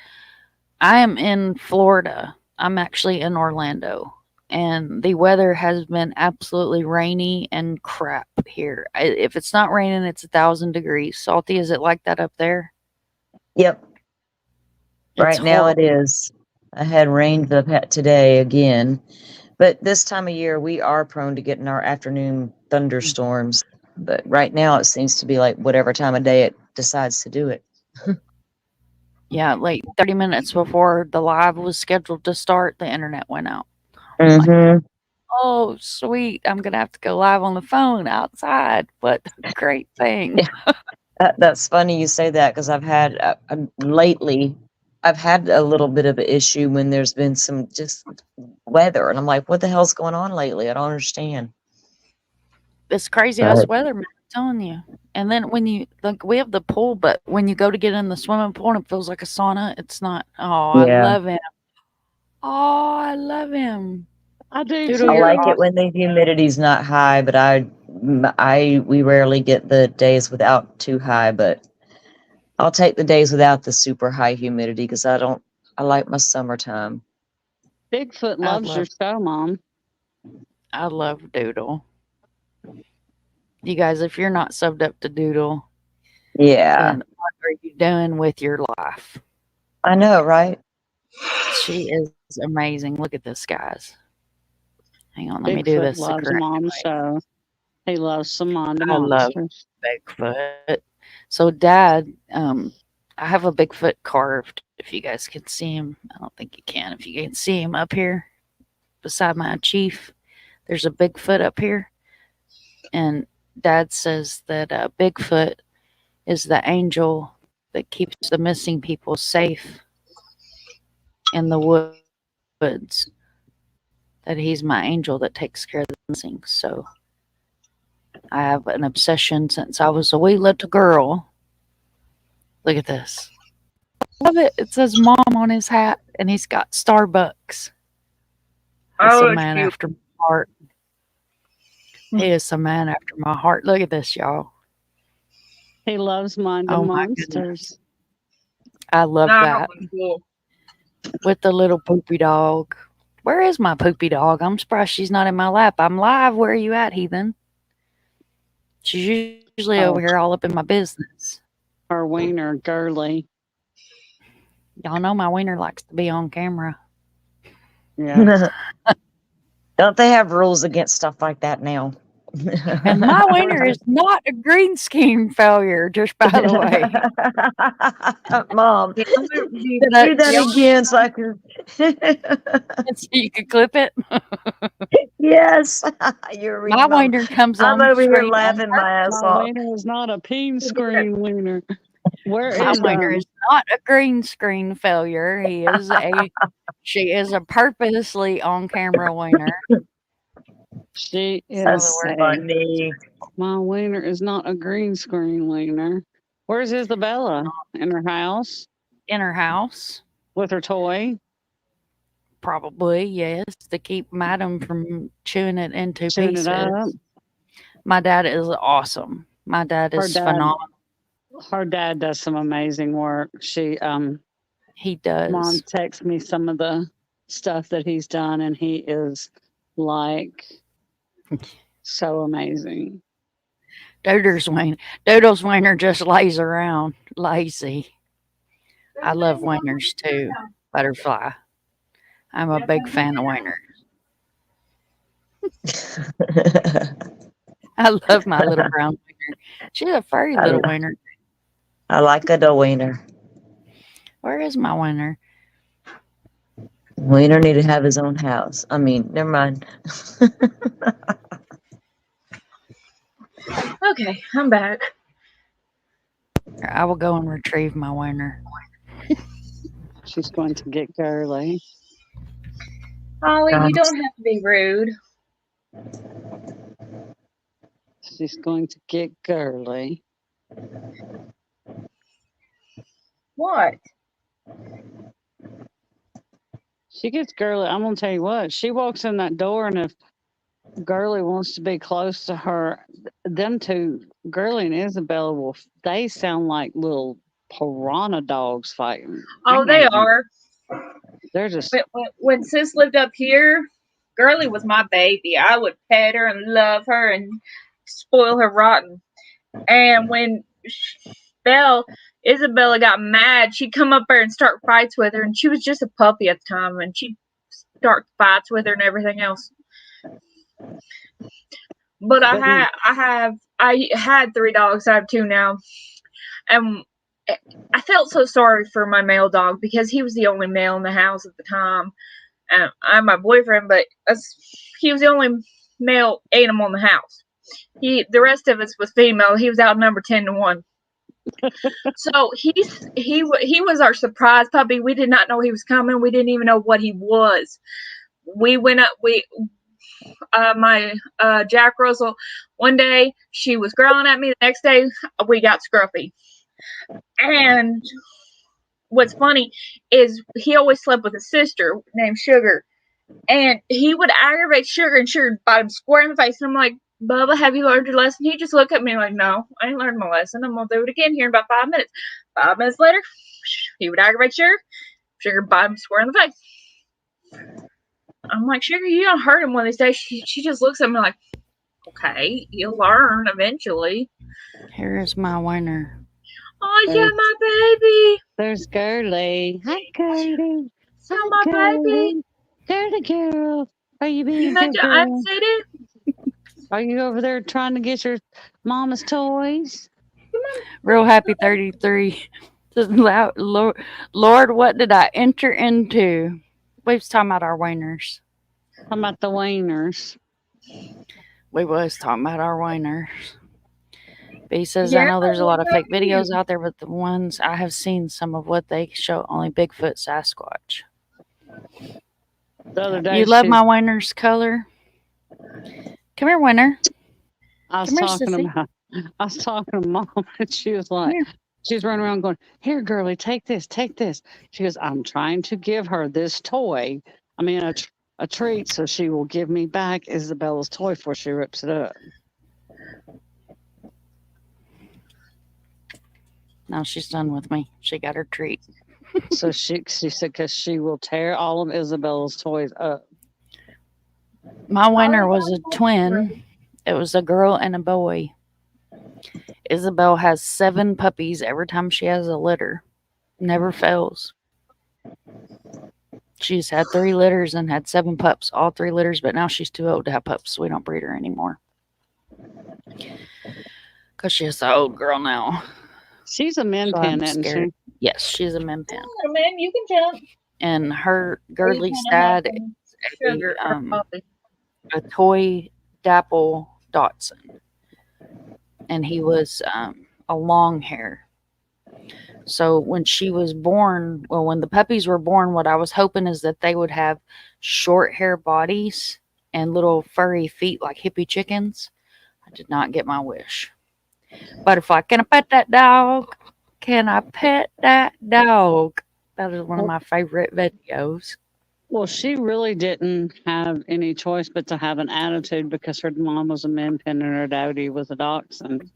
I am in Florida. I'm actually in Orlando. And the weather has been absolutely rainy and crap here. If it's not raining, it's 1,000 degrees. Salty, is it like that up there? Yep. It's Right now it horrible. is. I had rain today again. But this time of year, we are prone to getting our afternoon thunderstorms. But right now, it seems to be like whatever time of day it decides to do it. Yeah, like 30 minutes before the live was scheduled to start, the internet went out. Mm-hmm. Oh, sweet. I'm going to have to go live on the phone outside. What a great thing. Yeah. That's funny you say that because I've had lately, I've had a little bit of an issue when there's been some just weather. And I'm like, what the hell's going on lately? I don't understand. It's crazy ass weather, man. I'm telling you. And then when you, like, we have the pool, but when you go to get in the swimming pool and it feels like a sauna, it's not. Oh, Yeah. I love him. Oh, I love him. I do Doodle, I you're like it awesome. when the humidity's not high, but we rarely get the days without too high, but I'll take the days without the super high humidity because I like my summertime. Bigfoot loves your show, Mom. I love Doodle. You guys, if you're not subbed up to Doodle, Yeah. then what are you doing with your life? I know, right? She is amazing. Look at this, guys. Hang on, let me do Bigfoot this the loves correct Mom's way. show. He loves some I love monsters. Bigfoot. So, Dad, I have a Bigfoot carved. If you guys can see him, I don't think you can. If you can see him up here beside my chief, there's a Bigfoot up here. And Dad says that Bigfoot is the angel that keeps the missing people safe in the woods. That he's my angel that takes care of the things. So I have an obsession since I was a wee little girl. Look at this. Love it. It says mom on his hat and he's got Starbucks. It's Oh, a that's man cute. after my heart. He is a man after my heart. Look at this, y'all. He loves minding Oh my goodness. monsters. I love Nah, that. cool. With the little poopy dog. Where is my poopy dog? I'm surprised she's not in my lap. I'm live. Where are you at, heathen? She's usually over here all up in my business. Her wiener, girly. Y'all know my wiener likes to be on camera. Yeah. Don't they have rules against stuff like that now? And my wiener is not a green scheme failure, just by the way. Mom, The other- do the that other- again so I can. So you could clip it. Yes, you're reading My wiener comes I'm on over here screen on laughing my ass My off. wiener is not a peen screen wiener. Where My is wiener is not a green screen failure. She is a purposely on camera wiener. She That's is funny. my wiener is not a green screen wiener. Where's Isabella? In her house In her house. with her toy, Probably, yes, to keep Madam from chewing it into chewing pieces. it up. My dad is awesome. My dad Her is dad- phenomenal. Her dad does some amazing work. He does. Mom texts me some of the stuff that he's done, and he is like so amazing. Doodle's wiener just lays around lazy. I love wieners too. Butterfly. I'm a big fan of wieners. I love my little brown wiener. She's a furry little wiener. I like a wiener. Where is my wiener? Wiener need to have his own house. I mean, never mind. Okay, I'm back. I will go and retrieve my wiener. She's going to get girly. Holly, you don't have to be rude. She's going to get girly. What? She gets girly. I'm gonna tell you what. She walks in that door, and if Girly wants to be close to her, them two, Girly and Isabella, they sound like little piranha dogs fighting. Oh, they are. They're just. When Sis lived up here, Girly was my baby. I would pet her and love her and spoil her rotten. And when Isabella got mad, she'd come up there and start fights with her. And she was just a puppy at the time, and she'd start fights with her and everything else. But I had 3 dogs. I have 2 now, and I felt so sorry for my male dog because he was the only male in the house at the time. And I'm my boyfriend, but he was the only male animal in the house. The rest of us was female. He was outnumbered 10-1. So he was our surprise puppy. We did not know he was coming. We didn't even know what he was. We went up. My Jack Russell. One day she was growling at me. The next day we got Scruffy. And what's funny is he always slept with a sister named Sugar, and he would aggravate Sugar, and Sugar would bite him square in the face. And I'm like, Bubba, have you learned your lesson? He just looked at me like, no, I ain't learned my lesson. I'm gonna do it again here in about 5 minutes. 5 minutes later, he would aggravate Sugar. Sugar would bite him square in the face. I'm like, Sugar, you don't hurt him one of these days. She just looks at me like, okay, you'll learn eventually. Here is my wiener. Oh, yeah, my baby. There's Girly. Hi, Girly. Hi, my baby. Girly girl. Are you being You met good your girl? Aunt City? Are you over there trying to get your mama's toys? Real happy 33. Lord, what did I enter into? We was talking about our wieners. Talking about the wieners. We was talking about our wieners. But he says, I know there's a lot of fake videos out there, but the ones I have seen, some of what they show only Bigfoot, Sasquatch. The other day, You love my Winner's color. Come here, Winner. I was Come here, talking sissy. about. I was talking to Mom, and she was like, Here. she was running around going, "Here, girlie, take this, take this." She goes, "I'm trying to give her this toy. I mean, a treat, so she will give me back Isabella's toy before she rips it up." Now she's done with me. She got her treat. So she said, because she will tear all of Isabella's toys up. My winner was a twin. It was a girl and a boy. Isabel has 7 puppies every time she has a litter. Never fails. She's had 3 litters and had 7 pups, all 3 litters, but now she's too old to have pups, so we don't breed her anymore. Because she's an old girl now. She's a min So pin, I'm isn't scared. she? Yes, she's a min pin. Oh, man, you can jump. And her Or you Girdley's can have dad some is sugar or coffee. a toy dapple Dotson. And he was a long hair. So when she was born, well, when the puppies were born, what I was hoping is that they would have short hair bodies and little furry feet like hippie chickens. I did not get my wish. Butterfly, can I pet that dog? Can I pet that dog? That is one of my favorite videos. Well, she really didn't have any choice but to have an attitude because her mom was a min pin and her daddy was a dachshund.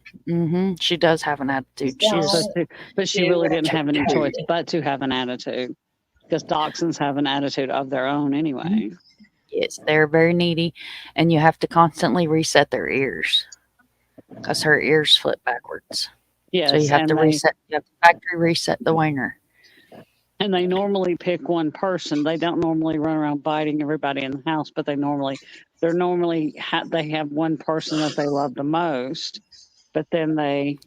She does have an attitude. But she really didn't have any choice but to have an attitude because dachshunds have an attitude of their own anyway. Yes, they're very needy, and you have to constantly reset their ears because her ears flip backwards. Yes, so you have to reset. You have to factory reset the whiner. And they normally pick one person. They don't normally run around biting everybody in the house, but they have one person that they love the most. But then they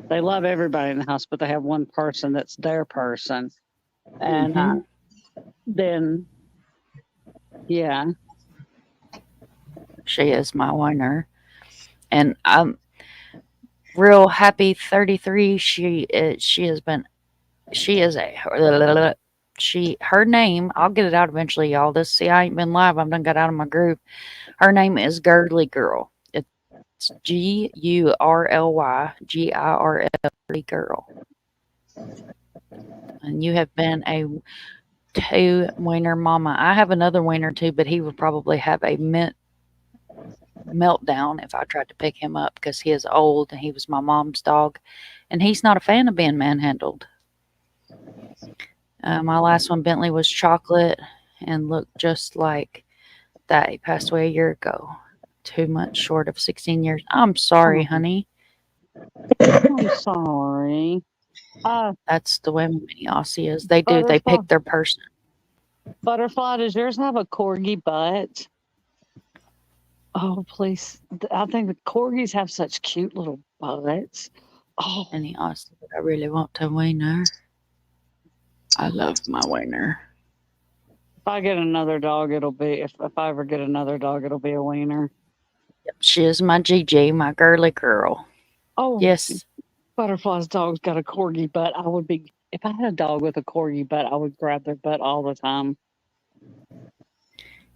love everybody in the house, but they have one person that's their person. And then, yeah. She is my whiner. And I'm real happy 33. Her name, I'll get it out eventually, y'all. I ain't been live. I've done got out of my group. Her name is Girdly Girl. It's GURLY GIRL Girl. And you have been a 2 wiener mama. I have another wiener too, but he would probably have a meltdown if I tried to pick him up because he is old and he was my mom's dog, and he's not a fan of being manhandled. My last one, Bentley, was chocolate and looked just like that. He passed away a year ago, 2 months short of 16 years. I'm sorry, honey. I'm sorry. That's the way many Aussie is. They do. They pick their person. Butterfly, does yours have a corgi butt? Oh, please. I think the corgis have such cute little butts. Oh. Any Aussie, but I really want to wiener. I love my wiener. If I get another dog, if I ever get another dog, it'll be a wiener. Yep, she is my GG, my girly girl. Oh, yes. Butterfly's dog's got a corgi butt. If I had a dog with a corgi butt, I would grab their butt all the time.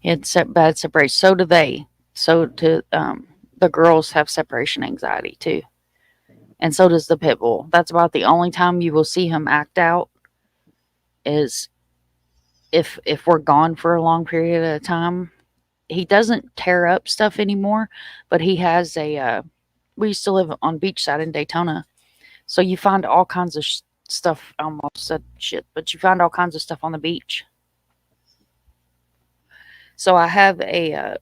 It's bad separation. So do they. So do the girls have separation anxiety too. And so does the pit bull. That's about the only time you will see him act out is if we're gone for a long period of time. He doesn't tear up stuff anymore, but he has we used to live on beachside in Daytona. So you find all kinds of stuff. I almost said shit, but you find all kinds of stuff on the beach. So I have a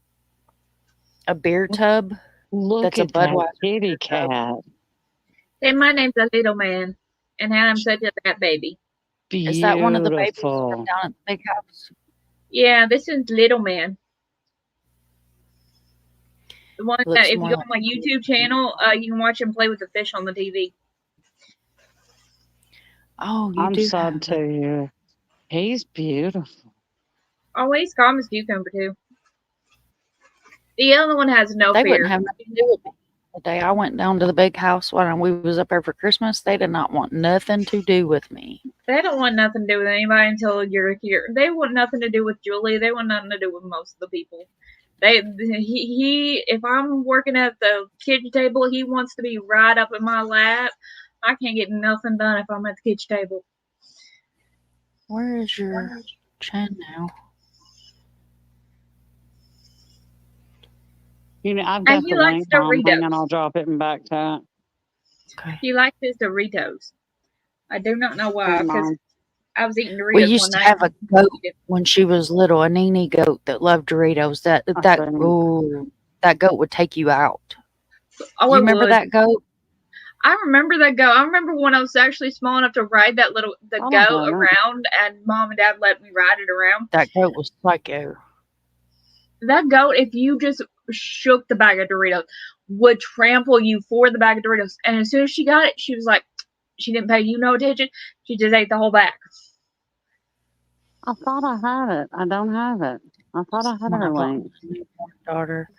beer tub. Look at that kitty cat. Hey, my name's a little man, and I'm such a fat baby. Beautiful. Is that one of the babies down at the big house? Yeah, this is Little Man. The one that, if you go on my YouTube channel, you can watch him play with the fish on the TV. Oh, I'm sad to you. He's beautiful. Oh, he's calm as cucumber too. The other one has no fear. They wouldn't have nothing to do with me. The day I went down to the big house when we was up there for Christmas, they did not want nothing to do with me. They don't want nothing to do with anybody until you're here. They want nothing to do with Julie. They want nothing to do with most of the people. If I'm working at the kitchen table, he wants to be right up in my lap. I can't get nothing done if I'm at the kitchen table. Where is your chat now? I've got he the likes link on. Hang on, Doritos. I'll drop it in back chat. Okay. He likes his Doritos. I do not know why, Hang because on. I was eating Doritos We one used to night. have a goat when she was little, a Nene goat that loved Doritos. That goat would take you out. Oh, You it remember would. that goat? I remember that goat. I remember when I was actually small enough to ride the goat around, and Mom and Dad let me ride it around. That goat was psycho. That goat, if you just shook the bag of Doritos, would trample you for the bag of Doritos. And as soon as she got it, she was like, she didn't pay you no attention. She just ate the whole bag. I thought I had it. I don't have it. I thought I had When I her brought link. my newborn daughter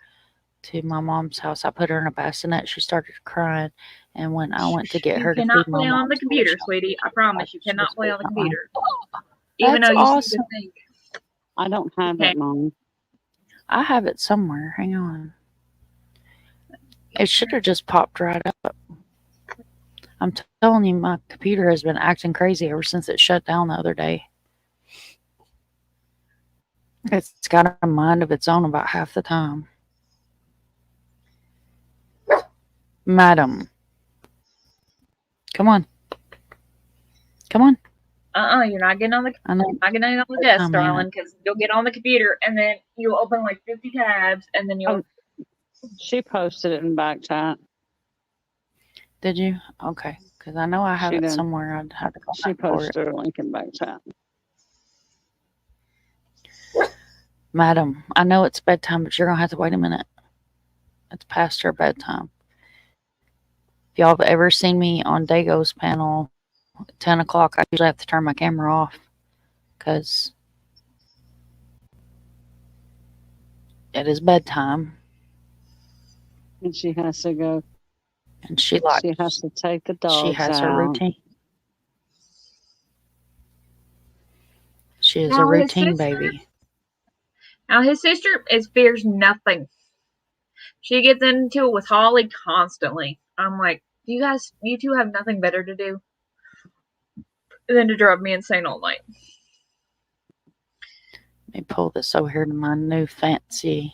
to my mom's house, I put her in a bassinet. She started crying, and when I went to get You her to cannot feed my play on mom, the computer, sweetie. I promise you cannot play on the computer. Even That's though you awesome. seem to think. I don't have Okay. it, Mom. I have it somewhere. Hang on. It should have just popped right up. I'm telling you, my computer has been acting crazy ever since it shut down the other day. It's got a mind of its own about half the time. Madam. Come on. Come on. You're not getting on the I know. not getting on the desk, Oh, man. darling, because you'll get on the computer and then you'll open like 50 tabs and then you'll. She posted it in back chat. Did you? Okay. Because I know I have She it did. somewhere. I'd have to go She back for it. posted her link in back chat. Madam, I know it's bedtime, but you're going to have to wait a minute. It's past her bedtime. If y'all have ever seen me on Dago's panel at 10 o'clock, I usually have to turn my camera off because it is bedtime. And she has to go. And she has to take the dogs She has her out. routine. She is a routine baby. Now his sister fears nothing. She gets into it with Holly constantly. I'm like, you two have nothing better to do than to drive me insane all night. Let me pull this over here to my new fancy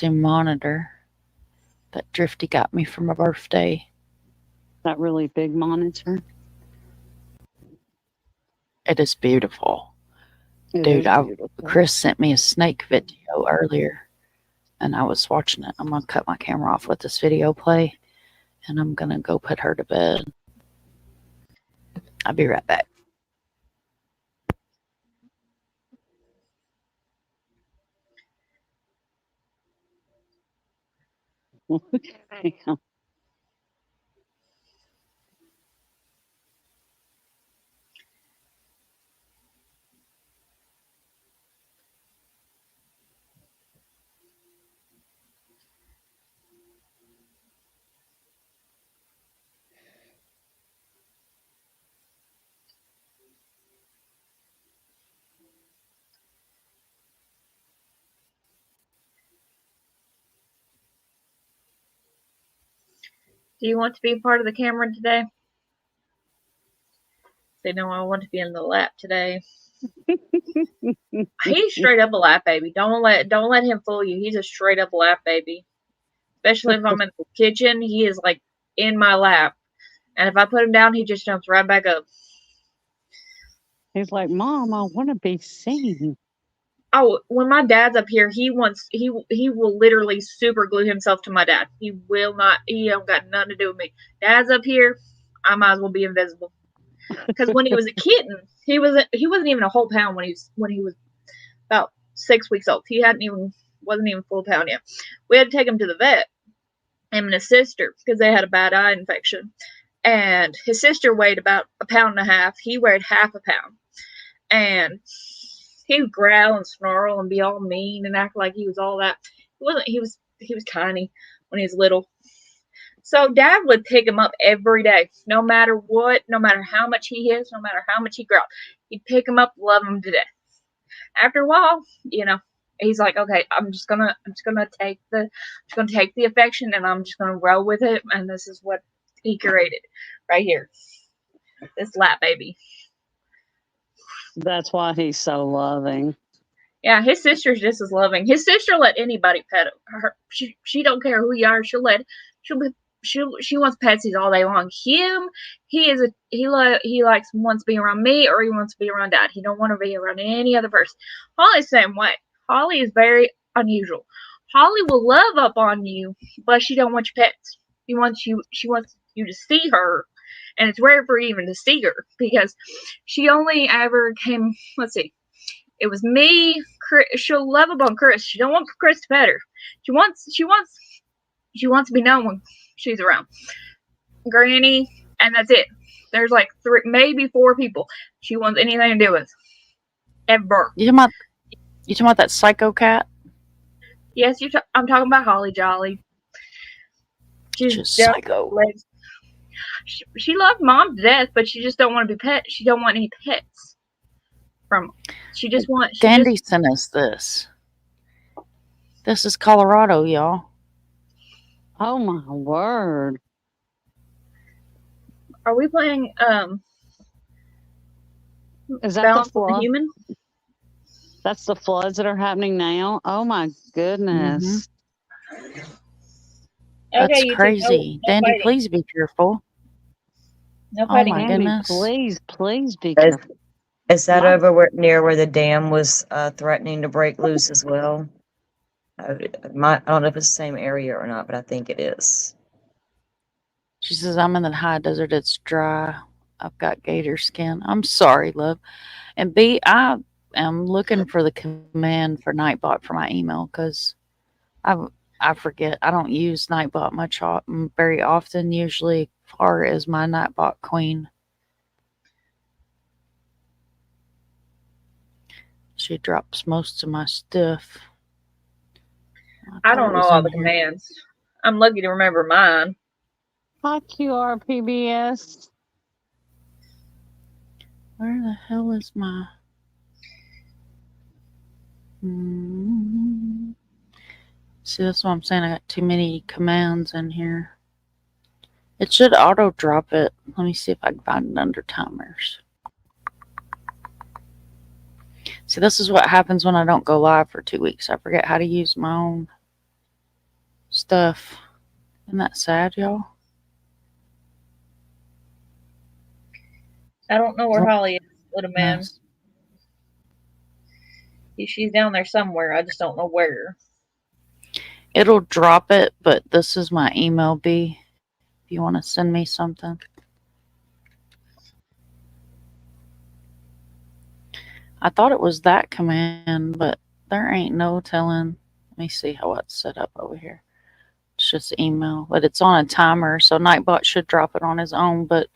monitor that Drifty got me for my birthday. That really big monitor. It is beautiful. Dude, Chris sent me a snake video earlier, and I was watching it. I'm going to cut my camera off, let this video play, and I'm going to go put her to bed. I'll be right back. Do you want to be a part of the camera today? Say no, I want to be in the lap today. He's straight up a lap baby. Don't let him fool you. He's a straight up lap baby. Especially if I'm in the kitchen, he is like in my lap. And if I put him down, he just jumps right back up. He's like, Mom, I want to be seen. Oh, when my dad's up here, he will literally super glue himself to my dad. He don't got nothing to do with me. Dad's up here, I might as well be invisible. Because when he was a kitten, he wasn't even a whole pound when he was about 6 weeks old. He wasn't even full pound yet. We had to take him to the vet, him and his sister, because they had a bad eye infection. And his sister weighed about 1.5 pounds. He weighed half a pound. And he would growl and snarl and be all mean and act like he was all that. He wasn't. He was tiny when he was little. So Dad would pick him up every day, no matter what, no matter how much he hits, no matter how much he growled. He'd pick him up, love him to death. After a while, he's like, okay, I'm just gonna take the affection, and I'm just gonna roll with it. And this is what he created right here, this lap baby. That's why he's so loving. Yeah, his sister's just as loving. His sister let anybody pet her. She don't care who you are. She wants petsies all day long. He wants to be around me, or he wants to be around Dad. He don't want to be around any other person. Holly's the same way. Holly is very unusual. Holly will love up on you, but she don't want your pets. She wants you to see her, and it's rare for you even to see her because she only ever came. Let's see. It was me. Chris, she'll love up on Chris. She don't want Chris to pet her. She wants to be known when she's around. Granny, and that's it. There's like 3, maybe 4 people she wants anything to do with. Ever. You talking about that psycho cat? Yes, I'm talking about Holly Jolly. She's just psycho. She loves Mom to death, but she just don't want to be pet. She don't want any pets from. She just wants. Dandy sent us this. This is Colorado, y'all. Oh my word! Are we playing? Is that Balance the of the Human? That's the floods that are happening now. Oh my goodness! That's Okay, crazy. No Dandy, fighting. please be careful. No Oh fighting. my Dandy, goodness. please be careful. Is that over near where the dam was threatening to break loose as well? I don't know if it's the same area or not, but I think it is. She says, I'm in the high desert. It's dry. I've got gator skin. I'm sorry, love. And B, I am looking for the command for Nightbot for my email because I forget. I don't use Nightbot very often. Usually, Far is my Nightbot queen. She drops most of my stuff. I don't know all the commands. I'm lucky to remember mine. Hi, QRPBS. Where the hell is my... See, that's what I'm saying. I got too many commands in here. It should auto drop it. Let me see if I can find it under timers. See, this is what happens when I don't go live for 2 weeks. I forget how to use my own stuff. Isn't that sad, y'all? I don't know where Holly is, little man. She's down there somewhere. I just don't know where. It'll drop it, but this is my email, B. If you want to send me something. I thought it was that command, but there ain't no telling. Let me see how it's set up over here. It's just email, but it's on a timer, so Nightbot should drop it on his own, but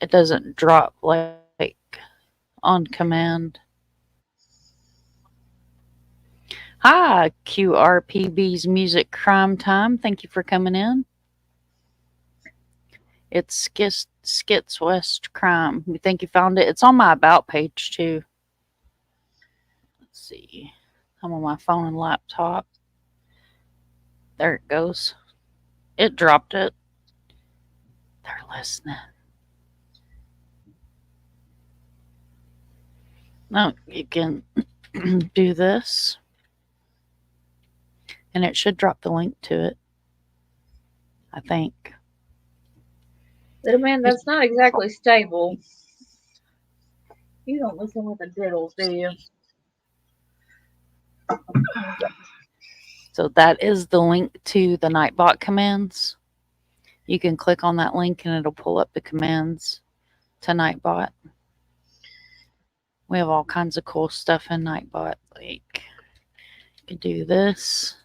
it doesn't drop like on command. Hi, QRPB's Music Crime Time. Thank you for coming in. It's Skits West Crime. We think you found it. It's on my About page, too. Let's see. I'm on my phone and laptop. There it goes. It dropped it. They're listening. Now you can do this. And it should drop the link to it. I think. Little man, that's not exactly stable. You don't listen with the diddles, do you? So that is the link to the Nightbot commands. You can click on that link and it'll pull up the commands to Nightbot. We have all kinds of cool stuff in Nightbot. Like, you can do this.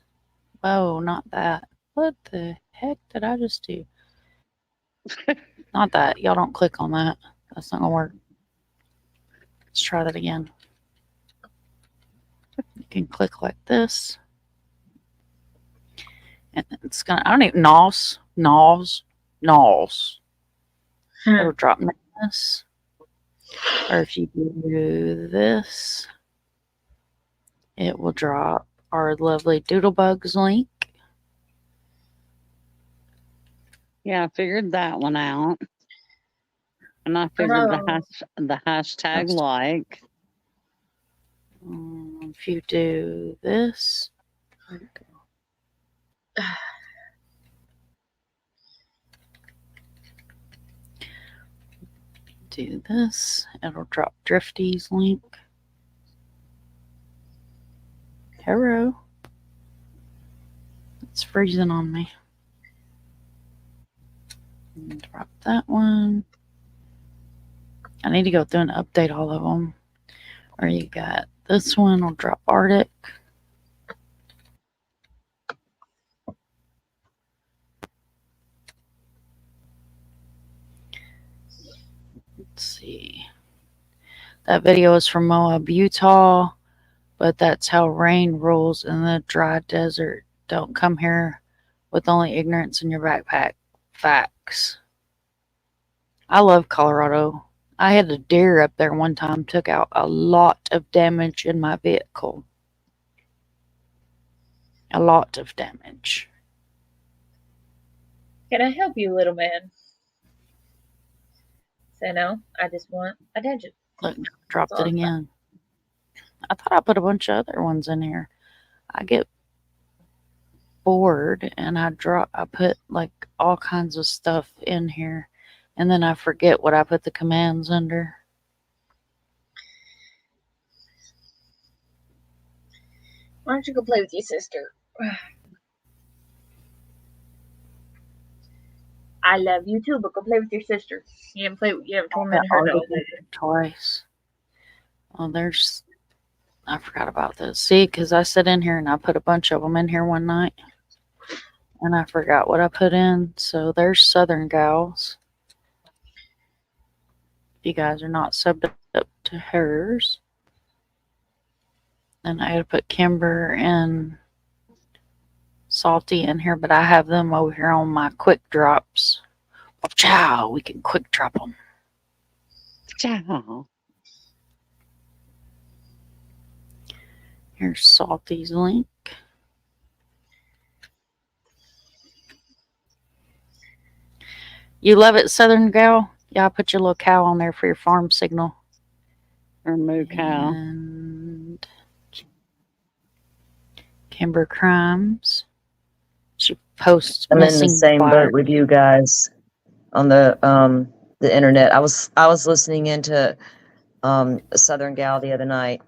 Whoa, not that. What the heck did I just do? Not that. Y'all don't click on that. That's not going to work. Let's try that again. You can click like this. And it's going to, I don't even, NOS. Gnaws. Hmm. It'll drop this. Or if you do this, it will drop our lovely Doodlebugs link. Yeah, I figured that one out. And I figured the hashtag like. If you do this, where'd it go? Do this, it'll drop Drifty's link. Hello. It's freezing on me. Drop that one. I need to go through and update all of them. Or you got this one, will drop Arctic. Let's see. That video is from Moab, Utah, but that's how rain rules in the dry desert. Don't come here with only ignorance in your backpack. Facts. I love Colorado. I had a deer up there one time, took out a lot of damage in my vehicle. A lot of damage. Can I help you, little man? Say no. I just want attention. Look, dropped it again. I thought I put a bunch of other ones in here. I get bored and I put like all kinds of stuff in here, and then I forget what I put the commands under. Why don't you go play with your sister? I love you too, but go play with your sister. You haven't tormented her dog. Twice. Oh, I forgot about this. See, because I sit in here and I put a bunch of them in here one night, and I forgot what I put in. So there's Southern Gals. You guys are not subbed up to hers. And I had to put Kimber and Salty in here, but I have them over here on my quick drops. Ciao, we can quick drop them. Ciao. Here's Salty's link. You love it, Southern Gal? Yeah, I'll put your little cow on there for your farm signal. Or moo cow. And Kimber Crimes. She posts I'm in the missing same fire. boat with you guys on the internet. I was listening into a Southern Gal the other night,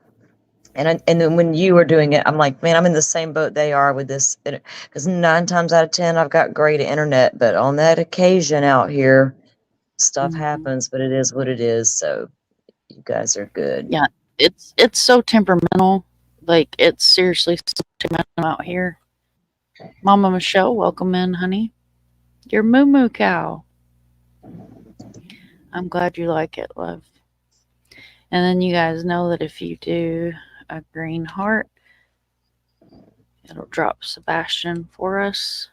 and then when you were doing it, I'm like, man, I'm in the same boat they are with this, because 9 times out of 10 I've got great internet, but on that occasion out here, stuff happens. But it is what it is. So you guys are good. Yeah, it's so temperamental. Like, it's seriously so temperamental out here. Mama Michelle, welcome in, honey. Your moo moo cow. I'm glad you like it, love. And then you guys know that if you do a green heart, it'll drop Sebastian for us.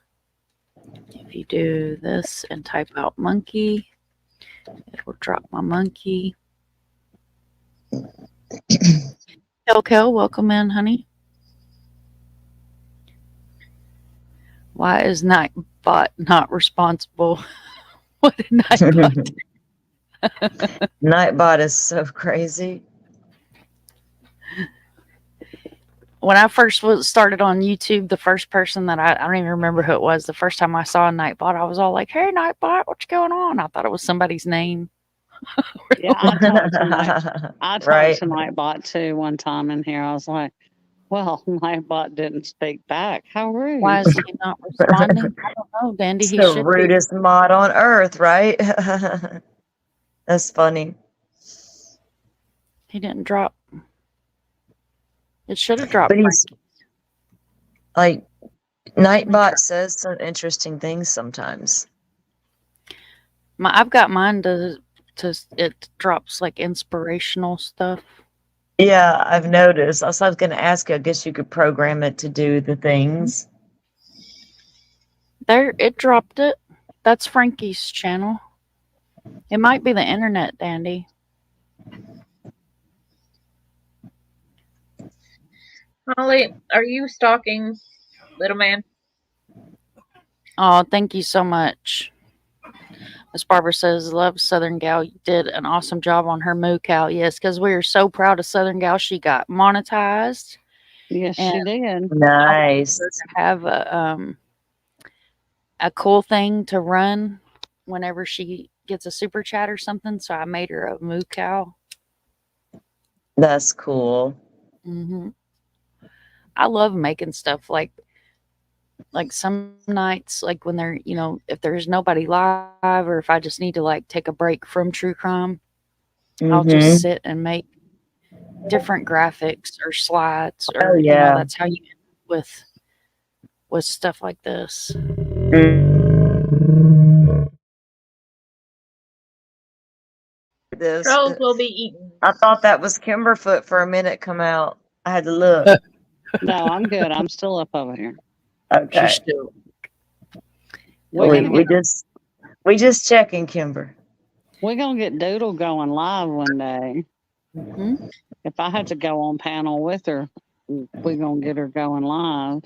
If you do this and type out monkey, it will drop my monkey. Kel, welcome in, honey. Why is Nightbot not responsible? What did Nightbot do? Nightbot is so crazy. When I first started on YouTube, the first person that I don't even remember who it was. The first time I saw a Nightbot, I was all like, "Hey, Nightbot, what's going on?" I thought it was somebody's name. Yeah, I talked to Nightbot too one time in here. I was like, well, Nightbot didn't speak back. How rude. Why is he not responding? I don't know, Dandy. He the should rudest mod on earth, right? That's funny. He didn't drop. It should have dropped. But he's like, Nightbot says some interesting things sometimes. I've got mine to it drops like inspirational stuff. Yeah, I've noticed. I was going to ask you, I guess you could program it to do the things. There, it dropped it. That's Frankie's channel. It might be the internet, Dandy. Holly, are you stalking little man? Oh, thank you so much. Miss Barbara says, love Southern Gal. You did an awesome job on her moo cow. Yes, because we are so proud of Southern Gal. She got monetized. Yes, And she did. Nice. to have a cool thing to run whenever she gets a super chat or something. So I made her a moo cow. That's cool. Mm-hmm. I love making stuff like some nights, like when they're, if there's nobody live or if I just need to like take a break from true crime, I'll just sit and make different graphics or slides or, yeah. that's how you end with stuff like this. This. Trolls will be eaten. I thought that was Kimberfoot for a minute come out. I had to look. No, I'm good. I'm still up over here. Okay. She's still. We just checking, Kimber. We're gonna get Doodle going live one day. Mm-hmm. If I had to go on panel with her, we're gonna get her going live.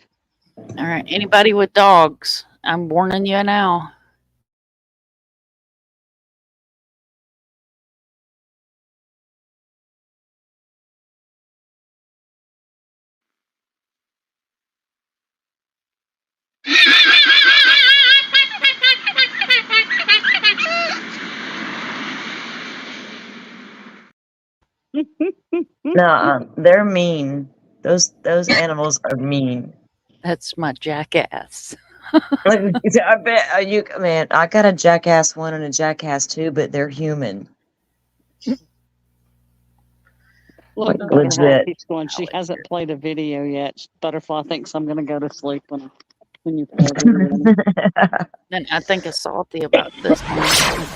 All right. Anybody with dogs, I'm warning you now. No, they're mean. Those animals are mean. That's my jackass. I bet you, man. I got a jackass 1 and a jackass 2, but they're human. Look, legit. Keeps going. She hasn't played a video yet. Butterfly thinks I'm gonna go to sleep when you play a video. Then I think it's salty about this one.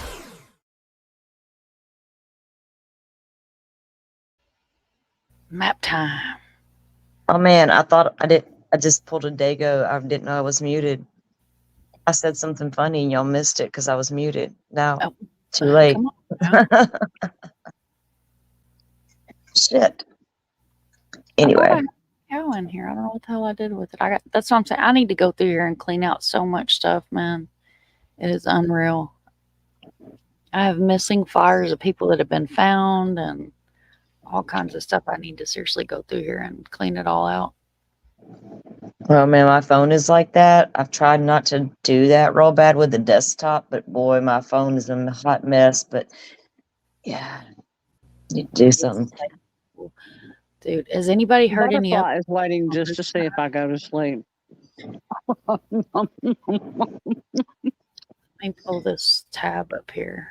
Map time. Oh man, I thought I just pulled a Dago. I didn't know I was muted. I said something funny and y'all missed it because I was muted. Now, too late. Come on. Shit. Anyway. I cow in here. I don't know what the hell I did with it. That's what I'm saying. I need to go through here and clean out so much stuff, man. It is unreal. I have missing flyers of people that have been found and all kinds of stuff. I need to seriously go through here and clean it all out. Well, man, my phone is like that. I've tried not to do that real bad with the desktop, but boy, my phone is a hot mess. But yeah, you do something. Dude, has anybody heard any Butterfly is waiting just to see if I go to sleep. Let me pull this tab up here.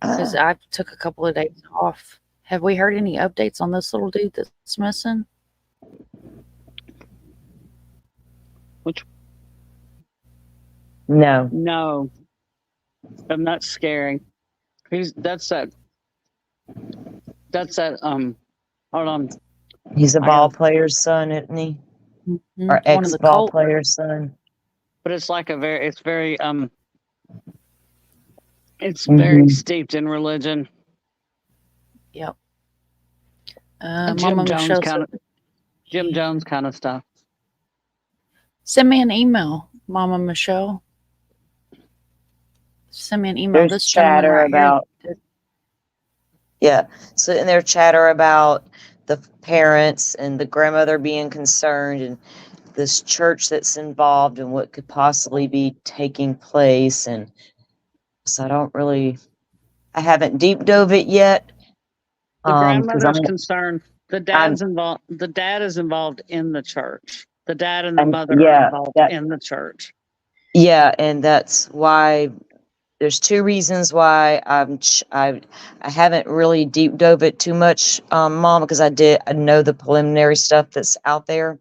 Because I took a couple of days off. Have we heard any updates on this little dude that's missing? Which? No. No. And that's scary. That's that hold on. He's a ball player's son, isn't he? Mm-hmm. Or ex-ball player's son. But it's like it's very very steeped in religion. Yep. Jim Jones kind of stuff. Send me an email, Mama Michelle. Send me an email. There's this chatter right about here. Yeah. So in there chatter about the parents and the grandmother being concerned and this church that's involved and what could possibly be taking place. And so I haven't deep dove it yet. The grandmother's concerned. The dad's involved. The dad is involved in the church. The dad and the mother are involved in the church. Yeah, and that's why there's 2 reasons why I haven't really deep dove it too much, Mom, because I know the preliminary stuff that's out there.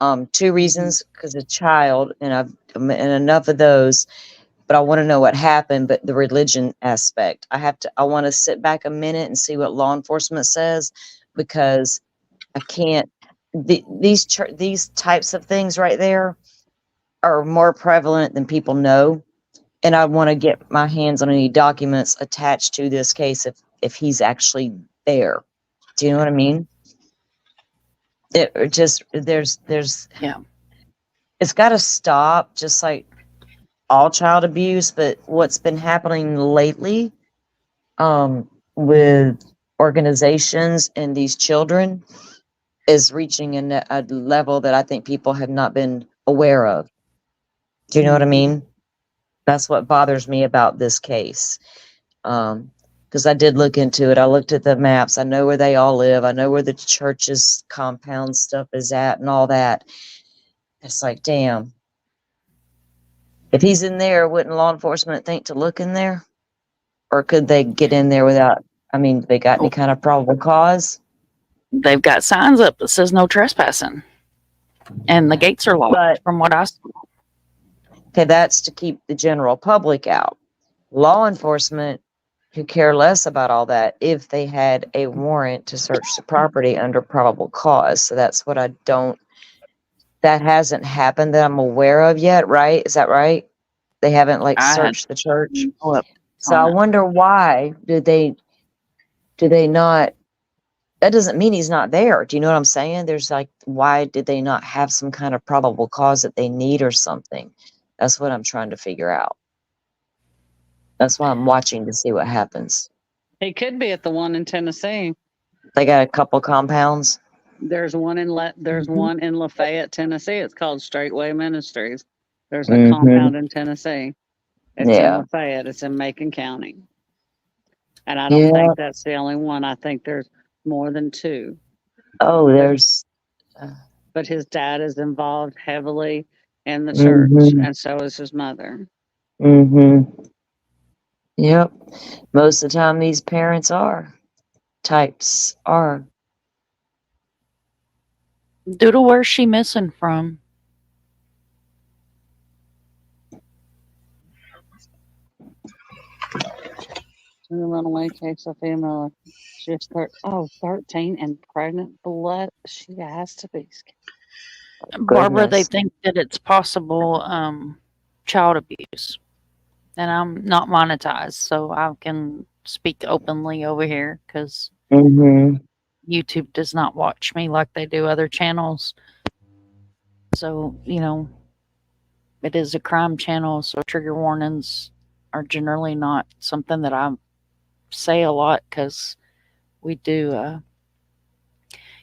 2 reasons, because a child, and enough of those, but I want to know what happened. But the religion aspect, I want to sit back a minute and see what law enforcement says, because I can't. These types of things right there, are more prevalent than people know. And I want to get my hands on any documents attached to this case if he's actually there. Do you know what I mean? It just there's Yeah. it's got to stop, just like all child abuse. But what's been happening lately, with organizations and these children, is reaching a level that I think people have not been aware of. Do you know what I mean? That's what bothers me about this case. Because I did look into it. I looked at the maps. I know where they all live. I know where the church's compound stuff is at and all that. It's like, damn. If he's in there, wouldn't law enforcement think to look in there? Or could they get in there without, I mean, they got any kind of probable cause? They've got signs up that says no trespassing. And the gates are locked, But from what I saw. okay, that's to keep the general public out. Law enforcement who care less about all that if they had a warrant to search the property under probable cause. So that's what I don't, that hasn't happened that I'm aware of yet, right? Is that right? They haven't like I had searched the church. no updates So I on it. wonder why do they not, that doesn't mean he's not there. Do you know what I'm saying? There's like, why did they not have some kind of probable cause that they need or something? That's what I'm trying to figure out. That's why I'm watching to see what happens. He could be at the one in Tennessee. They got a couple compounds. There's one in one in Lafayette, Tennessee. It's called Straightway Ministries. There's a Mhm. compound in Tennessee. It's in Yeah. Lafayette. It's in Macon County. And I don't Yeah. think that's the only one. I think there's more than two. Oh, there's. But his dad is involved heavily in the church, and so is his mother. Mm-hmm. Yep. Most of the time, these parents types are. Doodle, where's she missing from? In the runaway case, a female, she's 13 and pregnant. Blood, she has to be scared. Barbara, they Goodness. think that it's possible child abuse. And I'm not monetized, so I can speak openly over here because Mm-hmm. YouTube does not watch me like they do other channels. So, it is a crime channel, so trigger warnings are generally not something that I say a lot because we do.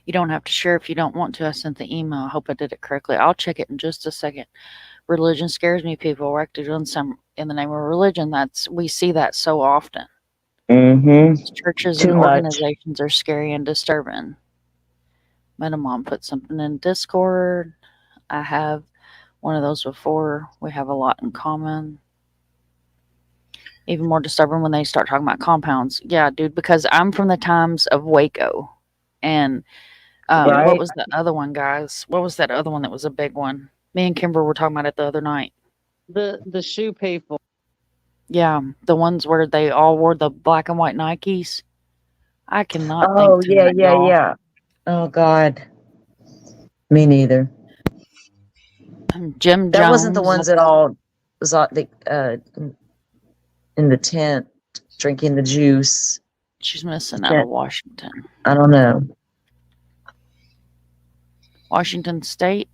You don't have to share if you don't want to. I sent the email. I hope I did it correctly. I'll check it in just a second. Religion scares me. People are acting on some in the name of religion. We see that so often. Mm-hmm. Churches Too and much. organizations are scary and disturbing. Metamom put something in Discord. I have one of those before. We have a lot in common. Even more disturbing when they start talking about compounds. Yeah, dude, because I'm from the times of Waco. And Right. what was the other one, guys? What was that other one that was a big one? Me and Kimber were talking about it the other night. The shoe people. Yeah, the ones where they all wore the black and white Nikes. I cannot Oh, think to yeah, that, yeah, y'all. yeah. Oh, God. Me neither. Jim That wasn't the Jones. ones that all was in the tent drinking the juice. She's missing out of Washington. I don't know. Washington State.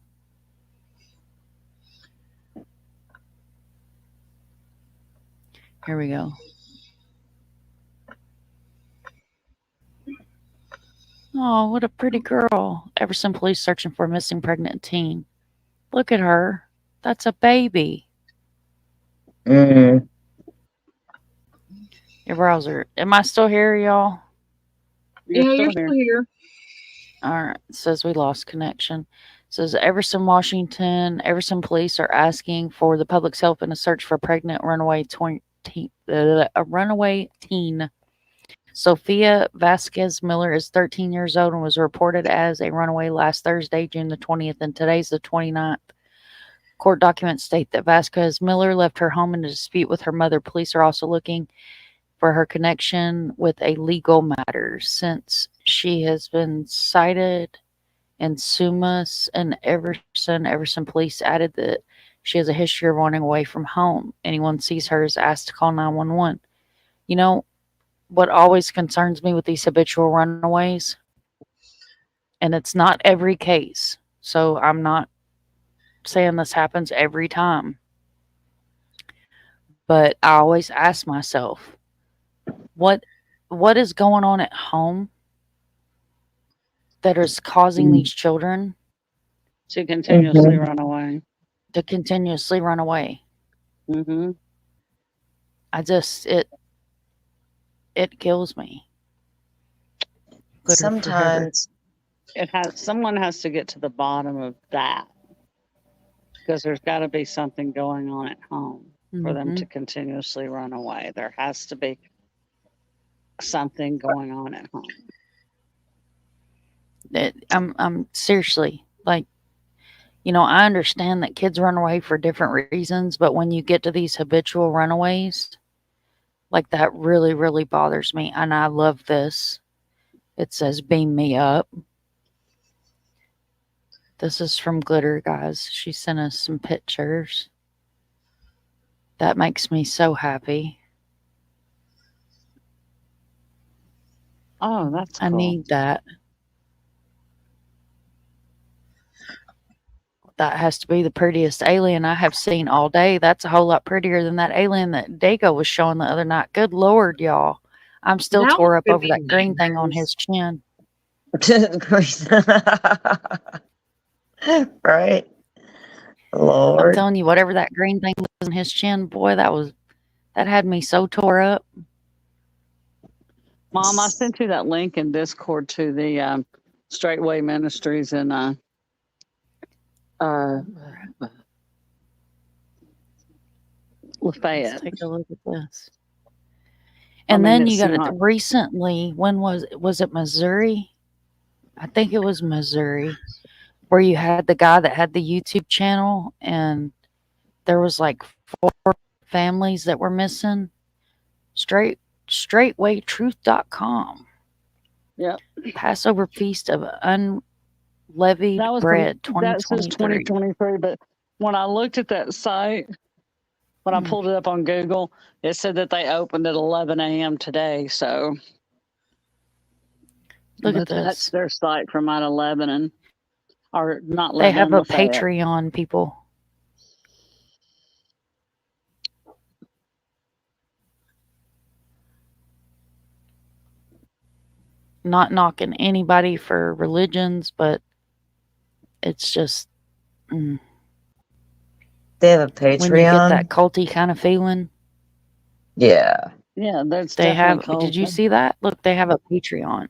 Here we go. Oh, what a pretty girl. Everson police searching for a missing pregnant teen. Look at her. That's a baby. Mm. Your browser. Am I still here, y'all? You're still here. All right. It says we lost connection. It says Everson, Washington. Everson police are asking for the public's help in a search for a pregnant runaway teen. Sophia Vasquez Miller is 13 years old and was reported as a runaway last Thursday, June the 20th, and today's the 29th. Court documents state that Vasquez Miller left her home in a dispute with her mother. Police are also looking for her connection with a legal matter since she has been cited in Sumas and Everson. Everson police added that She has a history of running away from home. Anyone sees her is asked to call 911. You know, what always concerns me with these habitual runaways, and it's not every case, so I'm not saying this happens every time, but I always ask myself, what is going on at home that is causing these children To continuously run away. to continuously run away? Mm-hmm. I just it kills me. Good for her. Sometimes Someone has to get to the bottom of that, because there's got to be something going on at home for them to continuously run away. There has to be something going on at home. I'm seriously, like, you know, I understand that kids run away for different reasons, but when you get to these habitual runaways, like, that really, really bothers me. And I love this. It says, "Beam me up." This is from Glitter, guys. She sent us some pictures. That makes me so happy. Oh, that's cool. I need that. That has to be the prettiest alien I have seen all day. That's a whole lot prettier than that alien that Dago was showing the other night. Good Lord, y'all. I'm still That tore up could over be that green thing on nice. his chin. Right? I'm Lord. telling you, whatever that green thing was on his chin, boy, that had me so tore up. Mom, I sent you that link in Discord to the Straightway Ministries in Lafayette. Let's take a look at this. And then you got it recently. When was it Missouri? I think it was Missouri, where you had the guy that had the YouTube channel, and there was like 4 families that were missing. Straightwaytruth.com. Yep. Passover Feast of Unleavened Bread 2023. That says 2023, but when I looked at that site, when I pulled it up on Google, it said that they opened at 11 a.m. today. So look at this. That's their site from at 11, or not. They have a Patreon, people. Not knocking anybody for religions, but it's just they have a Patreon. When you get that culty kind of feeling. Yeah. Yeah, that's they have. Culty. Did you see that? Look, they have a Patreon.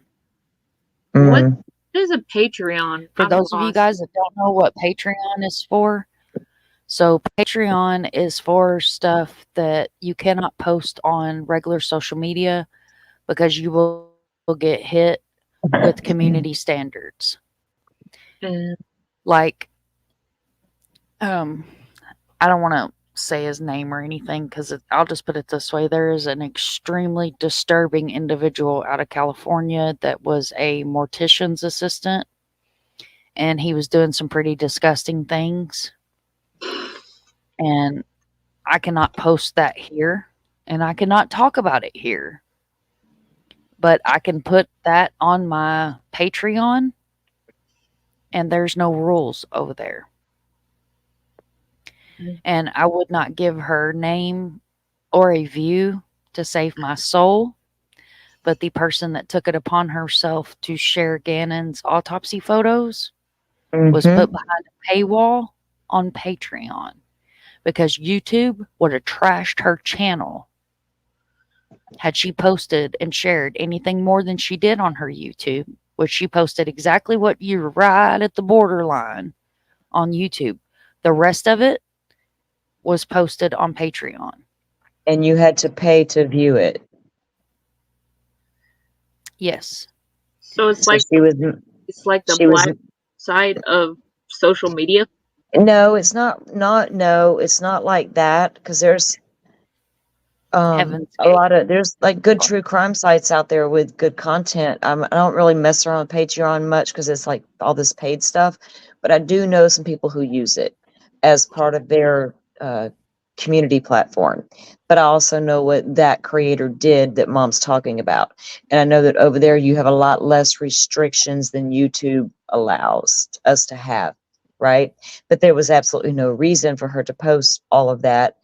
What is a Patreon? For those of you guys that don't know what Patreon is for, so Patreon is for stuff that you cannot post on regular social media because you will get hit with community standards. Like, I don't want to say his name or anything because I'll just put it this way. There is an extremely disturbing individual out of California that was a mortician's assistant, and he was doing some pretty disgusting things. And I cannot post that here, and I cannot talk about it here. But I can put that on my Patreon, and there's no rules over there. And I would not give her name or a view to save my soul. But the person that took it upon herself to share Gannon's autopsy photos was put behind a paywall on Patreon because YouTube would have trashed her channel had she posted and shared anything more than she did on her YouTube, which she posted exactly what you're right at the borderline on YouTube. The rest of it was posted on Patreon. And you had to pay to view it. Yes. So it's like the black side of social media. No, it's not. No, it's not like that because there's a lot of like good true crime sites out there with good content. I don't really mess around with Patreon much because it's like all this paid stuff, but I do know some people who use it, as part of their community platform. But I also know what that creator did that Mom's talking about. And I know that over there you have a lot less restrictions than YouTube allows us to have, right? But there was absolutely no reason for her to post all of that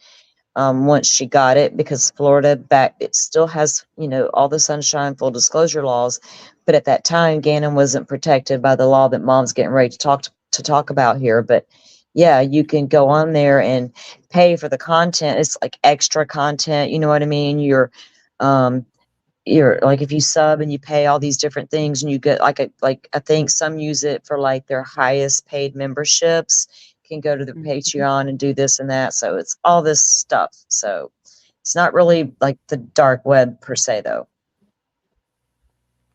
once she got it, because Florida it still has, all the sunshine, full disclosure laws. But at that time, Gannon wasn't protected by the law that Mom's getting ready to talk about here. But yeah, you can go on there and pay for the content. It's like extra content. You know what I mean? You're like, if you sub and you pay all these different things and you get like I think some use it for like their highest paid memberships, can go to the Patreon and do this and that. So it's all this stuff. So it's not really like the dark web per se, though.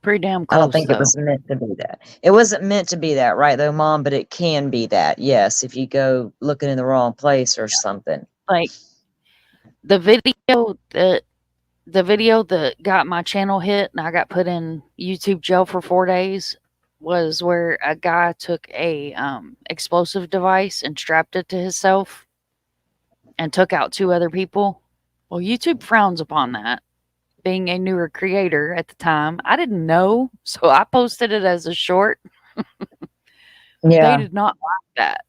Pretty damn I close, don't think though. it was meant to be that. It wasn't meant to be that, right, though, Mom? But it can be that, yes, if you go looking in the wrong place or something. Like the video that got my channel hit and I got put in YouTube jail for 4 days was where a guy took a explosive device and strapped it to himself and took out 2 other people. Well, YouTube frowns upon that. Being a newer creator at the time, I didn't know, so I posted it as a short. Yeah. They did not like that.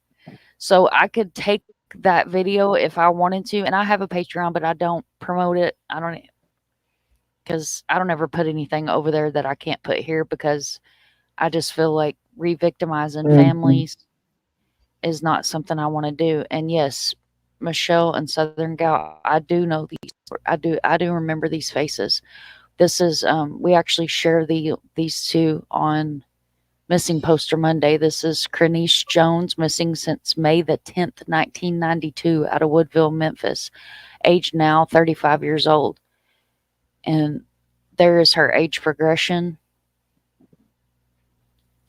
So I could take that video if I wanted to, and I have a Patreon, but I don't promote it. Because I don't ever put anything over there that I can't put here, because I just feel like re-victimizing families is not something I want to do. And yes, Michelle and Southern Gal, I do know these. I do remember these faces. This is we actually share these 2 on Missing Poster Monday. This is Cranice Jones, missing since May the 10th, 1992, out of Woodville, Memphis, age now 35 years old. And there is her age progression.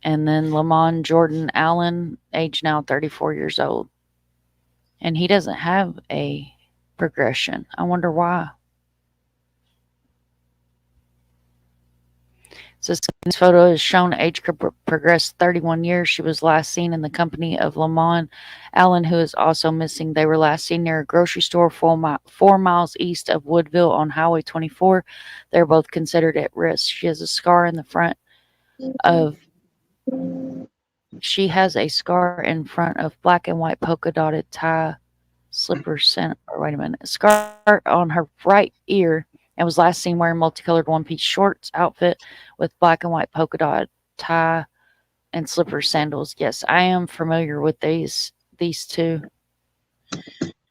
And then Lamont Jordan Allen, age now 34 years old. And he doesn't have a progression. I wonder why. So this photo is shown age progressed 31 years. She was last seen in the company of Lamont Allen, who is also missing. They were last seen near a grocery store 4 miles east of Woodville on Highway 24. They're both considered at risk. She has a scar in the front of black and white polka dotted tie slippers. Scar on her right ear, and was last seen wearing multicolored one-piece shorts outfit with black and white polka dot tie and slipper sandals. Yes, I am familiar with these 2.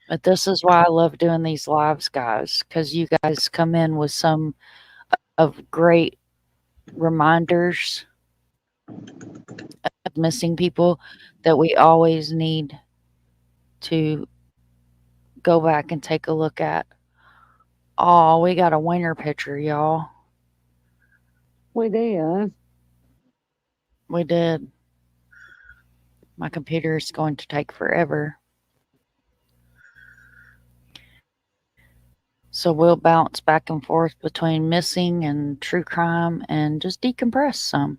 But this is why I love doing these lives, guys, because you guys come in with some of great reminders of missing people that we always need to go back and take a look at. Oh, we got a winner picture, y'all. We did. We did. My computer is going to take forever. So we'll bounce back and forth between missing and true crime and just decompress some.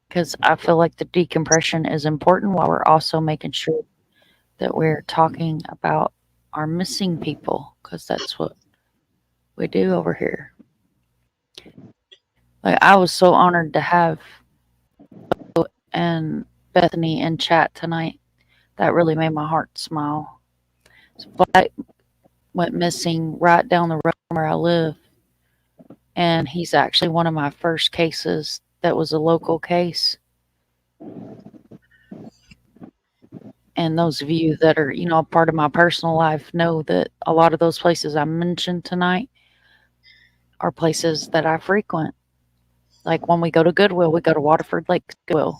Because I feel like the decompression is important while we're also making sure that we're talking about our missing people, because that's what we do over here. Like, I was so honored to have and Bethany in chat tonight. That really made my heart smile. So Vlad went missing right down the road from where I live, and he's actually one of my first cases that was a local case. And those of you that are, a part of my personal life know that a lot of those places I mentioned tonight are places that I frequent. Like when we go to Goodwill, we go to Waterford Lake Goodwill.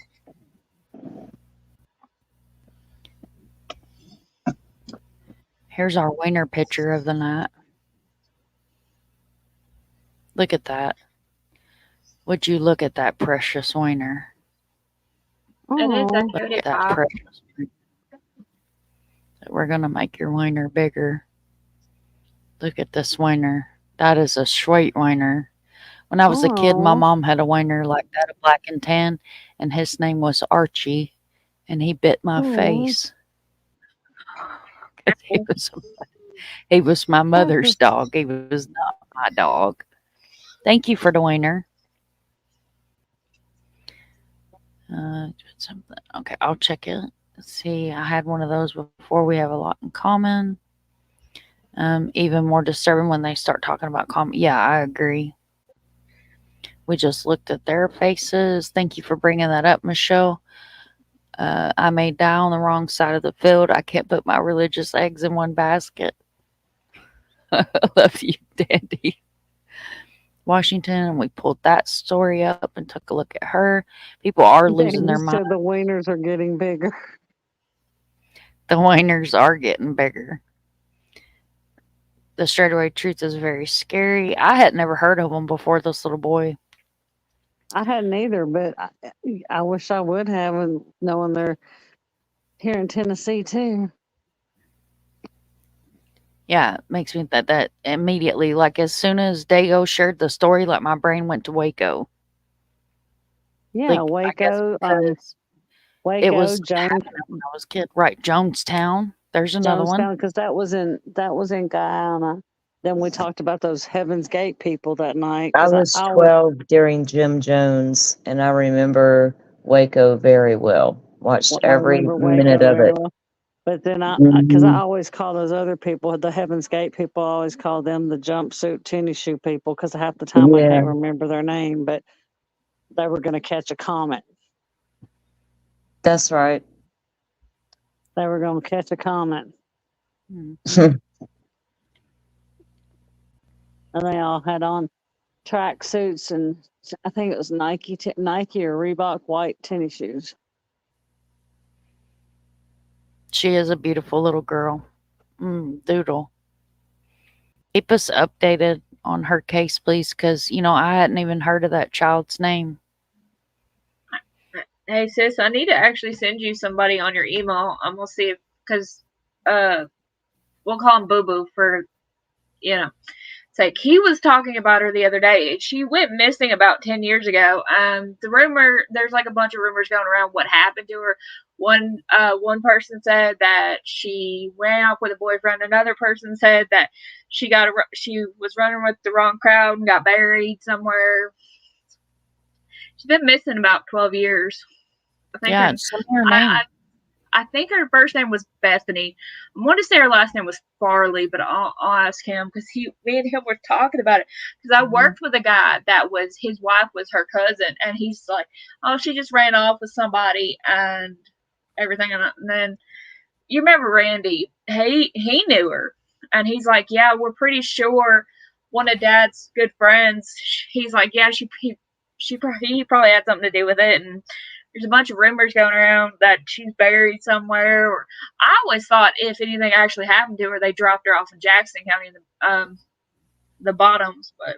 Here's our winner picture of the night. Look at that. Would you look at that precious winner? It is that Look beauty at that pop. precious winner. We're going to make your winner bigger. Look at this winner. That is a sweet winner. When I was a kid, my mom had a winner like that, a black and tan, and his name was Archie, and he bit my face. He was my mother's dog. He was not my dog. Thank you for the winner. Something. Okay, I'll check it. Let's see, I had one of those before. We have a lot in common. Even more disturbing when they start talking about common. Yeah, I agree. We just looked at their faces. Thank you for bringing that up, Michelle. I may die on the wrong side of the field. I can't put my religious eggs in one basket. I love you, Dandy. Washington, and we pulled that story up and took a look at her. People are losing their mind. So the wieners are getting bigger. The wieners are getting bigger. The straightaway truth is very scary. I had never heard of them before this little boy. I hadn't either, but I wish I would have, and knowing they're here in Tennessee too. Yeah, it makes me that immediately, like as soon as Dago shared the story, like my brain went to Waco. Yeah, Like, Waco. Waco. It was Jones, when I was a kid, right? Jonestown. There's another one. Because that was in Guyana. Then we talked about those Heaven's Gate people that night. I was 12 during Jim Jones, and I remember Waco very well. Watched every minute of it. Well. But then because I always call those other people, the Heaven's Gate people, I always call them the jumpsuit tennis shoe people, because half the time I can't remember their name, but they were going to catch a comet. That's right. They were going to catch a comet. Mm-hmm. And they all had on track suits, and I think it was Nike or Reebok white tennis shoes. She is a beautiful little girl. Doodle. Keep us updated on her case, please, because, I hadn't even heard of that child's name. Hey, sis, I need to actually send you somebody on your email. I'm going to see if, because we'll call him Boo Boo for, It's like he was talking about her the other day. She went missing about 10 years ago. There's like a bunch of rumors going around what happened to her. One person said that she ran off with a boyfriend. Another person said that she was running with the wrong crowd and got buried somewhere. She's been missing about 12 years. I think her first name was Bethany. I want to say her last name was Farley, but I'll ask him, because me and him were talking about it. Because I worked with a guy his wife was her cousin, and he's like, "Oh, she just ran off with somebody and everything." And then you remember Randy? He knew her, and he's like, "Yeah, we're pretty sure one of Dad's good friends." He's like, "Yeah, he probably had something to do with it," and there's a bunch of rumors going around that she's buried somewhere. Or I always thought if anything actually happened to her, they dropped her off in Jackson County in the bottoms. But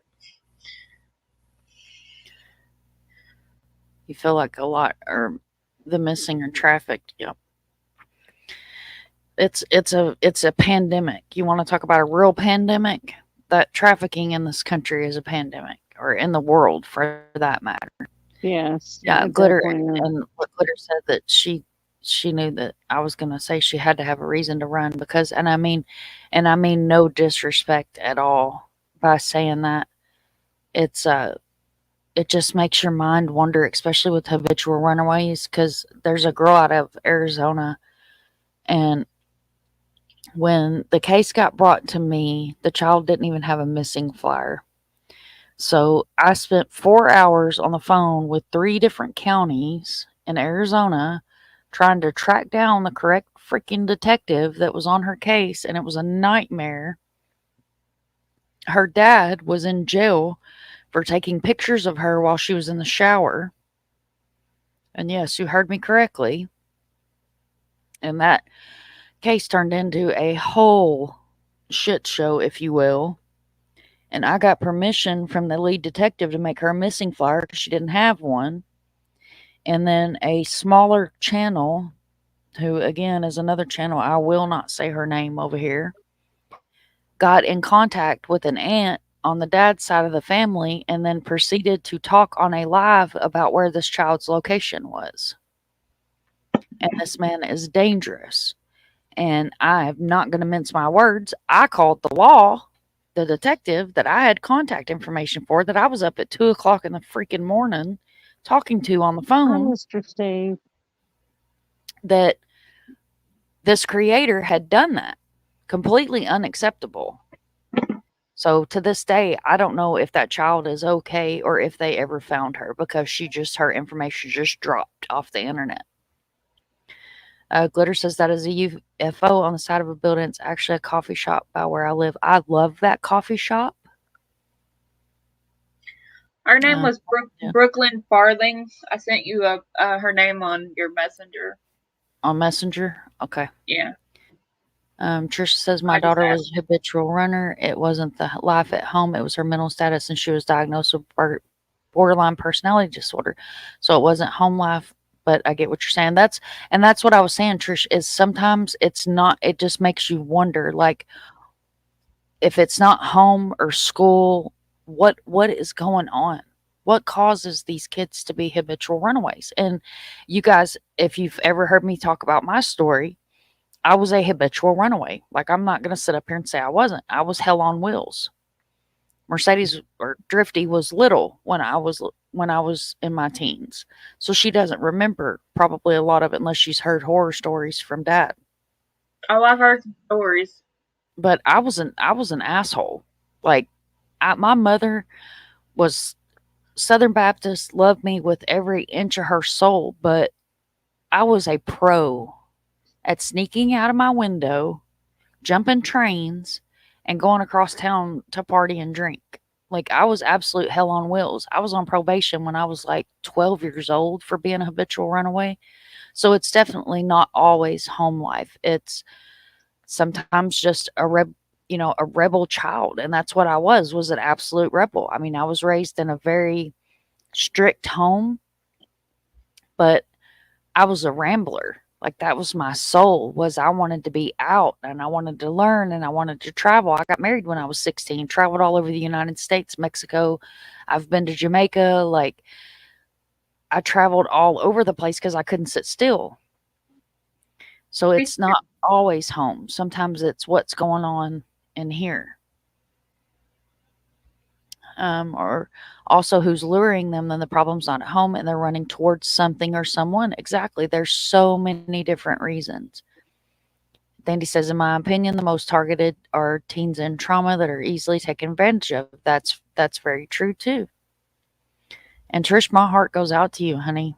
you feel like a lot, or the missing or trafficked. Yep. It's a pandemic. You want to talk about a real pandemic? That trafficking in this country is a pandemic, or in the world for that matter. Yes. Yeah, Glitter, and what Glitter said, that she knew that I was going to say she had to have a reason to run, because, and I mean no disrespect at all by saying that. It just makes your mind wonder, especially with habitual runaways, because there's a girl out of Arizona, and when the case got brought to me, the child didn't even have a missing flyer. So I spent 4 hours on the phone with 3 different counties in Arizona trying to track down the correct freaking detective that was on her case, and it was a nightmare. Her dad was in jail for taking pictures of her while she was in the shower. And yes, you heard me correctly. And that case turned into a whole shit show, if you will. And I got permission from the lead detective to make her a missing flyer because she didn't have one. And then a smaller channel, who again is another channel, I will not say her name over here, got in contact with an aunt on the dad's side of the family, and then proceeded to talk on a live about where this child's location was. And this man is dangerous. And I am not going to mince my words. I called the law, the detective that I had contact information for, that I was up at 2 o'clock in the freaking morning talking to on the Hi, phone, Mr. Steve. that this creator had done that. Completely unacceptable. So to this day, I don't know if that child is okay or if they ever found her, because her information just dropped off the internet. Glitter says that is a UFO on the side of a building. It's actually a coffee shop by where I live. I love that coffee shop. Her name was Yeah. Brooklyn Farthing. I sent you her name on your messenger. On Messenger? Okay. Yeah. Trisha says my daughter was a habitual runner. It wasn't the life at home. It was her mental status, and she was diagnosed with borderline personality disorder. So it wasn't home life, but I get what you're saying. That's what I was saying, Trish, is sometimes it's not, it just makes you wonder, like, if it's not home or school, what is going on? What causes these kids to be habitual runaways? And you guys, if you've ever heard me talk about my story, I was a habitual runaway. Like, I'm not going to sit up here and say I wasn't. I was hell on wheels. Mercedes, or Drifty, was little when I was in my teens. So she doesn't remember probably a lot of it unless she's heard horror stories from Dad. Oh, I've heard some stories. But I was an asshole. Like, my mother was Southern Baptist, loved me with every inch of her soul, but I was a pro at sneaking out of my window, jumping trains, and going across town to party and drink. Like, I was absolute hell on wheels. I was on probation when I was like 12 years old for being a habitual runaway. So it's definitely not always home life. It's sometimes just a rebel child. And that's what I was an absolute rebel. I mean, I was raised in a very strict home, but I was a rambler. Like, that was my soul, was I wanted to be out, and I wanted to learn, and I wanted to travel. I got married when I was 16, traveled all over the United States, Mexico. I've been to Jamaica. Like, I traveled all over the place because I couldn't sit still. So it's not always home. Sometimes it's what's going on in here. Or also who's luring them, then the problem's not at home and they're running towards something or someone. Exactly. There's so many different reasons. Dandy says, in my opinion, the most targeted are teens in trauma that are easily taken advantage of. That's very true too. And Trish, my heart goes out to you, honey.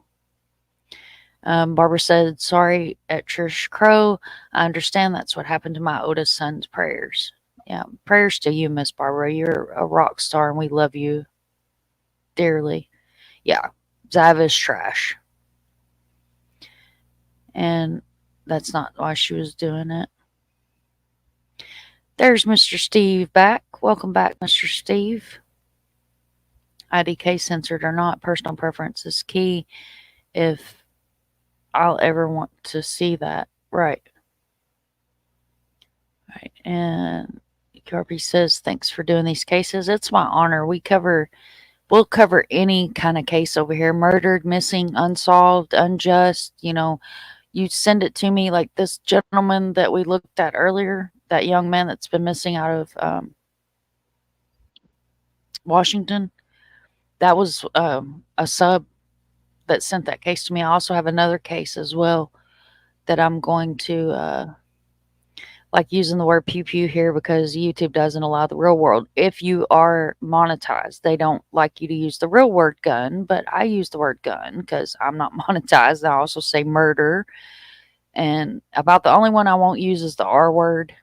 Barbara said, sorry at Trish Crow. I understand that's what happened to my oldest son's. Prayers. Yeah, prayers to you, Miss Barbara. You're a rock star and we love you dearly. Yeah, Zav is trash. And that's not why she was doing it. There's Mr. Steve back. Welcome back, Mr. Steve. IDK censored or not, personal preference is key. If I'll ever want to see that. Right. Right. And Kirby says, thanks for doing these cases. It's my honor. We'll cover any kind of case over here. Murdered, missing, unsolved, unjust. You send it to me, like this gentleman that we looked at earlier, that young man that's been missing out of Washington. That was a sub that sent that case to me. I also have another case as well that I'm going to like using the word pew pew here because YouTube doesn't allow the real world. If you are monetized, they don't like you to use the real word gun, but I use the word gun because I'm not monetized. I also say murder. And about the only one I won't use is the R word.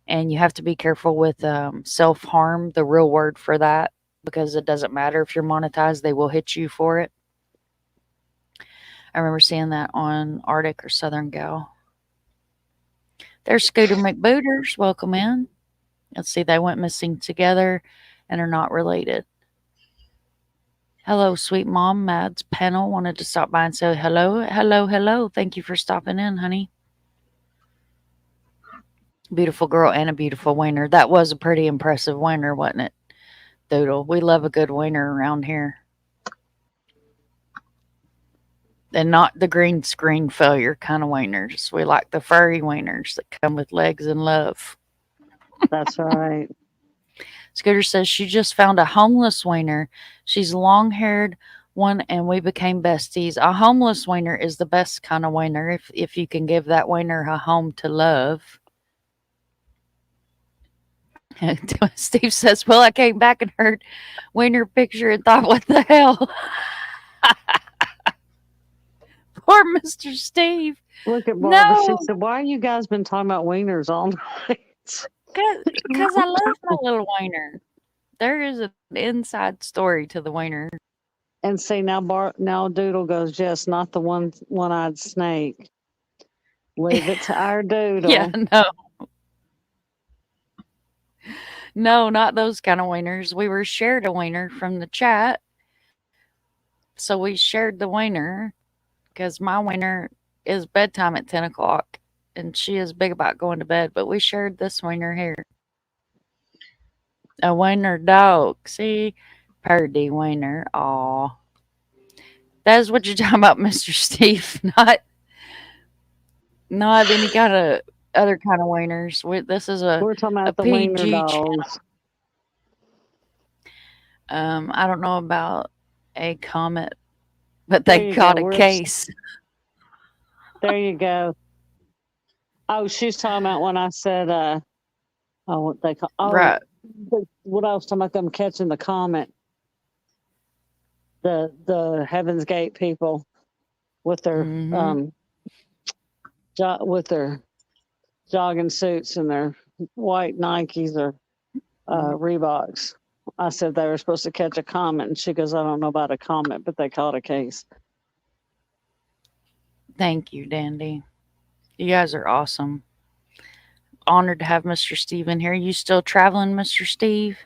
And you have to be careful with self-harm, the real word for that, because it doesn't matter if you're monetized, they will hit you for it. I remember seeing that on Arctic or Southern Gal. There's Scooter McBooters. Welcome in. Let's see, they went missing together and are not related. Hello, sweet mom. Mad's panel wanted to stop by and say hello. Hello, hello. Thank you for stopping in, honey. Beautiful girl and a beautiful wiener. That was a pretty impressive wiener, wasn't it, Doodle? We love a good wiener around here. And not the green screen failure kind of wieners. We like the furry wieners that come with legs and love. That's right. Scooter says she just found a homeless wiener. She's long haired one and we became besties. A homeless wiener is the best kind of wiener if you can give that wiener a home to love. Steve says, well, I came back and heard wiener picture and thought, what the hell? Poor Mr. Steve. Look at Barbara. No. She said, why you guys been talking about wieners all night? Because I love my little wiener. There is an inside story to the wiener. And see, now Doodle goes, yes, not the one-eyed snake. Leave it to our Doodle. Yeah, no. No, not those kind of wieners. We were shared a wiener from the chat. So we shared the wiener because my wiener is bedtime at 10 o'clock. And she is big about going to bed. But we shared this wiener here. A wiener dog. See? Purdy wiener. Aw. That's what you're talking about, Mr. Steve. Not any kind of other kind of wieners. This is We're talking about the PG wiener dogs. I don't know about a comet, but they got a case. There you go. Oh, she's talking about when I said, what they call, right. What I was talking about them catching the comet. The Heaven's Gate people with their with their jogging suits and their white Nikes or Reeboks. I said they were supposed to catch a comet, and she goes, I don't know about a comet, but they caught a case. Thank you, Dandy. You guys are awesome. Honored to have Mr. Steve in here. You still traveling, Mr. Steve?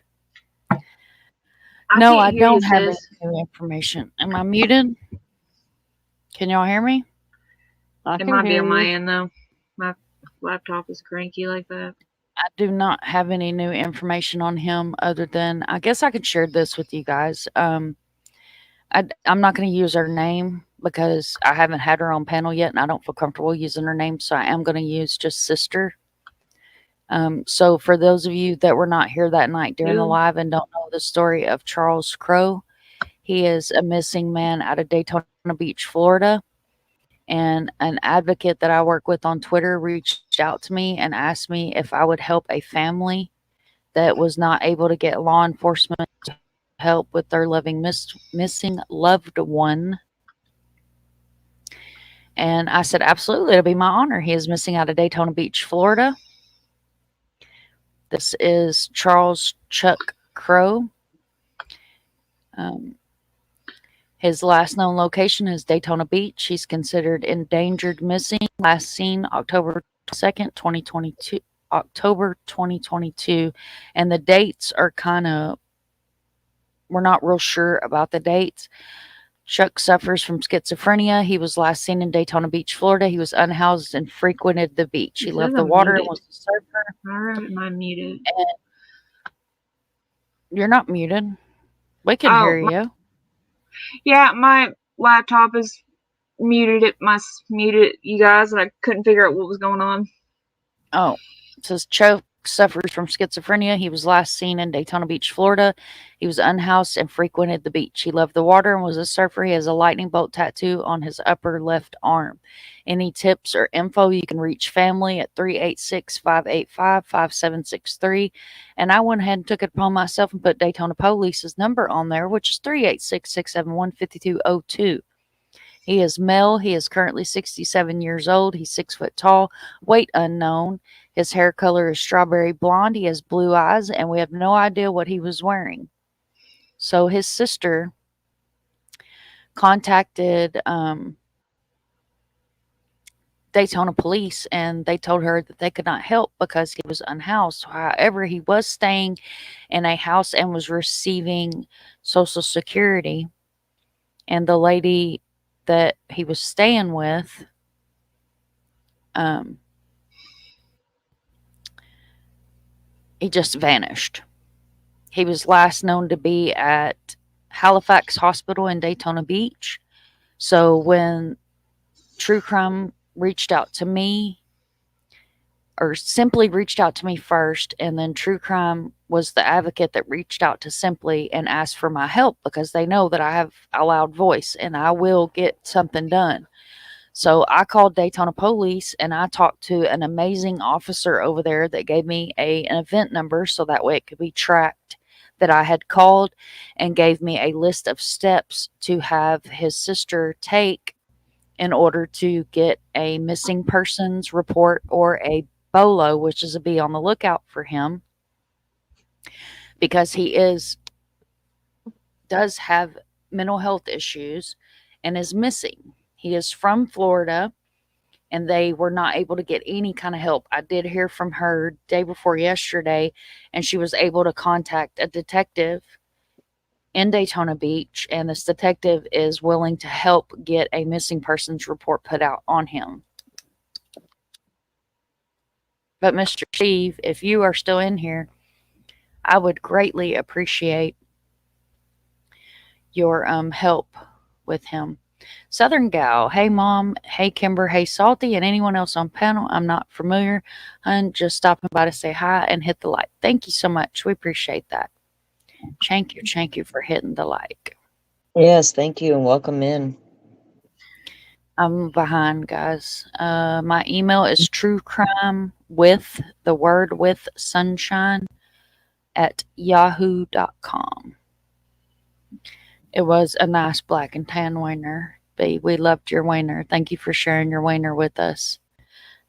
No, I don't have any new information. Am I muted? Can y'all hear me? It might be on my end, though. My laptop is cranky like that. I do not have any new information on him other than, I guess I could share this with you guys. I'm not going to use her name because I haven't had her on panel yet and I don't feel comfortable using her name. So I am going to use just Sister. So for those of you that were not here that night during the live and don't know the story of Charles Crow, he is a missing man out of Daytona Beach, Florida. And an advocate that I work with on Twitter reached out to me and asked me if I would help a family that was not able to get law enforcement to help with their missing loved one. And I said, absolutely, it'll be my honor. He is missing out of Daytona Beach, Florida. This is Charles Chuck Crow. His last known location is Daytona Beach. He's considered endangered missing. Last seen October 2nd, 2022. October 2022. And the dates are we're not real sure about the dates. Chuck suffers from schizophrenia. He was last seen in Daytona Beach, Florida. He was unhoused and frequented the beach. He loved the water and was a surfer. Am I muted? And you're not muted. We can hear you. Yeah, my laptop is muted. It must muted you guys, and I couldn't figure out what was going on. Oh, it says Chuck suffers from schizophrenia. He was last seen in Daytona Beach, Florida. He was unhoused and frequented the beach. He loved the water and was a surfer. He has a lightning bolt tattoo on his upper left arm. Any tips or info, you can reach family at 386-585-5763. And I went ahead and took it upon myself and put Daytona Police's number on there, which is 386-671-5202. He is male. He is currently 67 years old. He's 6 foot tall. Weight unknown. His hair color is strawberry blonde. He has blue eyes, and we have no idea what he was wearing. So his sister contacted Daytona police, and they told her that they could not help because he was unhoused. However, he was staying in a house and was receiving Social Security. And the lady that he was staying with, he just vanished. He was last known to be at Halifax Hospital in Daytona Beach. So when TrueCrime reached out to me, or Simply reached out to me first, and then TrueCrime was the advocate that reached out to Simply and asked for my help because they know that I have a loud voice and I will get something done. So I called Daytona Police and I talked to an amazing officer over there that gave me an event number so that way it could be tracked that I had called, and gave me a list of steps to have his sister take in order to get a missing persons report or a BOLO, which is a be on the lookout for him, because he does have mental health issues and is missing. He is from Florida and they were not able to get any kind of help. I did hear from her day before yesterday, and she was able to contact a detective in Daytona Beach, and this detective is willing to help get a missing persons report put out on him. But Mr. Steve, if you are still in here, I would greatly appreciate your help with him. Southern Gal, hey Mom, hey Kimber, hey Salty, and anyone else on panel I'm not familiar, and just stopping by to say hi and hit the like. Thank you so much. We appreciate that. Thank you for hitting the like. Yes, thank you and welcome in. I'm behind, guys. My email is truecrime with the word with sunshine at yahoo.com. It was a nice black and tan wiener, B. We loved your wiener. Thank you for sharing your wiener with us.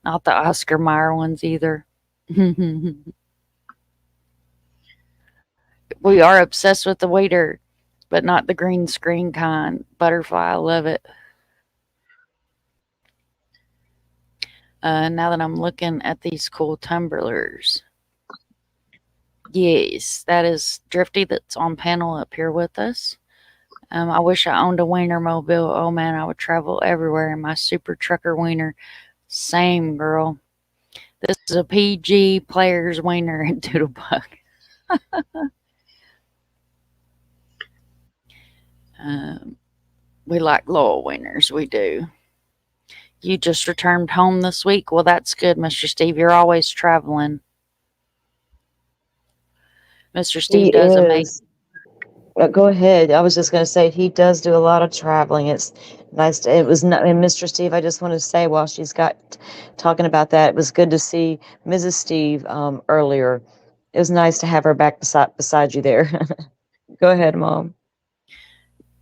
Not the Oscar Mayer ones either. We are obsessed with the waiter, but not the green screen kind. Butterfly, I love it. Now that I'm looking at these cool tumblers. Yes, that is Drifty that's on panel up here with us. I wish I owned a wiener mobile. Oh man, I would travel everywhere in my super trucker wiener. Same, girl. This is a PG player's wiener in Doodlebug. We like loyal wieners. We do. You just returned home this week. Well, that's good, Mr. Steve. You're always traveling. Mr. Steve He does is. amazing. Go ahead. I was just going to say he does do a lot of traveling. It's nice. It was not, and Mr. Steve, I just want to say while she's got talking about that, it was good to see Mrs. Steve earlier. It was nice to have her back beside you there. Go ahead, Mom.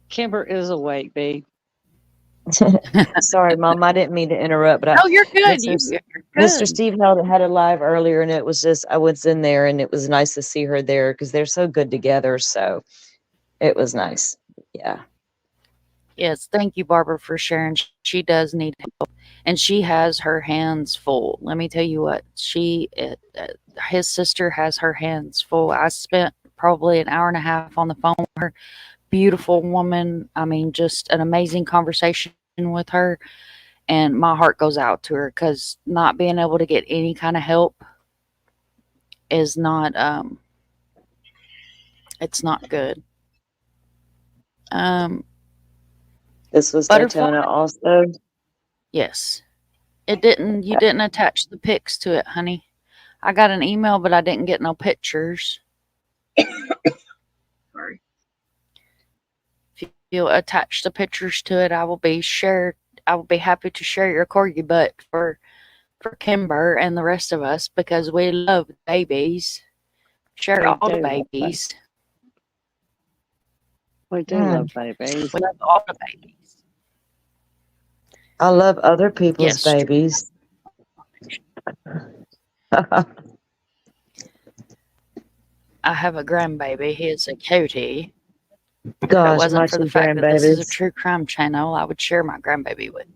Kimber is awake, B. Sorry, Mom. I didn't mean to interrupt, but Oh, you're good. You're good. Mr. Steve had it live earlier, and it was just I was in there, and it was nice to see her there because they're so good together. So it was nice. Yeah. Yes, thank you, Barbara, for sharing. She does need help, and she has her hands full. Let me tell you what, his sister has her hands full. I spent probably an hour and a half on the phone with her. Beautiful woman. I mean, just an amazing conversation with her, and my heart goes out to her because not being able to get any kind of help is not, it's not good. This was Butterfly? Daytona also. Yes. You didn't attach the pics to it, honey. I got an email, but I didn't get no pictures. Sorry. If you attach the pictures to it, I will be happy to share your corgi butt for Kimber and the rest of us because we love babies. Share all the babies. We do love babies. We love all the babies. I love other people's babies. I have a grandbaby. He is a cutie. If it wasn't for the fact that this is a true crime channel, I would share my grandbaby with.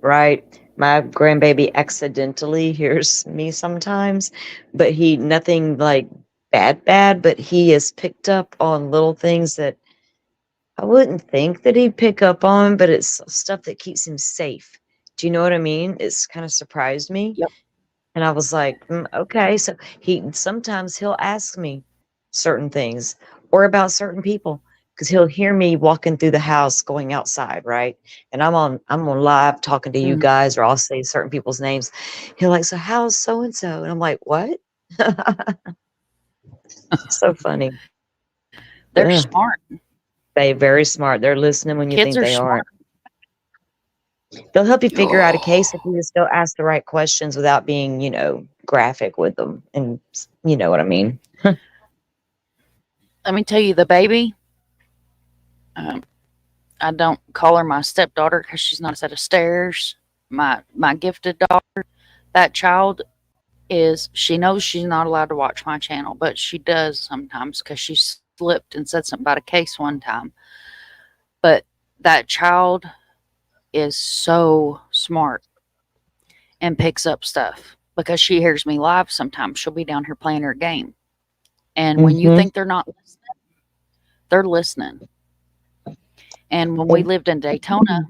Right. My grandbaby accidentally hears me sometimes, but nothing like bad, but he has picked up on little things that I wouldn't think that he'd pick up on, but it's stuff that keeps him safe. Do you know what I mean? It's kind of surprised me. Yep. And I was like, okay. So sometimes he'll ask me certain things or about certain people. because he'll hear me walking through the house going outside, right? And I'm on live talking to you guys, or I'll say certain people's names. He'll like, so how's so and so? And I'm like, what? So funny. They're Ugh. smart. They very smart. They're listening when you Kids think are they smart. aren't. They'll help you figure out a case if you just go ask the right questions without being, you know, graphic with them. And you know what I mean? Let me tell you, the baby, I don't call her my stepdaughter because she's not a set of stairs. My gifted daughter, that child she knows she's not allowed to watch my channel, but she does sometimes because she slipped and said something about a case one time. But that child is so smart and picks up stuff because she hears me live sometimes. She'll be down here playing her game. And when you think they're not listening, they're listening. And when we lived in Daytona,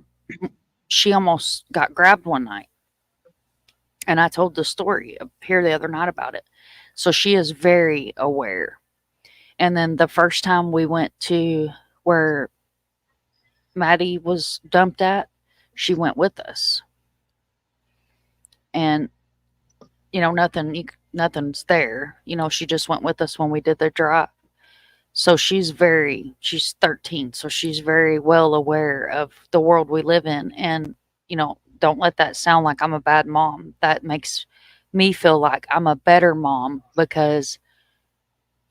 she almost got grabbed one night. And I told the story here the other night about it. So she is very aware. And then the first time we went to where Maddie was dumped at, she went with us. And, you know, nothing's there. You know, she just went with us when we did the drive. So she's 13. So she's very well aware of the world we live in. And, you know, don't let that sound like I'm a bad mom. That makes me feel like I'm a better mom because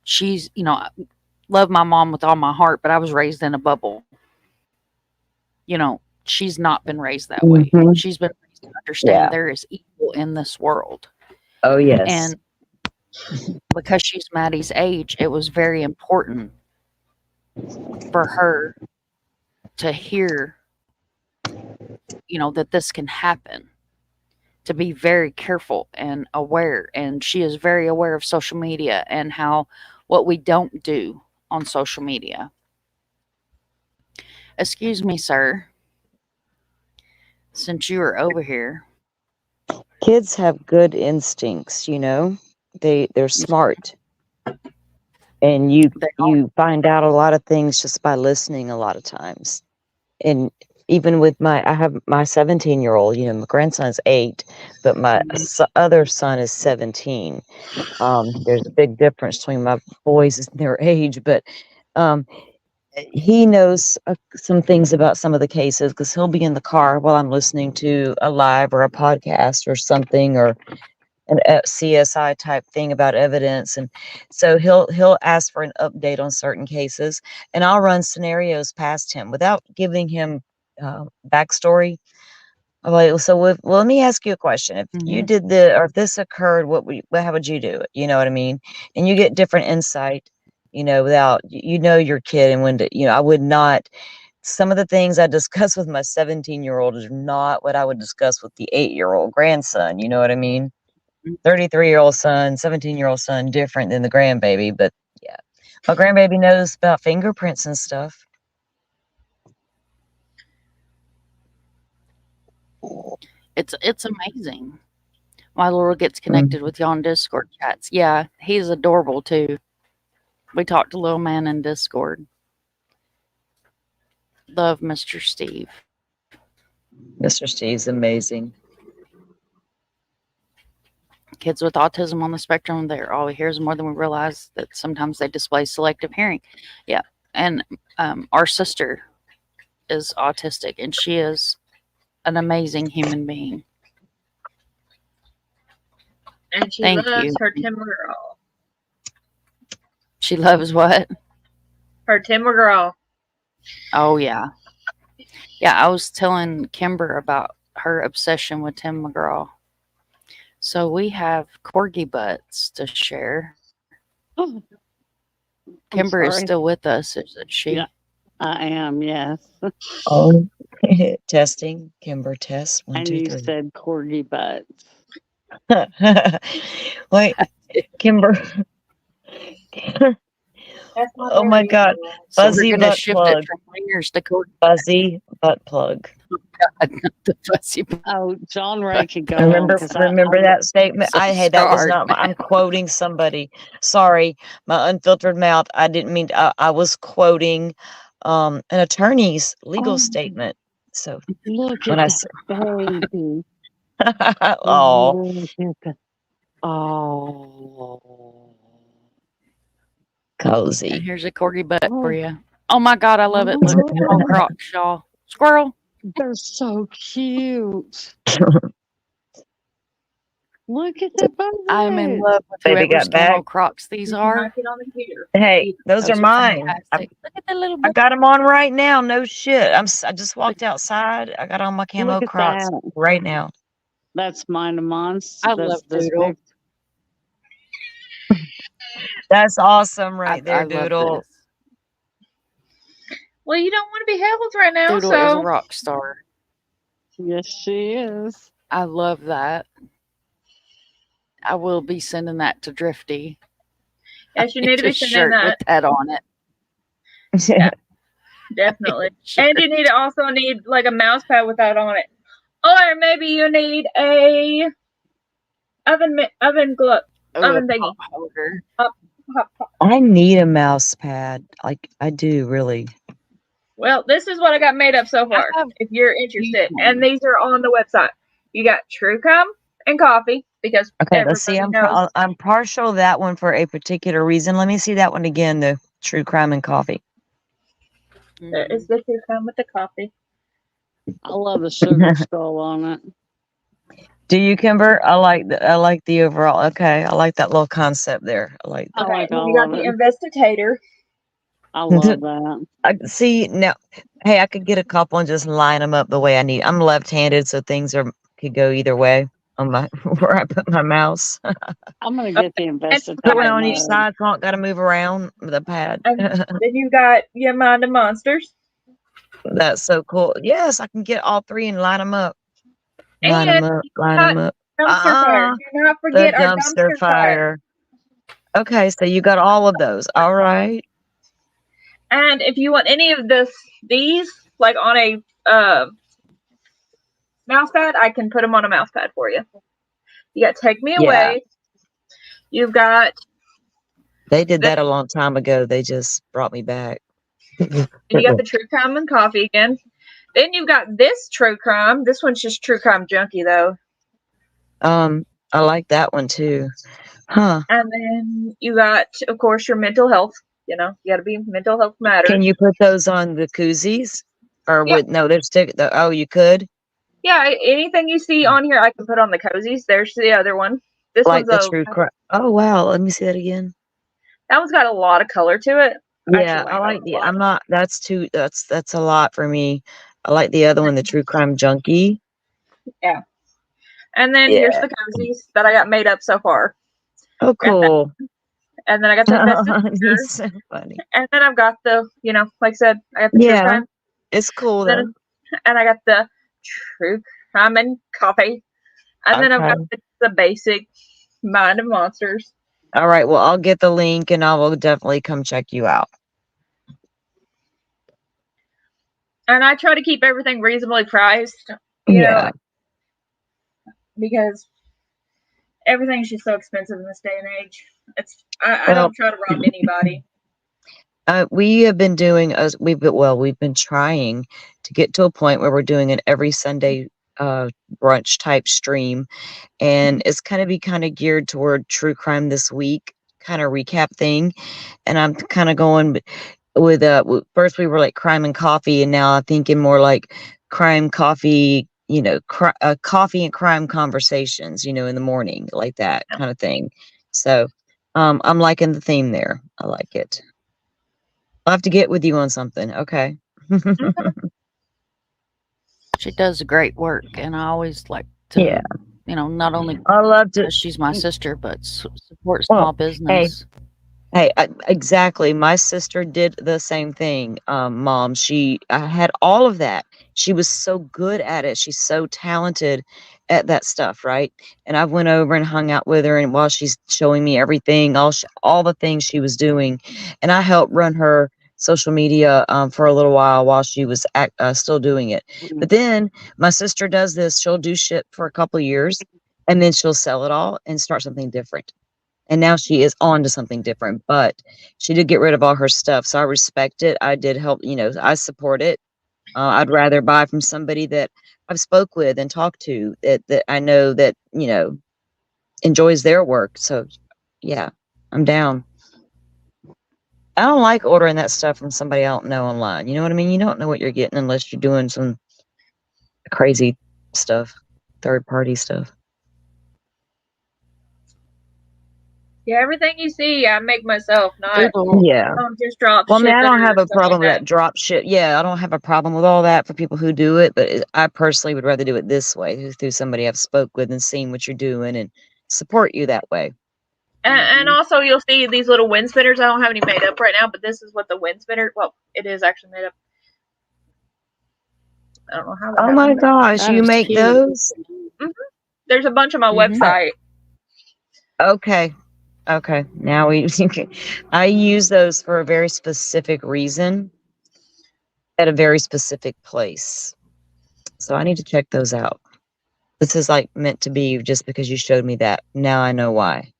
she's, you know, I love my mom with all my heart, but I was raised in a bubble. You know, she's not been raised that way. She's been raised to understand there is evil in this world. Oh, yes. And because she's Maddie's age, it was very important for her to hear, you know, that this can happen, to be very careful and aware. And she is very aware of social media and what we don't do on social media. Excuse me, sir. Since you are over here. Kids have good instincts, you know. They're smart. And you find out a lot of things just by listening a lot of times. And even with I have my 17-year-old, you know, my grandson's 8, but my other son is 17. There's a big difference between my boys and their age, but he knows some things about some of the cases because he'll be in the car while I'm listening to a live or a podcast or something, or a CSI type thing about evidence. And so he'll ask for an update on certain cases, and I'll run scenarios past him without giving him backstory. I'm like, so let me ask you a question. If you did or if this occurred, how would you do it? You know what I mean? And you get different insight, you know, without, you know, your kid and when to, you know, I would not, some of the things I discuss with my 17-year-old is not what I would discuss with the 8-year-old grandson. You know what I mean? 33-year-old son, 17-year-old son, different than the grandbaby. But yeah, my grandbaby knows about fingerprints and stuff. It's amazing. My little gets connected with y'all on Discord chats. Yeah, he's adorable too. We talked to little man in Discord. Love Mr. Steve. Mr. Steve's amazing. Kids with autism on the spectrum, all we hear is more than we realize, that sometimes they display selective hearing. Yeah. And our sister is autistic, and she is an amazing human being. And she loves her Timber Girl. She loves what? Her Timber Girl. Oh, yeah. Yeah, I was telling Kimber about her obsession with Tim McGraw. So we have corgi butts to share. Oh, Kimber is still with us, isn't she? Yeah, I am, yes. Oh, testing. Kimber test. 1, And 2, you 3. said corgi butts. Wait, Kimber. Oh my God. So Fuzzy we're gonna butt shift plug. it from fingers to corgi. Fuzzy butt plug. The fuzzy butt. Oh, John Ray could go Remember on. that statement? So That was sorry, not man. I'm quoting somebody. Sorry, my unfiltered mouth. I didn't mean I was quoting an attorney's legal Oh. statement. So Look when at I the baby. oh, Look at the oh. And cozy. here's a corgi butt for Oh. you. Oh my God, I love it. Look, all Crocs, y'all. Squirrel. They're so cute. Look at the butt. I'm in love with Baby whoever's got back. camo Crocs these are. Hey, those are mine. Fantastic. Look at the little I butt. got them on right now. No shit. I just walked outside. I got on my camo Look at Crocs that. right now. That's mine and mine's. I That's love this Doodle. big. That's awesome right I there, love Doodle. this. Well, you don't want to be held right now, Doodle is a so rock star. Yes, she is. I love that. I will be sending that to Drifty. yes, you need to be A sending shirt with that. that on it. Yeah, definitely. And you need also need like a mouse pad with that on it, or maybe you need a oven glove oven thingy. Pop holder. Pop. I need a mouse pad. Like I do, really. Well, this is what I got made up so far. have If you're interested, one. and these are on the website. You got TrueCrime and coffee because Okay, let's see. everybody knows. I'm partial to that one for a particular reason. Let me see that one again. The True Crime and Coffee. There is the TrueCrime with the coffee. I love the sugar skull on it. Do you, Kimber? I like the overall. Okay, I like that little concept there. I like. I Okay, like and then all you got of the it. investigator. I love that. I see now. Hey, I could get a couple and just line them up the way I need. I'm left-handed, so things could go either way on my where I put my mouse. I'm gonna get the Put investigator. one on each mode. side, so I don't got to move around with a pad. And then you got your Mind of Monsters. That's so cool. Yes, I can get all three and line them up. Line And them up. Line got them up. dumpster fire. Do not The forget our dumpster fire. Okay, so you got all of those. All right. And if you want any of these, like on a mouse pad, I can put them on a mouse pad for you. You got Take Me Yeah. Away. You've got. They did that a long time ago. They just brought me back. You got the True Crime and Coffee again. Then you've got this True Crime. This one's just True Crime Junkie though. I like that one too. Huh. And then you got, of course, your mental health. You know, you got to be mental health matters. Can you put those on the koozies? Or Yeah. no, they're oh, you could? Yeah, anything you see on here, I can put on the cozies. There's the other one. This Like one's the True Crime. Oh wow, let me see that again. That one's got a lot of color to it. Yeah, I like the. I'm not. That's too. That's a lot for me. I like the other one, the True Crime Junkie. Yeah. And then here's the cozies that I got made up so far. Oh, cool. And then I got the investigator. He's so funny. And then I've got the, like I said, I got the True Crime. It's cool though. And I got the True Crime and Coffee. And then I've got the basic Mind of Monsters. All right. Well, I'll get the link and I will definitely come check you out. And I try to keep everything reasonably priced, you know, because everything's just so expensive in this day and age. I don't try to rob anybody. We have been doing we've been trying to get to a point where we're doing an every Sunday brunch type stream, and it's kind of geared toward true crime this week, kind of recap thing. And I'm kind of going with first we were like crime and coffee, and now I'm thinking more like crime coffee, coffee and crime conversations, in the morning, like that kind of thing. So I'm liking the theme there. I like it. I'll have to get with you on something. Okay. She does great work, and I always like to, not only I love to. She's my sister, but support small business. Hey, exactly. My sister did the same thing. Mom, I had all of that. She was so good at it. She's so talented at that stuff, right? And I went over and hung out with her, and while she's showing me everything, all the things she was doing, and I helped run her social media for a little while she was still doing it. But then my sister does this. She'll do shit for a couple of years, and then she'll sell it all and start something different. And now she is on to something different, but she did get rid of all her stuff. So I respect it. I did help, I support it. I'd rather buy from somebody that I've spoke with and talked to that I know that, enjoys their work. So yeah, I'm down. I don't like ordering that stuff from somebody I don't know online. You know what I mean? You don't know what you're getting unless you're doing some crazy stuff, third party stuff. Yeah, everything you see, I make myself, not Yeah. don't just drop Well, I mean, I don't shipping or have a stuff problem like with that drop ship. Yeah, I don't have a problem with all that for people who do it, but I personally would rather do it this way, through somebody I've spoke with and seen what you're doing and support you that way. And also, you'll see these little wind spinners. I don't have any made up right now, but this is what the wind spinner. Well, it is actually made up. I don't know how. Oh my gosh, That you is make cute. those? There's a bunch on my website. Okay. Okay. Now I use those for a very specific reason at a very specific place. So I need to check those out. This is like meant to be just because you showed me that. Now I know why.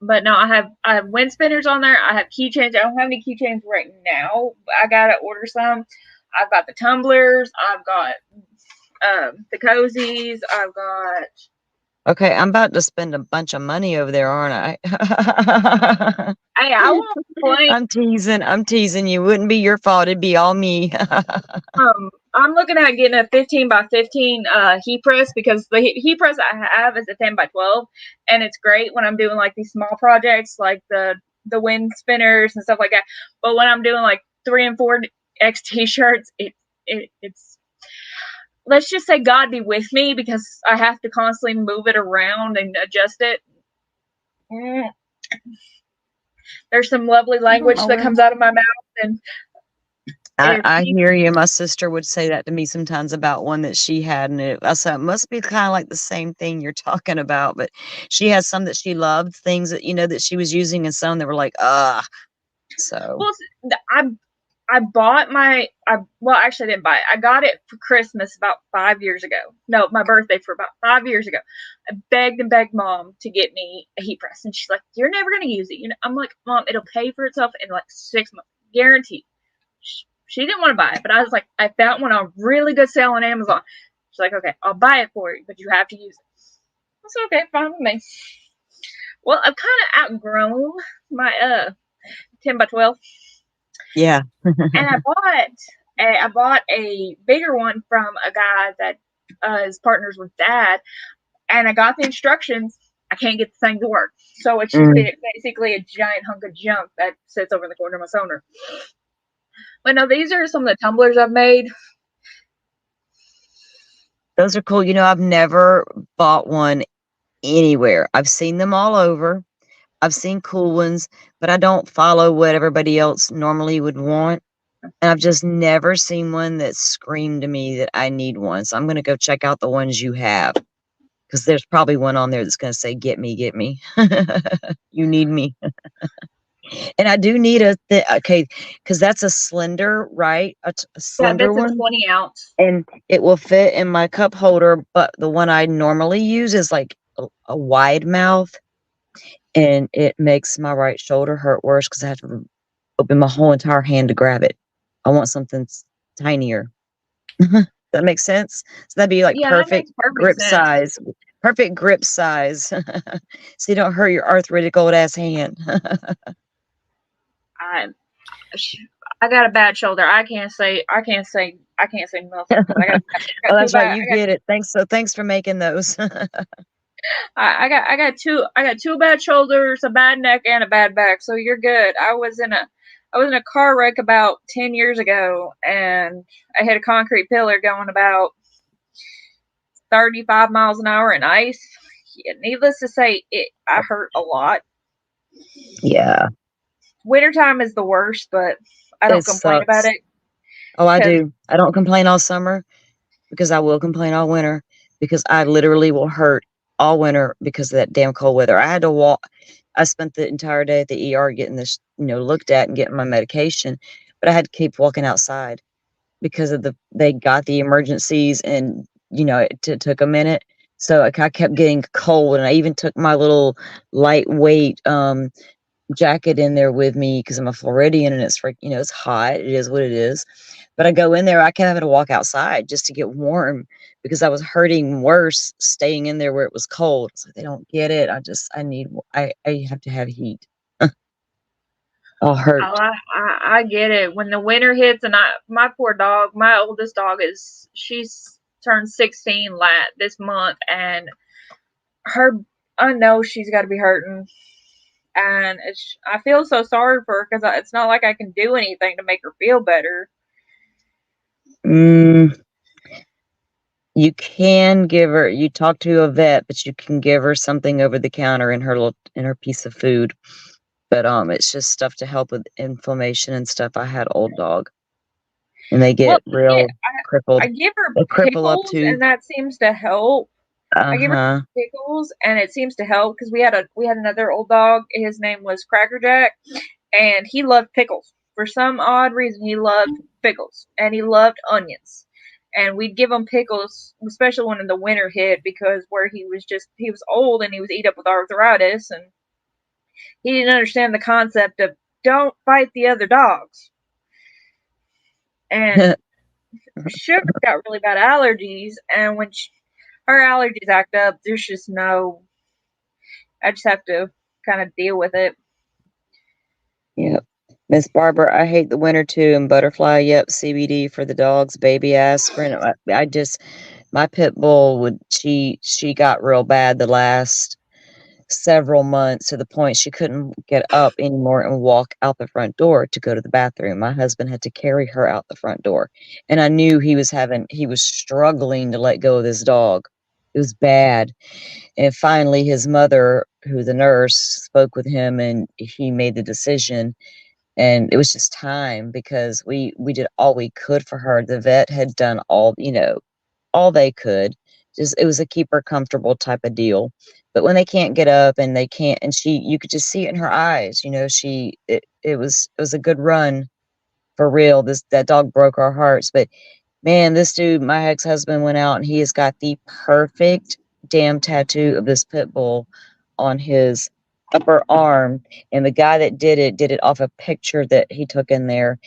But no, I have wind spinners on there. I have keychains. I don't have any keychains right now, but I gotta order some. I've got the tumblers. I've got the cozies. I've got. Okay, I'm about to spend a bunch of money over there, aren't I? Hey, I won't complain. I'm teasing you. Wouldn't be your fault. It'd be all me. I'm looking at getting a 15 by 15 heat press because the heat press I have is a 10 by 12, and it's great when I'm doing like these small projects like the wind spinners and stuff like that. But when I'm doing like 3 and 4X t-shirts, it's let's just say God be with me because I have to constantly move it around and adjust it. There's some lovely language that comes out of my mouth, and I hear you. My sister would say that to me sometimes about one that she had, and I said it must be kind of like the same thing you're talking about. But she has some that she loved, things that that she was using, and some that were like, So well, I bought well, actually I didn't buy it. I got it for Christmas about 5 years ago. No, my birthday for about 5 years ago. I begged and begged Mom to get me a heat press, and she's like, "You're never gonna use it." I'm like, "Mom, it'll pay for itself in like 6 months, guaranteed." She didn't want to buy it, but I was like, I found one on really good sale on Amazon. She's like, "Okay, I'll buy it for you, but you have to use it." I said, "Okay, fine with me." Well, I've kind of outgrown my 10 by 12. Yeah. And I bought a bigger one from a guy that is partners with Dad, and I got the instructions. I can't get the thing to work, so it's just basically a giant hunk of junk that sits over in the corner of my sonar. But no, these are some of the tumblers I've made. Those are cool. I've never bought one anywhere. I've seen them all over. I've seen cool ones, but I don't follow what everybody else normally would want. And I've just never seen one that screamed to me that I need one. So I'm going to go check out the ones you have. Because there's probably one on there that's going to say, get me. You need me. And I do need okay, because that's a slender, right? A slender one. That's a 20 ounce. And it will fit in my cup holder, but the one I normally use is like a wide mouth. And it makes my right shoulder hurt worse because I have to open my whole entire hand to grab it. I want something tinier. That makes sense? So that'd be like perfect grip size. Perfect grip size. So you don't hurt your arthritic old ass hand. I got a bad shoulder. I can't say nothing. Oh, that's right. You get it. Thanks for making those. I got two bad shoulders, a bad neck, and a bad back. So you're good. I was in a car wreck about 10 years ago, and I hit a concrete pillar going about 35 miles an hour in ice. Needless to say, I hurt a lot. Yeah. Wintertime is the worst, but I don't complain about it. Oh, I do. I don't complain all summer because I will complain all winter because I literally will hurt all winter because of that damn cold weather. I had to walk. I spent the entire day at the ER getting this, looked at and getting my medication, but I had to keep walking outside. Because of they got the emergencies and, it took a minute. So I kept getting cold, and I even took my little lightweight jacket in there with me because I'm a Floridian and it's it's hot. It is what it is. But I go in there, I kept having to walk outside just to get warm because I was hurting worse staying in there where it was cold. So they don't get it. I have to have heat. I'll hurt. I get it. When the winter hits, and my poor dog, my oldest dog she's turned 16 this month, and I know she's got to be hurting, and I feel so sorry for her because it's not like I can do anything to make her feel better. You can give her. You talk to a vet, but you can give her something over the counter in her piece of food. But it's just stuff to help with inflammation and stuff. I had old dog, and they get real crippled. I give her They cripple up pickles, too. and that seems to help. I give her pickles, and it seems to help because we had another old dog. His name was Cracker Jack, and he loved pickles. For some odd reason, he loved pickles, and he loved onions. And we'd give him pickles, especially when the winter hit, because he was old and he was eat up with arthritis, and he didn't understand the concept of don't fight the other dogs. And Sugar got really bad allergies, and when her allergies act up, there's just I just have to kind of deal with it. Yep. Miss Barbara, I hate the winter too, and butterfly, yep, CBD for the dogs, baby aspirin. My pit bull she got real bad the last several months to the point she couldn't get up anymore and walk out the front door to go to the bathroom. My husband had to carry her out the front door, and I knew he was struggling to let go of this dog. It was bad. And finally his mother, who's a nurse, spoke with him, and he made the decision. And it was just time because we did all we could for her. The vet had done all they could. It was a keep her comfortable type of deal. But when they can't get up and they can't, and you could just see it in her eyes, it was a good run for real. That dog broke our hearts. But man, this dude, my ex-husband, went out and he has got the perfect damn tattoo of this pit bull on his upper arm. And the guy that did it off a picture that he took in there.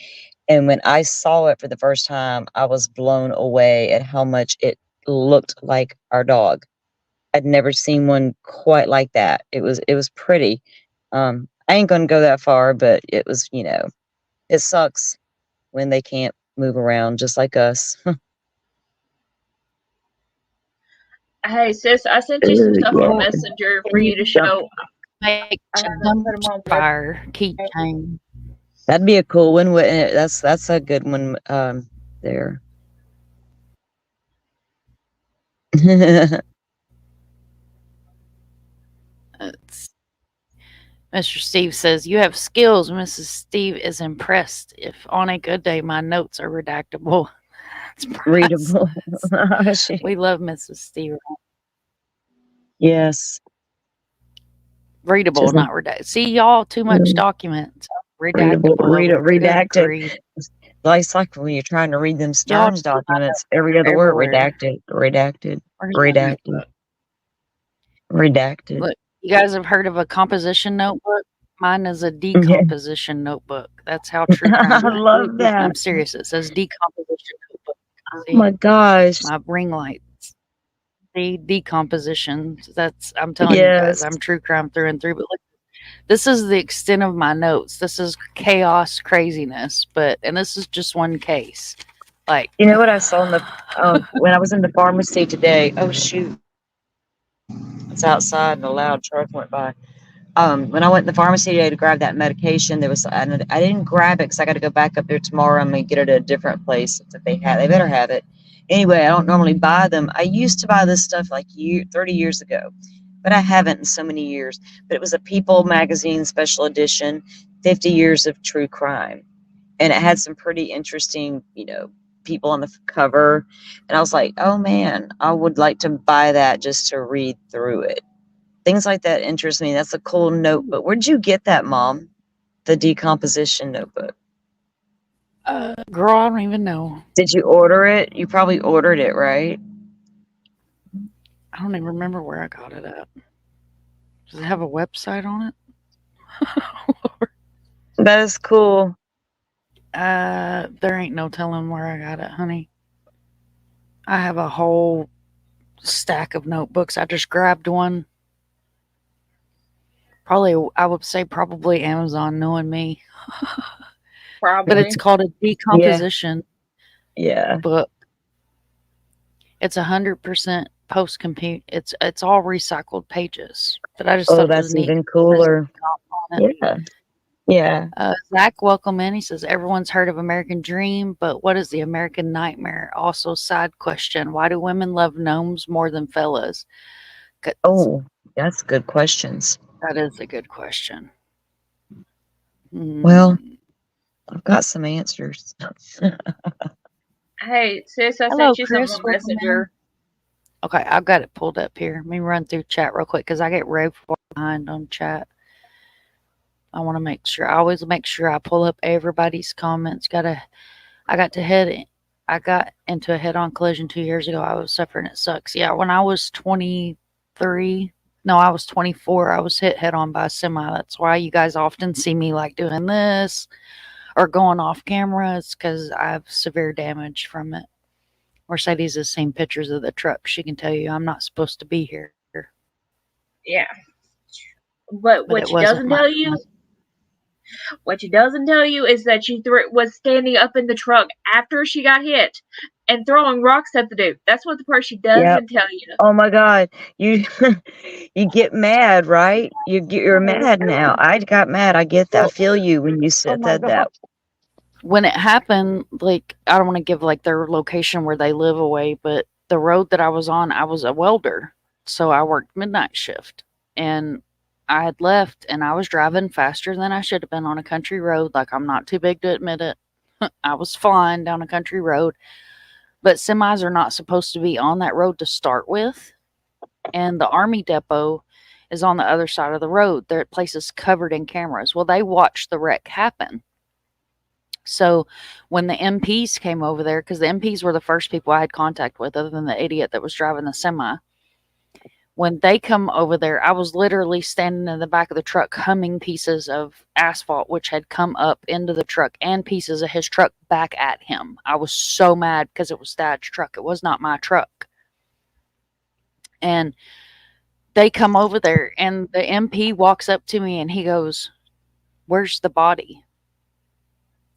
And when I saw it for the first time, I was blown away at how much it looked like our dog. I'd never seen one quite like that. It was pretty. I ain't gonna go that far, but it was, it sucks when they can't move around just like us. Hey sis, I sent you some stuff on Messenger for you to show. Make a dumpster fire keychain. That'd be a cool one. That's a good one. There. Mr. Steve says, you have skills. Mrs. Steve is impressed. If on a good day, my notes are redactable. Readable. We love Mrs. Steve. Yes. Readable, not redacted. See, y'all, too much documents. Redactable. Redacted. It's like when you're trying to read them Stearns documents, every other word redacted. Look, you guys have heard of a composition notebook? Mine is a decomposition notebook. That's how TrueCrime. I love that. I'm serious. It says decomposition notebook. See, oh my gosh. My ring lights. The decomposition. I'm telling you guys, I'm TrueCrime through and through. But look, this is the extent of my notes. This is chaos, craziness. And this is just one case. Like, you know what I saw when I was in the pharmacy today? Oh shoot. It's outside and a loud truck went by. When I went to the pharmacy today to grab that medication, I didn't grab it because I got to go back up there tomorrow and get it at a different place that they better have it. Anyway, I don't normally buy them. I used to buy this stuff like 30 years ago, but I haven't in so many years. But it was a People magazine special edition, 50 years of true crime. And it had some pretty interesting, people on the cover. And I was like, oh man, I would like to buy that just to read through it. Things like that interest me. That's a cool notebook. Where'd you get that, Mom? The decomposition notebook. Girl, I don't even know. Did you order it? You probably ordered it, right? I don't even remember where I got it at. Does it have a website on it? That is cool. There ain't no telling where I got it, honey. I have a whole stack of notebooks. I just grabbed one. Probably, I would say probably Amazon, knowing me. But Probably. it's called a decomposition Yeah. book. It's 100% post compute. It's all recycled pages. But I just Oh, thought it was that's neat. even cooler. On it. Yeah. Yeah. Zach, welcome in. He says everyone's heard of American Dream, but what is the American Nightmare? Also, side question: why do women love gnomes more than fellas? 'Cause Oh, that's good questions. that is a good question. Well, I've got some answers. Hey, sis, I Hello, sent you something Chris. on Welcome in. Messenger. Okay, I've got it pulled up here. Let me run through chat real quick because I get way far behind on chat. I want to make sure. I always make sure I pull up everybody's comments. I got into a head-on collision 2 years ago. I was suffering. It sucks. Yeah, when I was 23, no, I was 24. I was hit head-on by a semi. That's why you guys often see me like doing this or going off camera. It's because I have severe damage from it. Mercedes has seen pictures of the truck. She can tell you I'm not supposed to be here. Yeah. But what it she wasn't doesn't my tell you, what she doesn't tell you is that she was standing up in the truck after she got hit and throwing rocks at the dude. That's what the part she doesn't tell you. Oh my God, you you get mad, right? You're mad now. I got mad. I get that. I feel you when you said that. When it happened, like, I don't want to give like their location where they live away, but the road that I was on, I was a welder. So I worked midnight shift and I had left and I was driving faster than I should have been on a country road. Like, I'm not too big to admit it. I was flying down a country road, but semis are not supposed to be on that road to start with. And the army depot is on the other side of the road. Their place is covered in cameras. Well, they watched the wreck happen. So when the MPs came over there, because the MPs were the first people I had contact with, other than the idiot that was driving the semi, when they come over there, I was literally standing in the back of the truck humming pieces of asphalt, which had come up into the truck and pieces of his truck back at him. I was so mad because it was Dad's truck. It was not my truck. And they come over there and the MP walks up to me and he goes, "Where's the body?"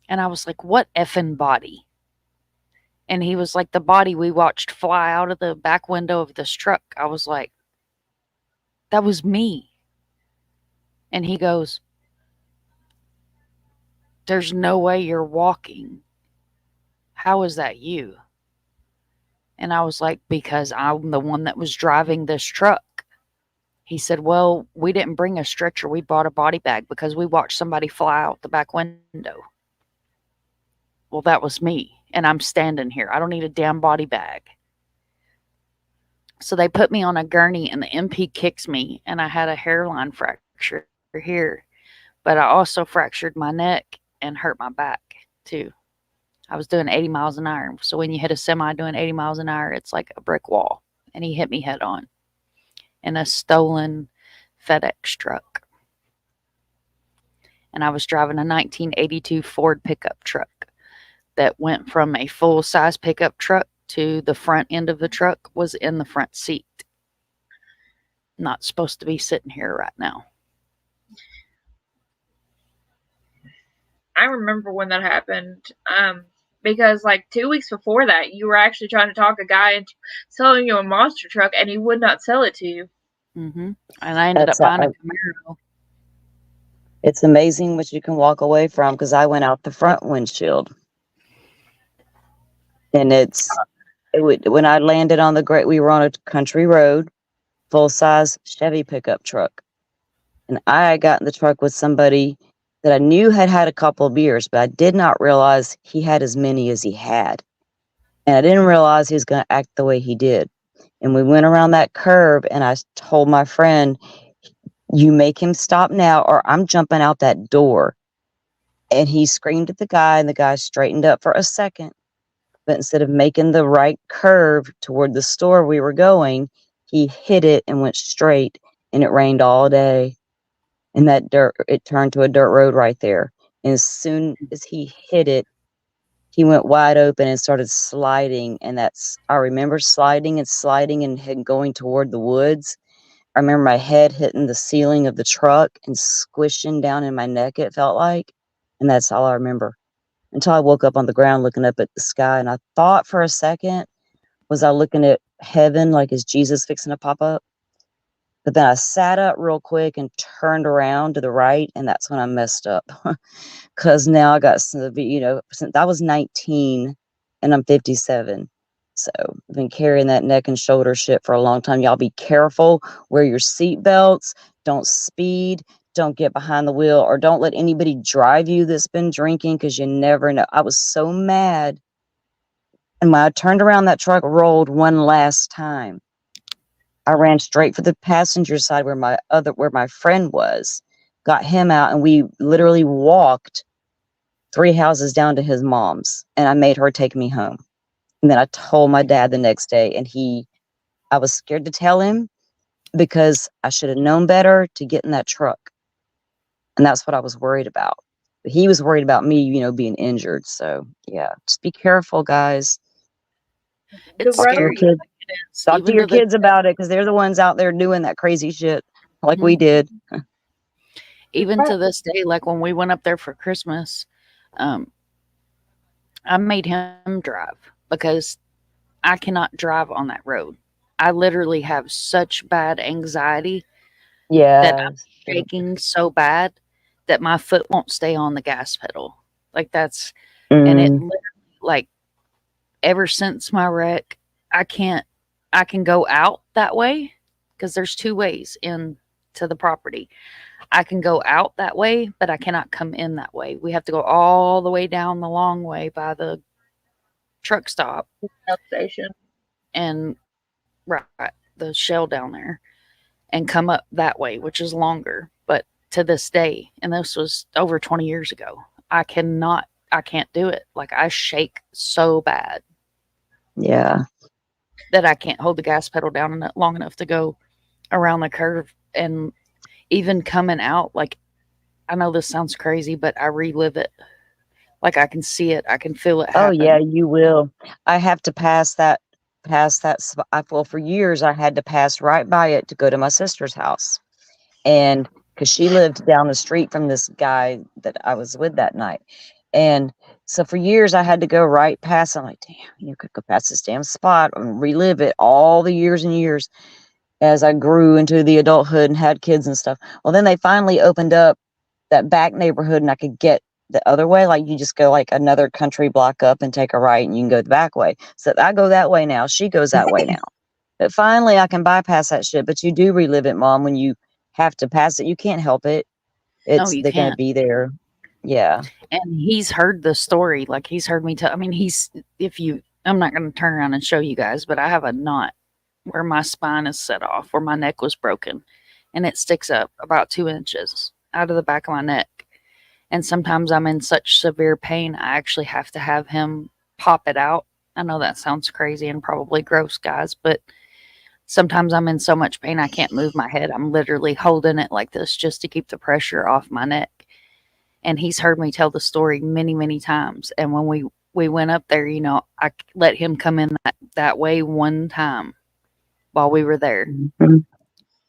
And I was like, "What effing body?" And he was like, "The body we watched fly out of the back window of this truck." I was like, "That was me." And he goes, "There's no way you're walking. How is that you?" And I was like, "Because I'm the one that was driving this truck." He said, "Well, we didn't bring a stretcher. We brought a body bag because we watched somebody fly out the back window." Well, that was me. And I'm standing here. I don't need a damn body bag. So they put me on a gurney and the MP kicks me and I had a hairline fracture here. But I also fractured my neck and hurt my back too. I was doing 80 miles an hour. So when you hit a semi doing 80 miles an hour, it's like a brick wall. And he hit me head on in a stolen FedEx truck. And I was driving a 1982 Ford pickup truck that went from a full-size pickup truck to the front end of the truck was in the front seat. Not supposed to be sitting here right now. I remember when that happened. Because like 2 weeks before that, you were actually trying to talk a guy into selling you a monster truck, and he would not sell it to you. Mm-hmm. And I ended up buying a Camaro. It's amazing what you can walk away from because I went out the front windshield. And when I landed on we were on a country road, full-size Chevy pickup truck. And I got in the truck with somebody that I knew had a couple of beers, but I did not realize he had as many as he had. And I didn't realize he was going to act the way he did. And we went around that curve and I told my friend, "You make him stop now or I'm jumping out that door." And he screamed at the guy and the guy straightened up for a second. But instead of making the right curve toward the store we were going, he hit it and went straight, and it rained all day. And that dirt, it turned to a dirt road right there. And as soon as he hit it, he went wide open and started sliding. And I remember sliding and going toward the woods. I remember my head hitting the ceiling of the truck and squishing down in my neck, it felt like. And that's all I remember. Until I woke up on the ground looking up at the sky. And I thought for a second, was I looking at heaven, like, is Jesus fixing to pop up? But then I sat up real quick and turned around to the right, and that's when I messed up. Because now I got, since I was 19 and I'm 57. So I've been carrying that neck and shoulder shit for a long time. Y'all be careful. Wear your seat belts. Don't speed. Don't get behind the wheel, or don't let anybody drive you that's been drinking, because you never know. I was so mad. And when I turned around, that truck rolled one last time. I ran straight for the passenger side where my friend was, got him out, and we literally walked 3 houses down to his mom's, and I made her take me home. And then I told my dad the next day, and I was scared to tell him because I should have known better to get in that truck. And that's what I was worried about. But he was worried about me, being injured. So yeah, just be careful, guys. It's Talk to your scary. kids. Talk to Even your to this kids about it, because they're the ones out there doing that crazy shit like we did. even to this day, like when we went up there for Christmas, I made him drive because I cannot drive on that road. I literally have such bad anxiety that Yeah. I'm shaking so bad that my foot won't stay on the gas pedal. Like that's, and it literally, like, ever since my wreck, I can go out that way because there's 2 ways into the property. I can go out that way, but I cannot come in that way. We have to go all the way down the long way by the truck stop station and right the shell down there and come up that way, which is longer. But to this day, and this was over 20 years ago, I can't do it. Like I shake so bad. Yeah. That I can't hold the gas pedal down long enough to go around the curve. And even coming out, like, I know this sounds crazy, but I relive it. Like I can see it, I can feel it happen. Oh yeah, you will. I have to pass that spot. Well, for years I had to pass right by it to go to my sister's house, and because she lived down the street from this guy that I was with that night, and so for years I had to go right past. I'm like, damn, you could go past this damn spot and relive it all the years and years as I grew into the adulthood and had kids and stuff. Well, then they finally opened up that back neighborhood, and I could get the other way. Like you just go like another country block up and take a right, and you can go the back way. So I go that way now. She goes that way now. But finally I can bypass that shit. But you do relive it, Mom, when you have to pass it. You can't help it. No, you They're going to can't. be there. Yeah. And he's heard the story. Like he's heard me tell. I mean, I'm not going to turn around and show you guys, but I have a knot where my spine is set off, where my neck was broken, and it sticks up about 2 inches out of the back of my neck. And sometimes I'm in such severe pain, I actually have to have him pop it out. I know that sounds crazy and probably gross, guys, but sometimes I'm in so much pain I can't move my head. I'm literally holding it like this just to keep the pressure off my neck. And he's heard me tell the story many, many times. And when we went up there, I let him come in that way one time while we were there. Mm-hmm.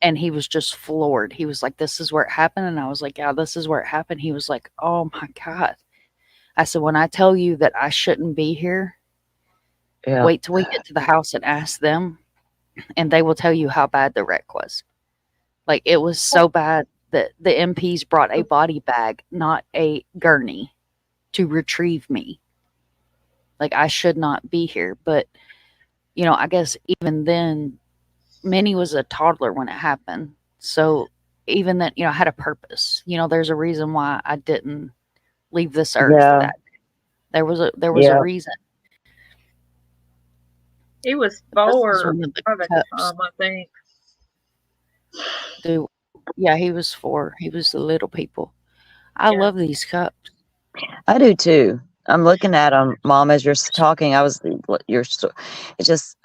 And he was just floored. He was like, this is where it happened. And I was like, yeah, this is where it happened. He was like, oh my God. I said, when I tell you that I shouldn't be here, wait till we get to the house and ask them. And they will tell you how bad the wreck was. Like it was so bad that the MPs brought a body bag, not a gurney, to retrieve me. Like I should not be here. But, I guess even then, Minnie was a toddler when it happened. So even then, I had a purpose. There's a reason why I didn't leave this earth that day. There was a reason. He was 4 by the time, I think. Yeah, he was 4. He was the little people. I love these cups. I do too. I'm looking at them, Mom, as you're talking. It's just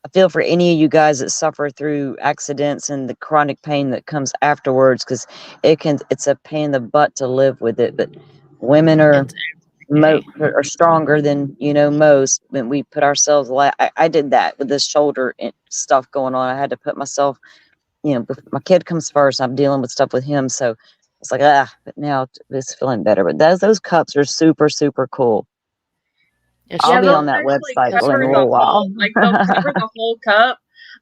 I feel for any of you guys that suffer through accidents and the chronic pain that comes afterwards, because it's a pain in the butt to live with it. But women are are stronger than most. When we put ourselves, I did that with this shoulder stuff going on. I had to put myself, my kid comes first. I'm dealing with stuff with him, so it's like but now it's feeling better. But those cups are super, super cool. I'll be on that website for a little while. They'll cover the whole cup,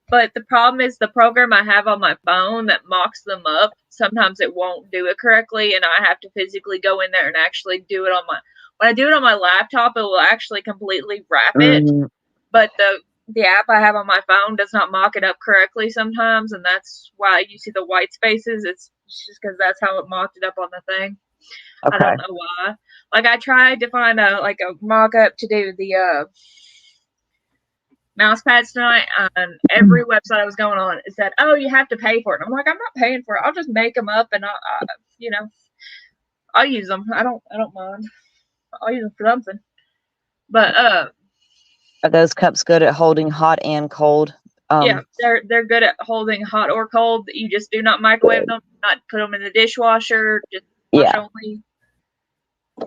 but the problem is the program I have on my phone that mocks them up. Sometimes it won't do it correctly, and I have to physically go in there and actually do it on my. When I do it on my laptop, it will actually completely wrap it, but the app I have on my phone does not mock it up correctly sometimes, and that's why you see the white spaces. It's just because that's how it mocked it up on the thing. Okay. I don't know why. Like, I tried to find a mock-up to do the mouse pads tonight, and every website I was going on, it said, "Oh, you have to pay for it." And I'm like, I'm not paying for it. I'll just make them up, and I'll use them. I don't mind. I'll use them for something. But are those cups good at holding hot and cold? Yeah, they're good at holding hot or cold. You just do not microwave them, not put them in the dishwasher. Just wash only.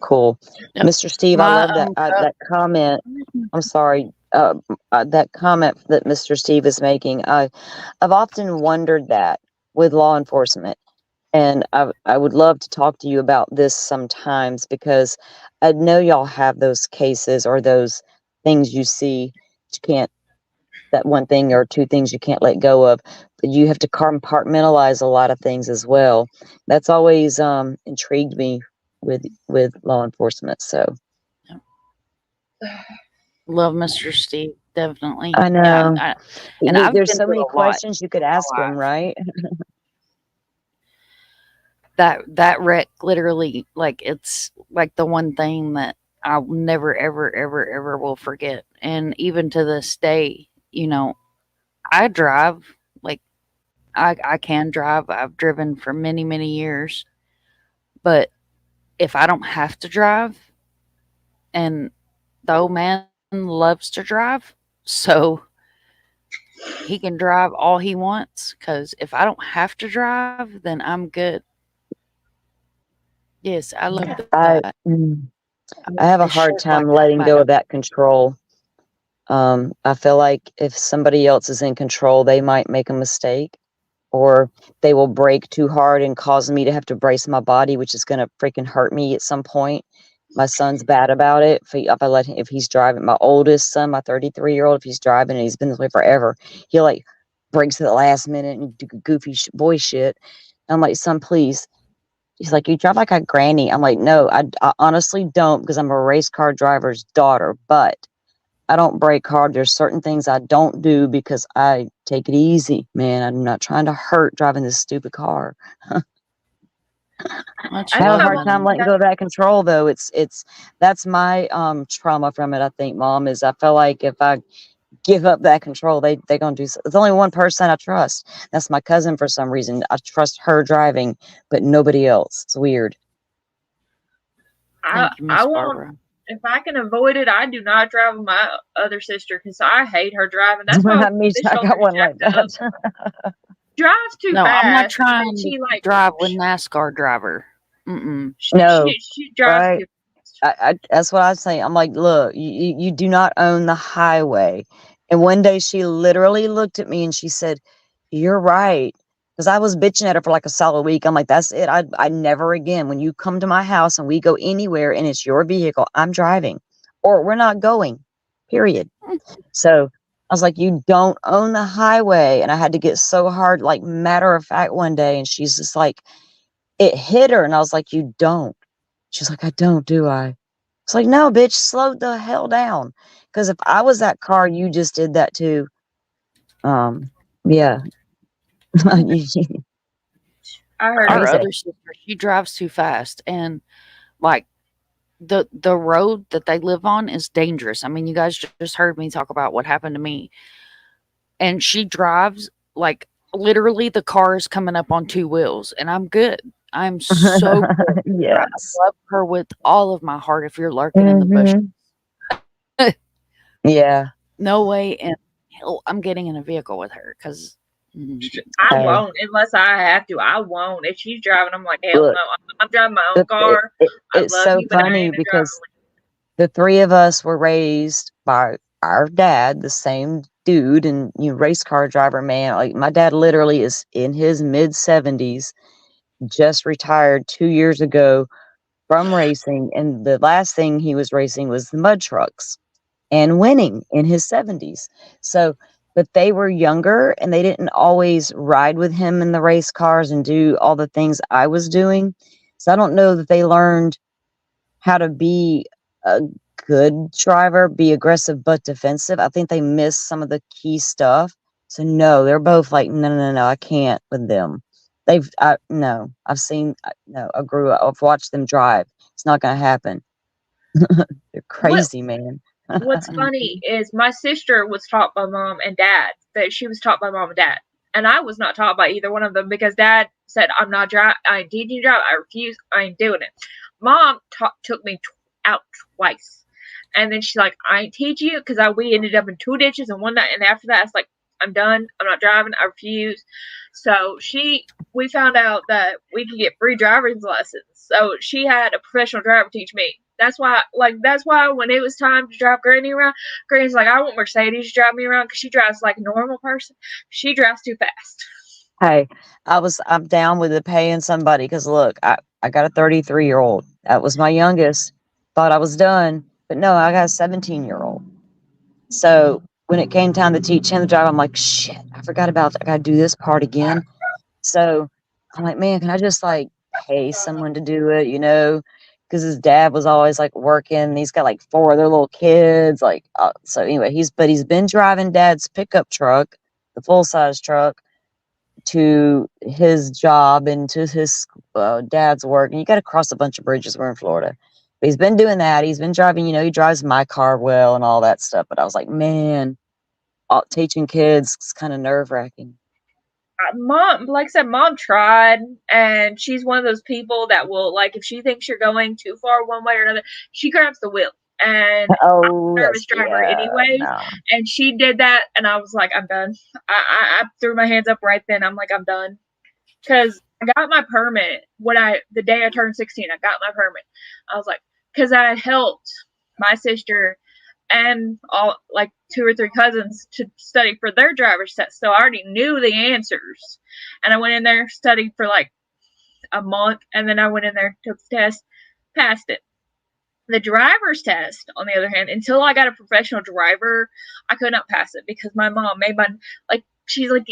Cool. Yep. Mr. Steve, I love that comment. I'm sorry. That comment that Mr. Steve is making. I've often wondered that with law enforcement. And I would love to talk to you about this sometimes, because I know y'all have those cases or those things you see you can't, that one thing or two things you can't let go of, but you have to compartmentalize a lot of things as well. That's always intrigued me with law enforcement. So love Mr. Steve, definitely. I know. Yeah, there's so many questions you could ask him, right? that wreck literally, it's like the one thing that I'll never ever ever ever will forget. And even to this day, I drive, I can drive. I've driven for many, many years. But if I don't have to drive, and the old man loves to drive, so he can drive all he wants, because if I don't have to drive, then I'm good. Yes, I love that. I have a hard time letting go of that control. I feel like if somebody else is in control, they might make a mistake, or they will brake too hard and cause me to have to brace my body, which is going to freaking hurt me at some point. My son's bad about it. If he's driving, my oldest son, my 33-year-old, if he's driving and he's been this way forever, he'll brakes at the last minute and do goofy boy shit. And I'm like, son, please. He's like, you drive like a granny. I'm like, no, I honestly don't, because I'm a race car driver's daughter, but I don't brake hard. There's certain things I don't do because I take it easy, man. I'm not trying to hurt driving this stupid car. I have a hard time letting go of that control, though. That's my trauma from it, I think, Mom, is I feel like if I give up that control, they're gonna do. There's only one person I trust. That's my cousin. For some reason, I trust her driving, but nobody else. It's weird. Thank you, Miss Barbara. If I can avoid it, I do not drive with my other sister, because I hate her driving. That's why I got one like that. Drives too fast. No, I'm not trying to drive with NASCAR driver. No, she drives too fast. That's what I was saying. I'm like, look, you do not own the highway. And one day she literally looked at me and she said, "You're right." Because I was bitching at her for like a solid week. I'm like, that's it. I never again. When you come to my house and we go anywhere and it's your vehicle, I'm driving, or we're not going, period. So I was like, you don't own the highway. And I had to get so hard, like matter of fact, one day. And she's just like, it hit her. And I was like, you don't. She's like, I don't, do I? It's like, no, bitch, slow the hell down. Because if I was that car, you just did that too. Yeah. I heard our other sister, she drives too fast, and like the road that they live on is dangerous. I mean, you guys just heard me talk about what happened to me, and she drives like literally the car is coming up on two wheels, and I'm good. I'm so good. Yes. I love her with all of my heart. If you're lurking in the bush, yeah, no way in hell, I'm getting in a vehicle with her because I Hey. won't unless I have to. I won't. If she's driving, I'm like, hell Look, no. I'm driving my own car. I it's love so you, but I funny ain't a driver. because the three of us were raised by our dad, the same dude, and race car driver, man. Like my dad literally is in his mid-70s, just retired 2 years ago from racing, and the last thing he was racing was the mud trucks and winning in his 70s. So, but they were younger and they didn't always ride with him in the race cars and do all the things I was doing. So I don't know that they learned how to be a good driver, be aggressive but defensive. I think they missed some of the key stuff. So no, they're both like, no, I can't with them. No, I've seen, no, I grew up, I've watched them drive. It's not going to happen. They're What crazy, man. What's funny is my sister was taught by mom and dad. That she was taught by mom and dad, and I was not taught by either one of them because dad said, "I'm not driving. I ain't teaching you to drive. I refuse. I ain't doing it." Mom took me out twice, and then she's like, "I ain't teach you," because we ended up in 2 ditches and one night, and after that, it's like, "I'm done. I'm not driving. I refuse." So we found out that we could get free driver's lessons. So she had a professional driver teach me. That's why when it was time to drive Granny around, Granny's like, I want Mercedes to drive me around because she drives like a normal person. She drives too fast. Hey, I'm down with it paying somebody because look, I got a 33-year-old. That was my youngest. Thought I was done, but no, I got a 17-year-old. So when it came time to teach him to drive, I'm like, shit, I forgot about I gotta do this part again. So I'm like, man, can I just like pay someone to do it, Because his dad was always like working. And he's got like 4 other little kids. Like, so anyway, he's been driving dad's pickup truck, the full size truck, to his job and to his dad's work. And you got to cross a bunch of bridges. We're in Florida. But he's been doing that. He's been driving, he drives my car well and all that stuff. But I was like, man, teaching kids is kind of nerve wracking. Mom, like I said, mom tried, and she's one of those people that will, like, if she thinks you're going too far one way or another, she grabs the wheel. And I'm Oh, a nervous driver anyways, no. and she did that, and I was like, I'm done. I threw my hands up right then. I'm like, I'm done. Because I got my permit the day I turned 16. I got my permit. I was like, because I had helped my sister and all like 2 or 3 cousins to study for their driver's test, so I already knew the answers. And I went in there, studied for like a month, and then I went in there, took the test, passed it. The driver's test, on the other hand, until I got a professional driver, I could not pass it because my mom made my she's like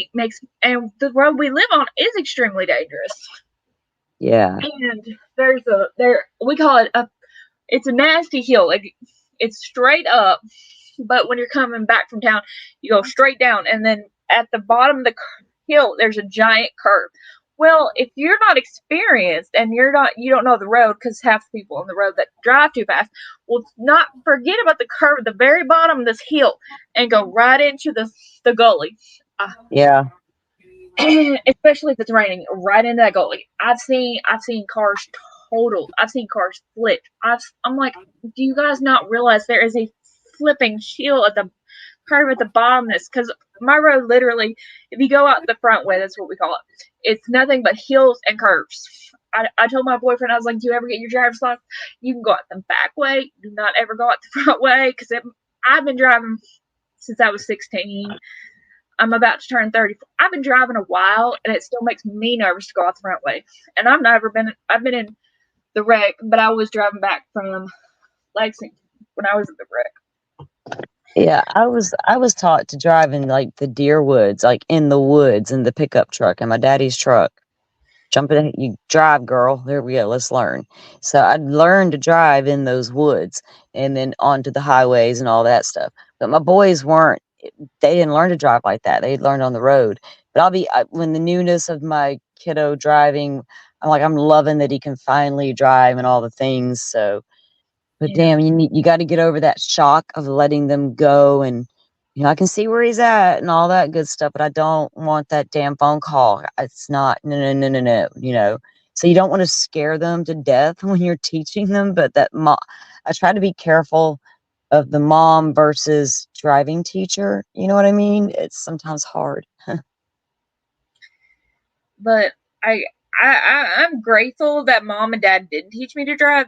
and the road we live on is extremely dangerous. Yeah. And we call it it's a nasty hill. Like it's straight up, but when you're coming back from town, you go straight down, and then at the bottom of the hill, there's a giant curve. Well, if you're not experienced and you don't know the road, because half the people on the road that drive too fast will not forget about the curve at the very bottom of this hill and go right into the gully. Yeah. Especially if it's raining, right into that gully. I've seen cars totaled. I've seen cars flipped. I'm like, do you guys not realize there is a flipping hill at the curve at the bottom of this? Because my road literally, if you go out the front way, that's what we call it. It's nothing but hills and curves. I told my boyfriend, I was like, do you ever get your driver's license? You can go out the back way. Do not ever go out the front way, because I've been driving since I was 16. I'm about to turn 30. I've been driving a while, and it still makes me nervous to go out the front way. And I've been in the wreck, but I was driving back from Lexington when I was in the wreck. Yeah, I was taught to drive in like the deer woods, like in the woods in the pickup truck, in my daddy's truck. Jump in, you drive, girl. There we go. Let's learn. So I learned to drive in those woods and then onto the highways and all that stuff. But my boys weren't. They didn't learn to drive like that. They learned on the road. But when the newness of my kiddo driving, I'm loving that he can finally drive and all the things. So, but Yeah. damn, you got to get over that shock of letting them go, and I can see where he's at and all that good stuff, but I don't want that damn phone call. It's not no. So you don't want to scare them to death when you're teaching them, but I try to be careful of the mom versus driving teacher. You know what I mean? It's sometimes hard. But I'm grateful that mom and dad didn't teach me to drive.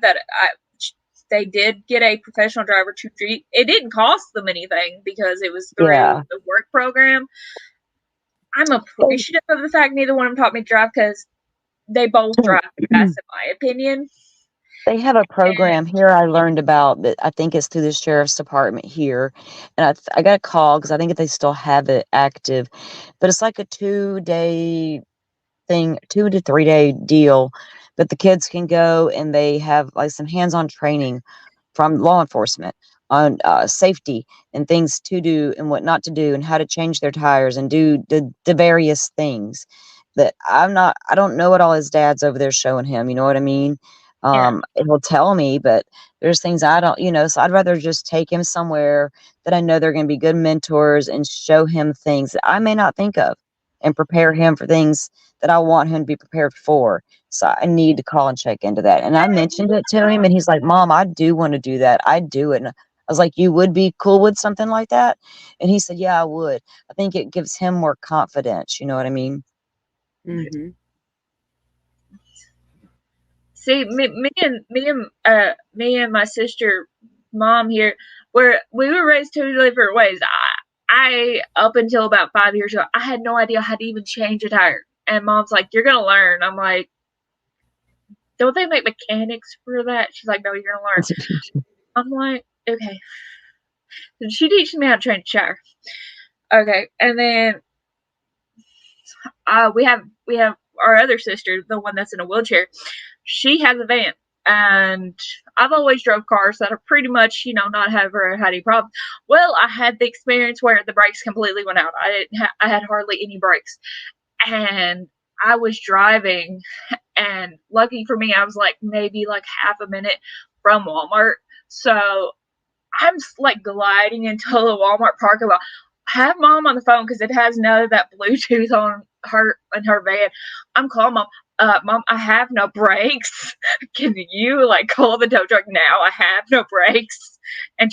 They did get a professional driver to treat. It didn't cost them anything because it was through Yeah. the work program. I'm appreciative of the fact neither one of them taught me to drive because they both drive fast, in my opinion. They have a program here I learned about that I think it's through the sheriff's department here. And I got a call because I think they still have it active. But it's like a 2-day thing, 2 to 3 day deal that the kids can go and they have like some hands-on training from law enforcement on safety and things to do and what not to do and how to change their tires and do the various things that I don't know what all his dad's over there showing him, you know what I mean? And he'll tell me, but there's things I don't, so I'd rather just take him somewhere that I know they're going to be good mentors and show him things that I may not think of and prepare him for things that I want him to be prepared for. So I need to call and check into that. And I mentioned it to him and he's like, Mom, I do want to do that. I'd do it. And I was like, you would be cool with something like that? And he said, yeah, I would. I think it gives him more confidence. You know what I mean? Mm-hmm. See, me and my sister, mom here, we were raised 2 different ways. I up until about 5 years ago, I had no idea how to even change a tire. And mom's like, "You're gonna learn." I'm like, "Don't they make mechanics for that?" She's like, "No, you're gonna learn." I'm like, "Okay." So she teaches me how to change a tire. Okay, and then we have our other sister, the one that's in a wheelchair. She has a van, and I've always drove cars that are pretty much, not have had any problems. Well, I had the experience where the brakes completely went out. I had hardly any brakes, and I was driving, and lucky for me, I was like maybe like half a minute from Walmart, so I'm like gliding into the Walmart parking lot. Have mom on the phone because it has none of that Bluetooth on her in her van. I'm calling mom. Mom, I have no brakes. Can you call the tow truck now? I have no brakes. And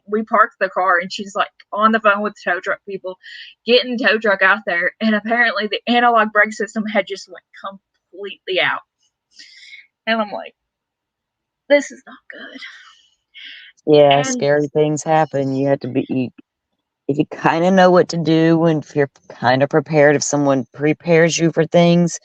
we parked the car, and she's like on the phone with the tow truck people, getting the tow truck out there. And apparently, the analog brake system had just went completely out. And I'm like, this is not good. Yeah, And scary things happen. You have to be, if you kind of know what to do and if you're kind of prepared, if someone prepares you for things,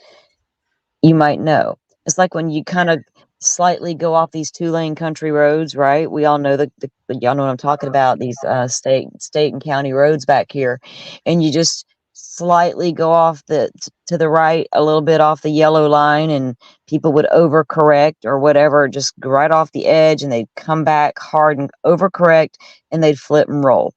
you might know. It's like when you kind of slightly go off these 2-lane country roads, right? We all know y'all know what I'm talking about, these state and county roads back here. And you just slightly go off to the right, a little bit off the yellow line, and people would overcorrect or whatever, just right off the edge, and they'd come back hard and overcorrect, and they'd flip and roll.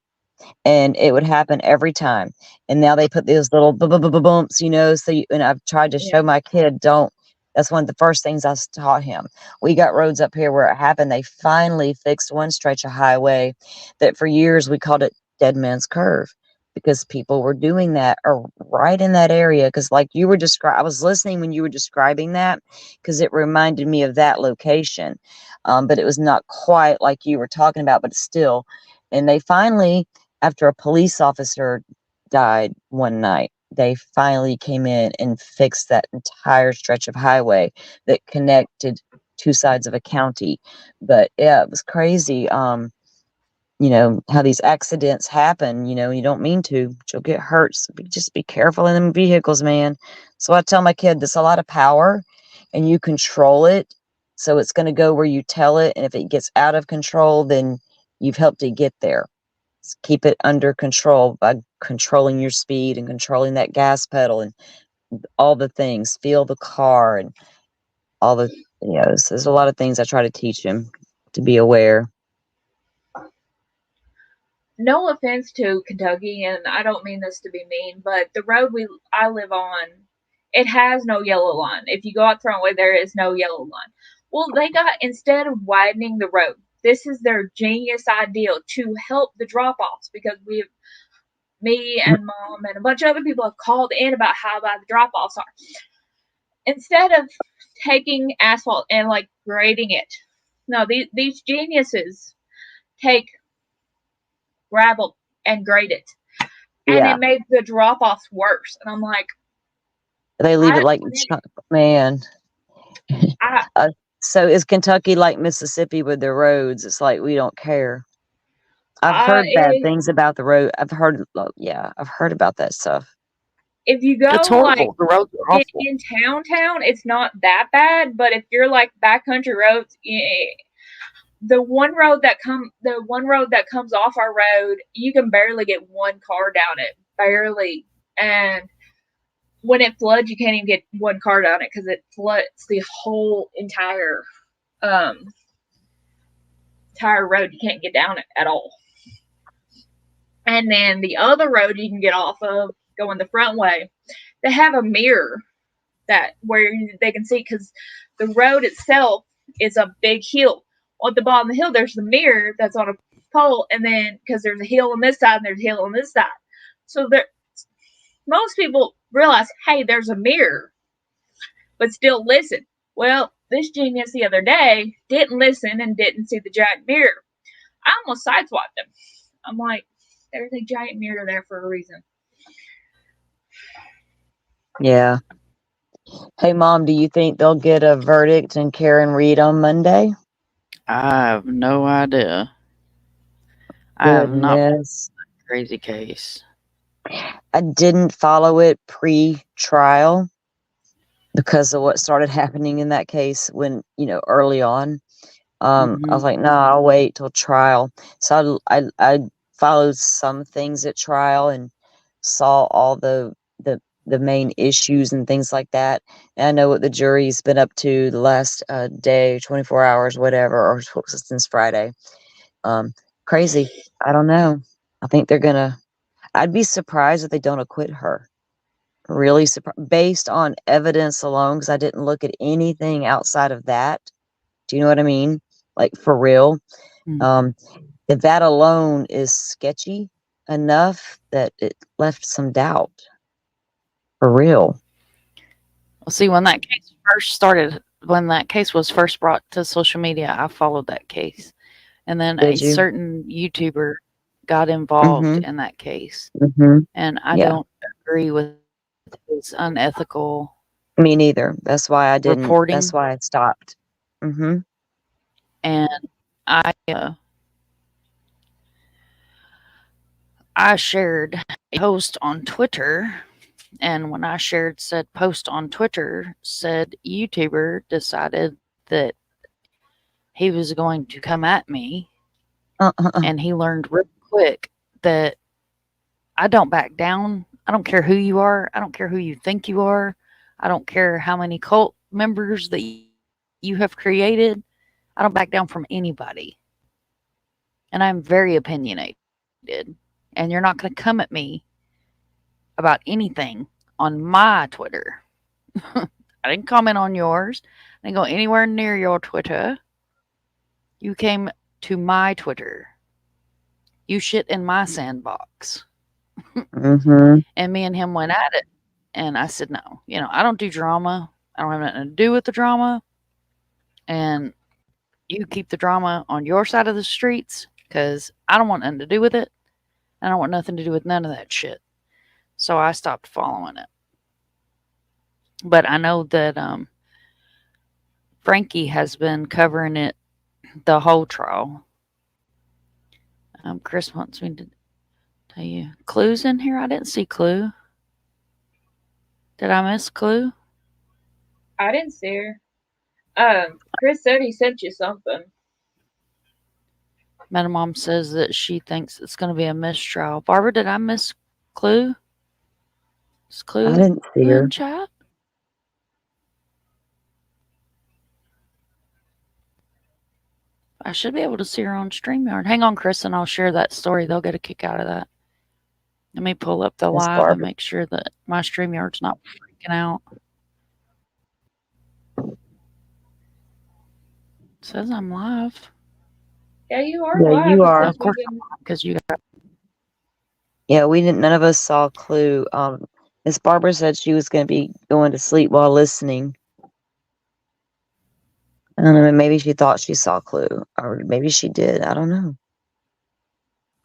And it would happen every time. And now they put these little bumps, and I've tried to show my kid, that's one of the first things I taught him. We got roads up here where it happened. They finally fixed one stretch of highway that for years we called it Dead Man's Curve because people were doing that or right in that area. Because like you were I was listening when you were describing that because it reminded me of that location. But it was not quite like you were talking about, but still. And they finally, after a police officer died one night, they finally came in and fixed that entire stretch of highway that connected 2 sides of a county. But yeah, it was crazy. How these accidents happen, you don't mean to, but you'll get hurt. So just be careful in them vehicles, man. So I tell my kid, there's a lot of power and you control it. So it's going to go where you tell it. And if it gets out of control, then you've helped it get there. Keep it under control by controlling your speed and controlling that gas pedal and all the things. Feel the car and all the, there's a lot of things I try to teach him to be aware. No offense to Kentucky, and I don't mean this to be mean, but the road I live on, it has no yellow line. If you go out the wrong way, there is no yellow line. Well, instead of widening the road, this is their genius idea to help the drop-offs because me and mom and a bunch of other people have called in about how bad the drop-offs are. Instead of taking asphalt and grading it, no, these geniuses take gravel and grade it. And Yeah. it made the drop offs worse. And I'm like, They leave I it like, man. So is Kentucky like Mississippi with their roads? It's like we don't care. I've heard bad things about the road. I've heard about that stuff. If you go It's like horrible. The roads are awful. in town, it's not that bad. But if you're like backcountry roads, the one road that comes off our road, you can barely get one car down it, barely. And when it floods, you can't even get one car down it because it floods the whole entire road. You can't get down it at all. And then the other road you can get off of, going the front way, they have a mirror where they can see, because the road itself is a big hill. On the bottom of the hill, there's the mirror that's on a pole, and then because there's a hill on this side and there's a hill on this side, so most people realize, hey, there's a mirror, but still listen. Well, this genius the other day didn't listen and didn't see the giant mirror. I almost sideswiped him. I'm like, there's a giant mirror there for a reason. Yeah. Hey, Mom, do you think they'll get a verdict in Karen Reed on Monday? I have no idea. I have not been in that crazy case. I didn't follow it pre-trial because of what started happening in that case when, early on. I was like, no, I'll wait till trial. So I followed some things at trial and saw all the main issues and things like that. And I know what the jury's been up to the last day, 24 hours, whatever, or since Friday. Crazy. I don't know. I think they're gonna. I'd be surprised if they don't acquit her. Really surprised, based on evidence alone, because I didn't look at anything outside of that. Do you know what I mean? Like, for real. If that alone is sketchy enough that it left some doubt. For real. Well, see, when that case was first brought to social media, I followed that case. And then a certain YouTuber got involved in that case. And I don't agree with his unethical. Me neither. That's why I didn't. Reporting. That's why I stopped. And I shared a post on Twitter, and when I shared said post on Twitter, said YouTuber decided that he was going to come at me, and he learned real quick that I don't back down. I don't care who you are. I don't care who you think you are. I don't care how many cult members that you have created. I don't back down from anybody. And I'm very opinionated. And you're not going to come at me about anything on my Twitter. I didn't comment on yours. I didn't go anywhere near your Twitter. You came to my Twitter. You shit in my sandbox. And me and him went at it. And I said, no, I don't do drama. I don't have nothing to do with the drama. And you keep the drama on your side of the streets, because I don't want nothing to do with it. I don't want nothing to do with none of that shit. So I stopped following it. But I know that Frankie has been covering it the whole trial. Chris wants me to tell you. Clue's in here? I didn't see Clue. Did I miss Clue? I didn't see her. Chris said he sent you something. Madam Mom says that she thinks it's going to be a mistrial. Barbara, did I miss Clue? Is Clue I didn't see her. in chat? I should be able to see her on StreamYard. Hang on, Chris, and I'll share that story. They'll get a kick out of that. Let me pull up the live and make sure that my StreamYard's not freaking out. It says I'm live. Yeah, you are live. You are. Of course, because you got. Yeah, we didn't. None of us saw Clue. Miss Barbara said she was going to be going to sleep while listening. I don't know. Maybe she thought she saw Clue, or maybe she did. I don't know.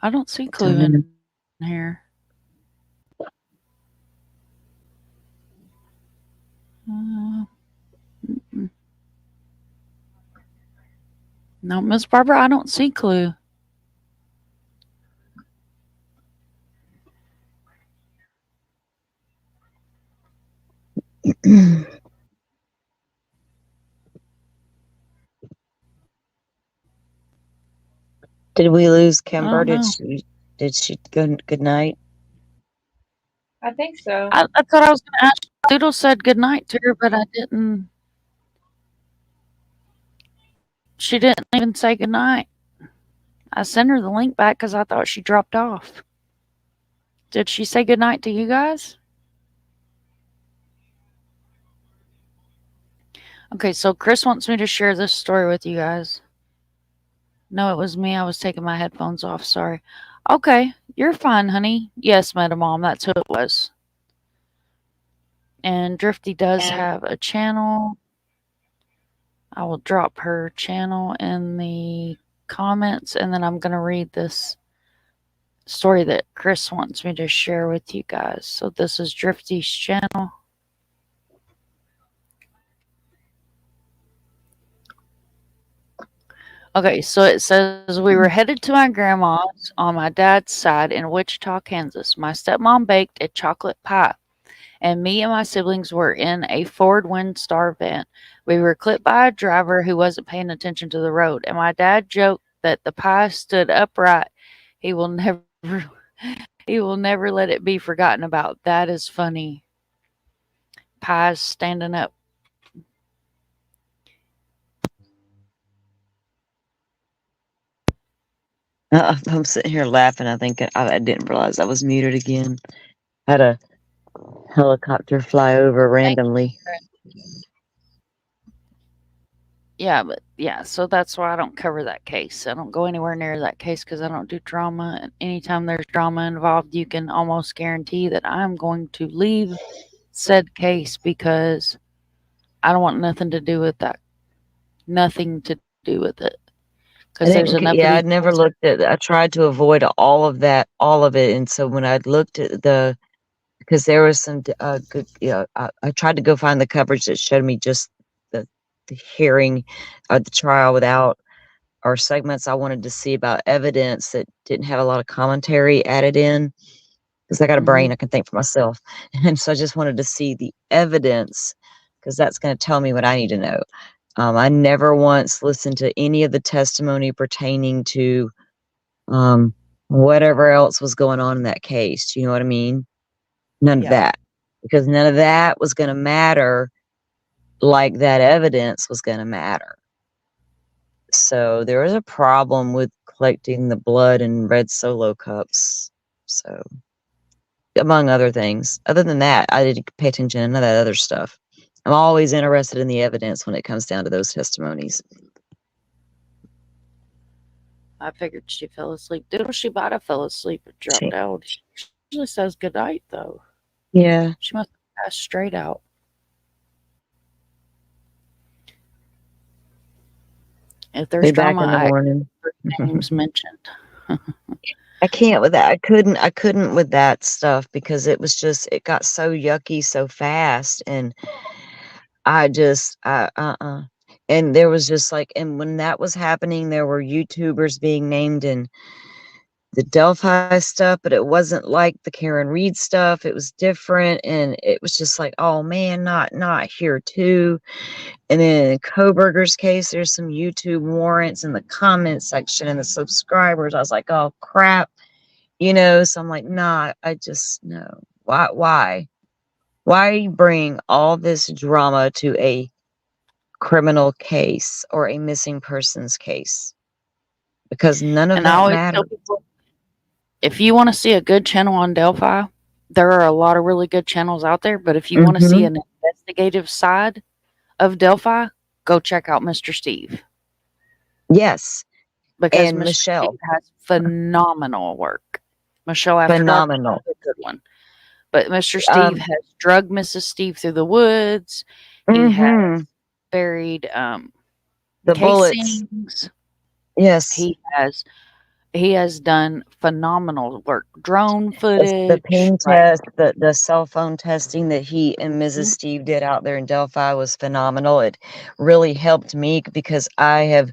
I don't see Clue in here. Mm-mm. No, Miss Barbara, I don't see Clue. Did we lose I Kimber? don't Did know. she go good night? I think so. I thought I was going to ask. Doodle said goodnight to her, but I didn't. She didn't even say goodnight. I sent her the link back because I thought she dropped off. Did she say goodnight to you guys? Okay, so Chris wants me to share this story with you guys. No, it was me. I was taking my headphones off. Sorry. Okay, you're fine, honey. Yes, Meta Mom, that's who it was. And Drifty does have a channel. I will drop her channel in the comments, and then I'm going to read this story that Chris wants me to share with you guys. So this is Drifty's channel. Okay, so it says, we were headed to my grandma's on my dad's side in Wichita, Kansas. My stepmom baked a chocolate pie, and me and my siblings were in a Ford Windstar van. We were clipped by a driver who wasn't paying attention to the road, and my dad joked that the pie stood upright. He will never let it be forgotten about. That is funny. Pies standing up. I'm sitting here laughing. I think I didn't realize I was muted again. Had a helicopter fly over randomly. Yeah, but yeah, so that's why I don't cover that case. I don't go anywhere near that case because I don't do drama. And anytime there's drama involved, you can almost guarantee that I'm going to leave said case because I don't want nothing to do with that. Nothing to do with it. Because there's enough of I'd these. never looked at. I tried to avoid all of it, and so when I looked at because there was some good, I tried to go find the coverage that showed me just the hearing, the trial without or segments I wanted to see about evidence that didn't have a lot of commentary added in. Because I got a brain, I can think for myself, and so I just wanted to see the evidence because that's going to tell me what I need to know. I never once listened to any of the testimony pertaining to whatever else was going on in that case. Do you know what I mean? None of that. Because none of that was going to matter like that evidence was going to matter. So there was a problem with collecting the blood in red Solo cups. So, among other things. Other than that, I didn't pay attention to none of that other stuff. I'm always interested in the evidence when it comes down to those testimonies. I figured she fell asleep. Doodle, she might have fell asleep and dropped out. She usually says goodnight, though. Yeah. She must have passed straight out. If there's drama, Back in the morning. Names mentioned. I can't with that. I couldn't with that stuff because it was just, it got so yucky so fast. And I just, and there was just like, and when that was happening, there were YouTubers being named in the Delphi stuff, but it wasn't like the Karen Reed stuff. It was different. And it was just like, oh man, not here too. And then in Koberger's case, there's some YouTube warrants in the comment section and the subscribers. I was like, oh crap, so I'm like, nah, I just, no. Why bring all this drama to a criminal case or a missing persons case? Because none of that matters. If you want to see a good channel on Delphi, there are a lot of really good channels out there. But if you want to see an investigative side of Delphi, go check out Mr. Steve. Yes. Because and Mr. Michelle Steve has phenomenal work. Michelle After phenomenal. Dark is a good one. But Mr. Steve has drugged Mrs. Steve through the woods. He has buried the casings. bullets. Yes. He has he has done phenomenal work. Drone The footage, ping like test, the cell phone testing that he and Mrs. Steve did out there in Delphi was phenomenal. It really helped me because I have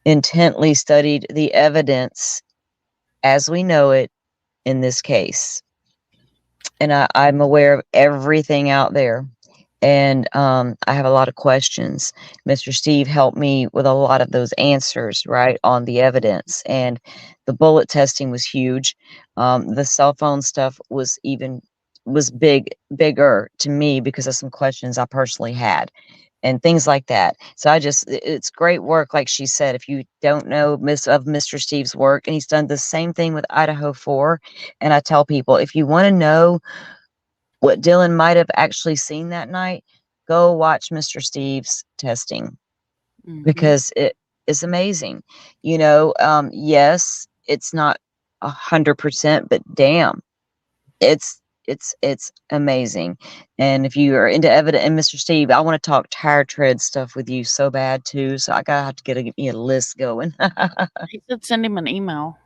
intently studied the evidence as we know it in this case. And I'm aware of everything out there. And I have a lot of questions. Mr. Steve helped me with a lot of those answers, right, on the evidence. And the bullet testing was huge. The cell phone stuff was bigger to me because of some questions I personally had and things like that. So it's great work, like she said. If you don't know Mr. Steve's work, and he's done the same thing with Idaho 4. And I tell people, if you want to know what Dylan might have actually seen that night, go watch Mr. Steve's testing because it is amazing. Yes, it's not 100%, but damn, it's amazing. And if you are into evidence, and Mr. Steve, I want to talk tire tread stuff with you so bad too. So I gotta have to get me a list going. he said send him an email.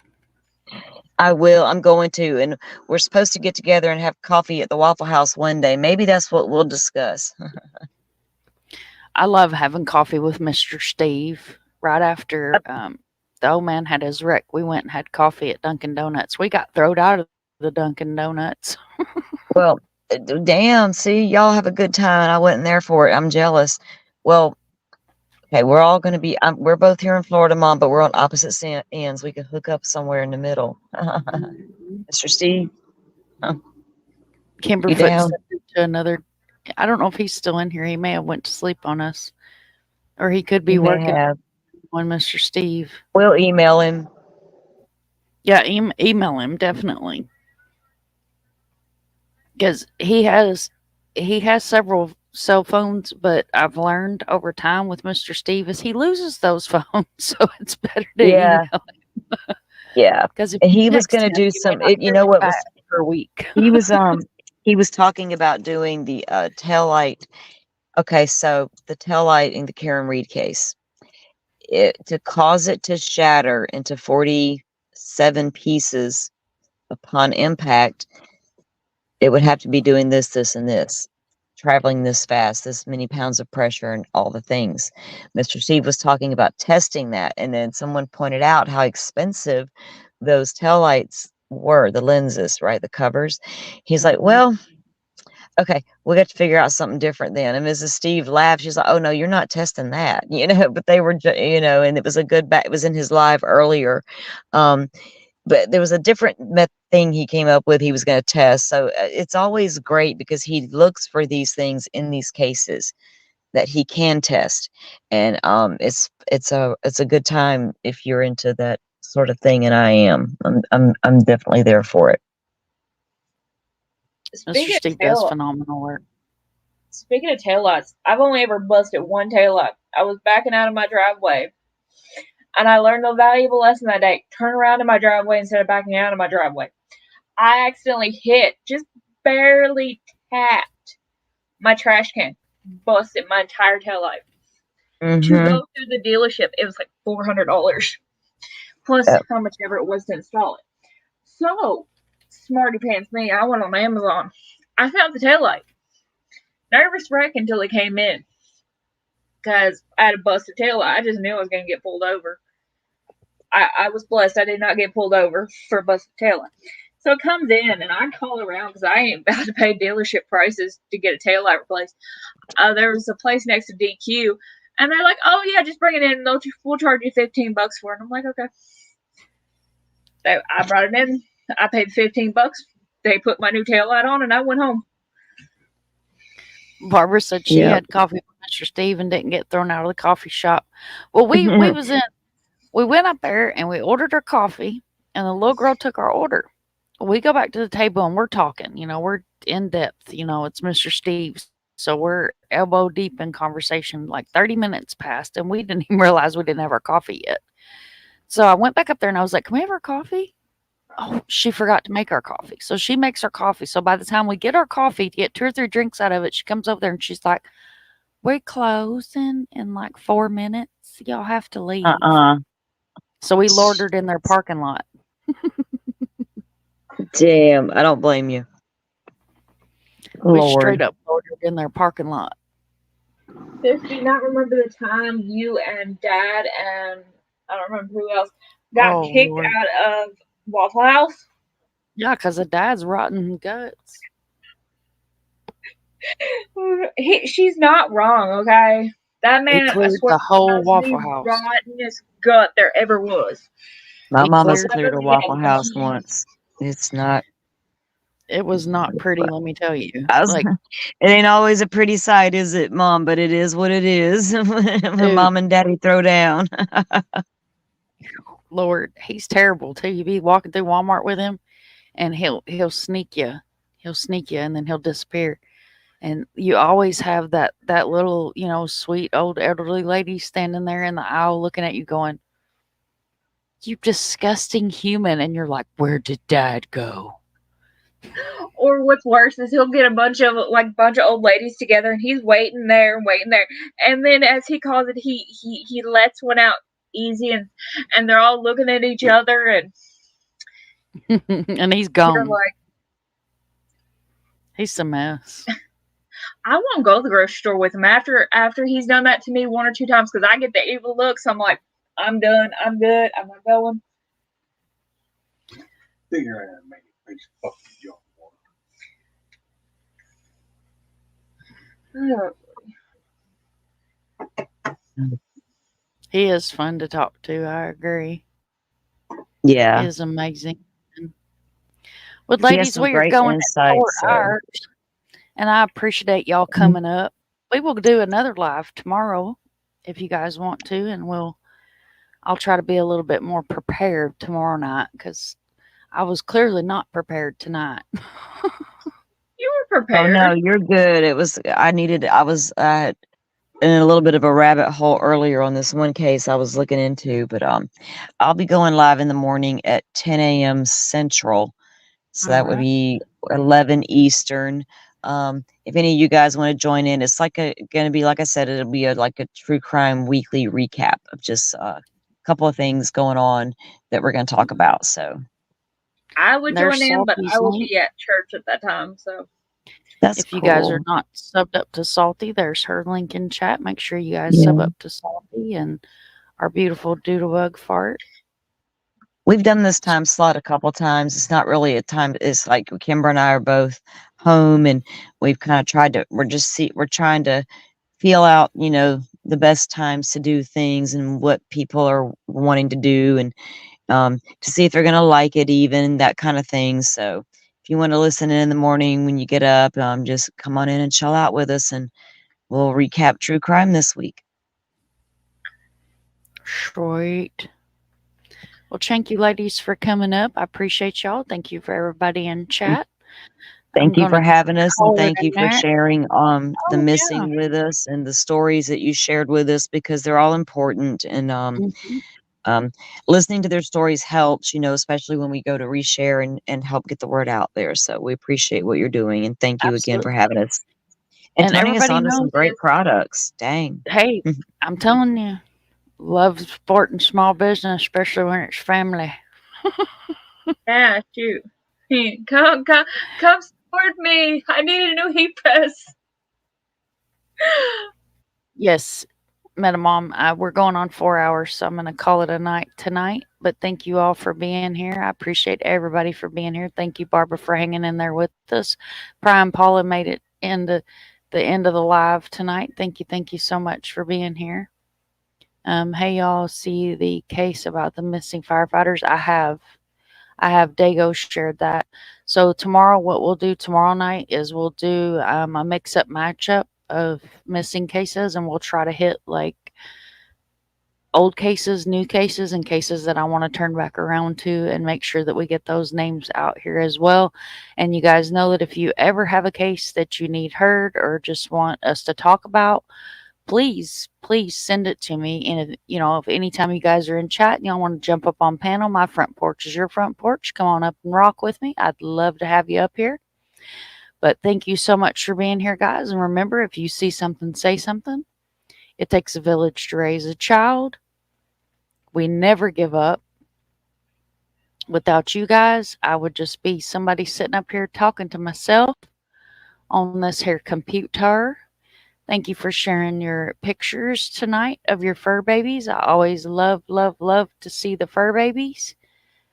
I will. I'm going to, and we're supposed to get together and have coffee at the Waffle House one day. Maybe that's what we'll discuss. I love having coffee with Mr. Steve. Right after the old man had his wreck, we went and had coffee at Dunkin' Donuts. We got thrown out of the Dunkin' Donuts. Well, damn. See, y'all have a good time. I wasn't there for it. I'm jealous. Well, okay, we're all going to be. We're both here in Florida, Mom, but we're on opposite ends. We could hook up somewhere in the middle. Mr. Steve, Kimberfoot down? sent it to another. I don't know if he's still in here. He may have went to sleep on us, or he could be He may working have. on Mr. Steve. We'll email him. Yeah, email him definitely, because he has several cell phones. But I've learned over time with Mr. Steve is he loses those phones, so it's better to Yeah. email him. Yeah, Because if he you was text going to him, do you may some. not You hear know him what was back for a week. he was talking about doing the tail light. Okay, so the tail light in the Karen Reed case, to cause it to shatter into 47 pieces upon impact, it would have to be doing this, this, and this, traveling this fast, this many pounds of pressure, and all the things. Mr. Steve was talking about testing that, and then someone pointed out how expensive those taillights were, the lenses, right, the covers. He's like, well, okay, we got to figure out something different then. And Mrs. Steve laughed. She's like, oh no, you're not testing that, but they were, and it was a good it was in his live earlier. But there was a different thing he came up with he was going to test. So it's always great because he looks for these things in these cases that he can test. And it's a good time if you're into that sort of thing, and I am. I'm definitely there for it. Mr. Steve does phenomenal work. Speaking of taillights, I've only ever busted one taillight. I was backing out of my driveway, and I learned a valuable lesson that day. Turn around in my driveway instead of backing out of my driveway. I accidentally just barely tapped my trash can. Busted my entire taillight. To go through the dealership, it was like $400. Plus how much ever it was to install it. So, smarty pants me, I went on Amazon. I found the taillight. Nervous wreck until it came in. Because I had a busted taillight. I just knew I was going to get pulled over. I was blessed. I did not get pulled over for a busted taillight. So it comes in, and I call around because I ain't about to pay dealership prices to get a taillight replaced. There was a place next to DQ, and they're like, oh, yeah, just bring it in. We'll charge you $15 for it. And I'm like, okay. So I brought it in. I paid $15. They put my new taillight on, and I went home. Barbara said she had coffee with Mr. Steve and didn't get thrown out of the coffee shop. Well, we went up there and we ordered our coffee, and the little girl took our order. We go back to the table and we're talking, we're in depth, it's Mr. Steve. So we're elbow deep in conversation. Like 30 minutes passed and we didn't even realize we didn't have our coffee yet. So I went back up there and I was like, can we have our coffee? Oh, she forgot to make our coffee. So she makes our coffee. So by the time we get our coffee to get 2 or 3 drinks out of it, she comes over there and she's like, we're closing in like 4 minutes. Y'all have to leave. So we loitered in their parking lot. Damn, I don't blame you. We straight Lord. up loitered in their parking lot. Sis, do you not remember the time you and Dad and I don't remember who else got Oh, kicked Lord. out of Waffle House? Yeah, because of Dad's rotten guts. She's not wrong, okay? That He man, I cleared swear, the whole has Waffle the House. rottenest gut there ever was. My He mama's cleared. cleared a Waffle House once. It's not. It was not pretty, let me tell you. I was, Like, it ain't always a pretty sight, is it, Mom? But it is what it is. When dude, Mom and Daddy throw down. Lord, he's terrible too. You be walking through Walmart with him, and he'll sneak you. He'll sneak you, and then he'll disappear. And you always have that little, sweet old elderly lady standing there in the aisle looking at you, going, "You disgusting human!" And you're like, "Where did Dad go?" Or what's worse is he'll get a bunch of old ladies together, and he's waiting there, and then as he calls it, he lets one out easy, and they're all looking at each other, and And he's you're gone. like, He's a mess. I won't go to the grocery store with him after he's done that to me one or two times because I get the evil looks. I'm like, I'm done. I'm good. I'm not going. Figure out how to make it taste fucking junk water. He is fun to talk to. I agree. He Yeah. is amazing. Well, He has ladies, some we are great going at 4 insights. So. hours, and I appreciate y'all coming up. We will do another live tomorrow if you guys want to, and I'll try to be a little bit more prepared tomorrow night because I was clearly not prepared tonight. You were Oh prepared. no, you're good. I was in a little bit of a rabbit hole earlier on this one case I was looking into, but I'll be going live in the morning at 10 a.m. Central. So that would be 11 Eastern. If any of you guys want to join in, it's going to be, like I said, it'll be like a true crime weekly recap of just a couple of things going on that we're going to talk about. So I would There's join in, but Salty's I will link. be at church at that time. So that's If you cool. guys are not subbed up to Salty, there's her link in chat. Make sure you guys sub up to Salty and our beautiful Doodlebug Fart. We've done this time slot a couple times. It's not really a time. It's like Kimber and I are both home, and we've kind of tried to. We're trying to feel out, the best times to do things and what people are wanting to do, and to see if they're gonna like it, even that kind of thing. So, if you want to listen in the morning when you get up, just come on in and chill out with us, and we'll recap true crime this week. Sweet. Well, thank you, ladies, for coming up. I appreciate y'all. Thank you for everybody in chat. Thank you for having us, and thank you for there. sharing the Oh, missing with us and the stories that you shared with us, because they're all important. And listening to their stories helps, especially when we go to reshare and help get the word out there. So we appreciate what you're doing, and thank you again for having us and turning us everybody on to some knows great products. Dang. Hey, I'm telling you, love supporting small business, especially when it's family. yeah, shoot. Come support me. I need a new heat press. Yes, Mom, we're going on 4 hours, so I'm going to call it a night tonight. But thank you all for being here. I appreciate everybody for being here. Thank you, Barbara, for hanging in there with us. Prime Paula made it into the end of the live tonight. Thank you so much for being here. Hey, y'all, see the case about the missing firefighters? I have Dago shared that. So tomorrow, what we'll do tomorrow night is we'll do a mix-up matchup of missing cases, and we'll try to hit like old cases, new cases, and cases that I want to turn back around to, and make sure that we get those names out here as well. And you guys know that if you ever have a case that you need heard or just want us to talk about, please send it to me. And if anytime you guys are in chat and y'all want to jump up on panel, my front porch is your front porch. Come on up and rock with me. I'd love to have you up here. But thank you so much for being here, guys. And remember, if you see something, say something. It takes a village to raise a child. We never give up. Without you guys, I would just be somebody sitting up here talking to myself on this here computer. Thank you for sharing your pictures tonight of your fur babies. I always love, love, love to see the fur babies.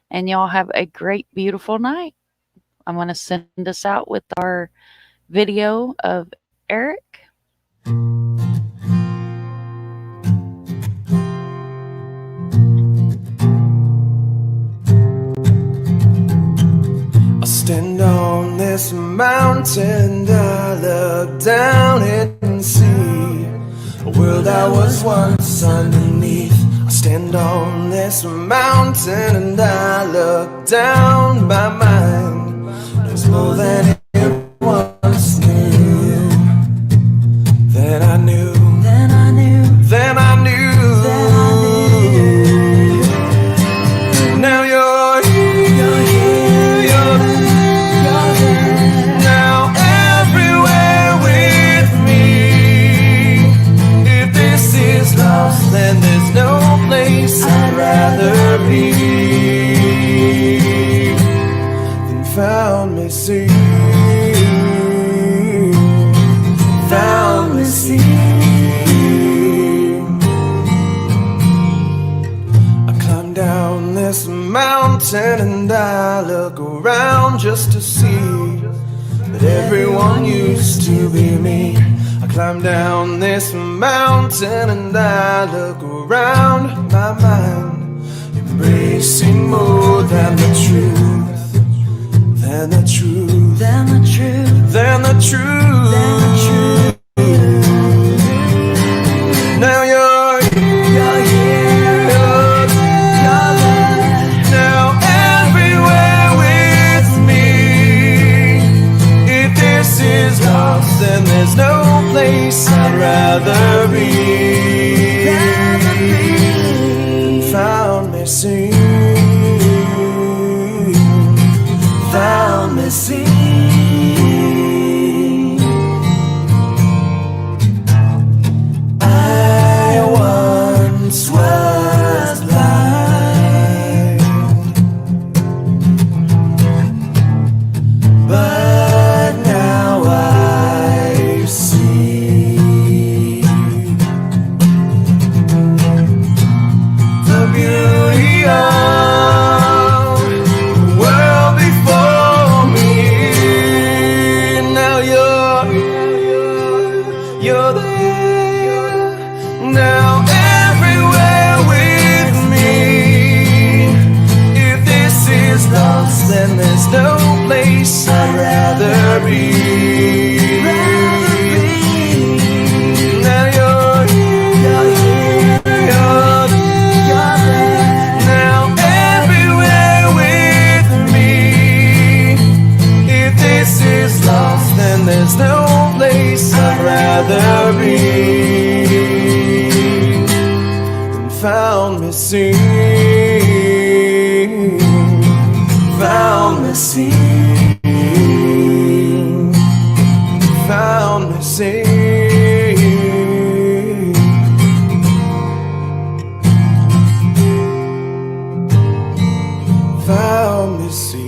And y'all have a great, beautiful night. I'm going to send us out with our video of Eric. I stand on this mountain, I look down and see a world I was once underneath. I stand on this mountain and I look down, my mind knows more than it once knew. Then I knew, then I knew, then I knew, then I knew. Now you're here, you're here, you're there. Now everywhere with me. If this is lost, then there's no place I'd rather be than found me see. Found me see. I climb down this mountain and I look around just to see that everyone used to be me. I climb down this mountain and I look around, my mind embracing more than the truth, than the truth, than the truth, than the truth, than the truth. Now you're here, you're here, you're there. Now everywhere with me. If this is lost, then there's no place I'd rather be than found me sing, found me sing. I once was blind, but now I see the beauty of the world before me. Now you're there. Now everywhere with me. If this is lost, then there's no place I'd rather be. Now you're here, you're there. Now everywhere with me. If this is lost, then there's no place I'd rather be than found me sing, found me sing, found me sing, found me sing.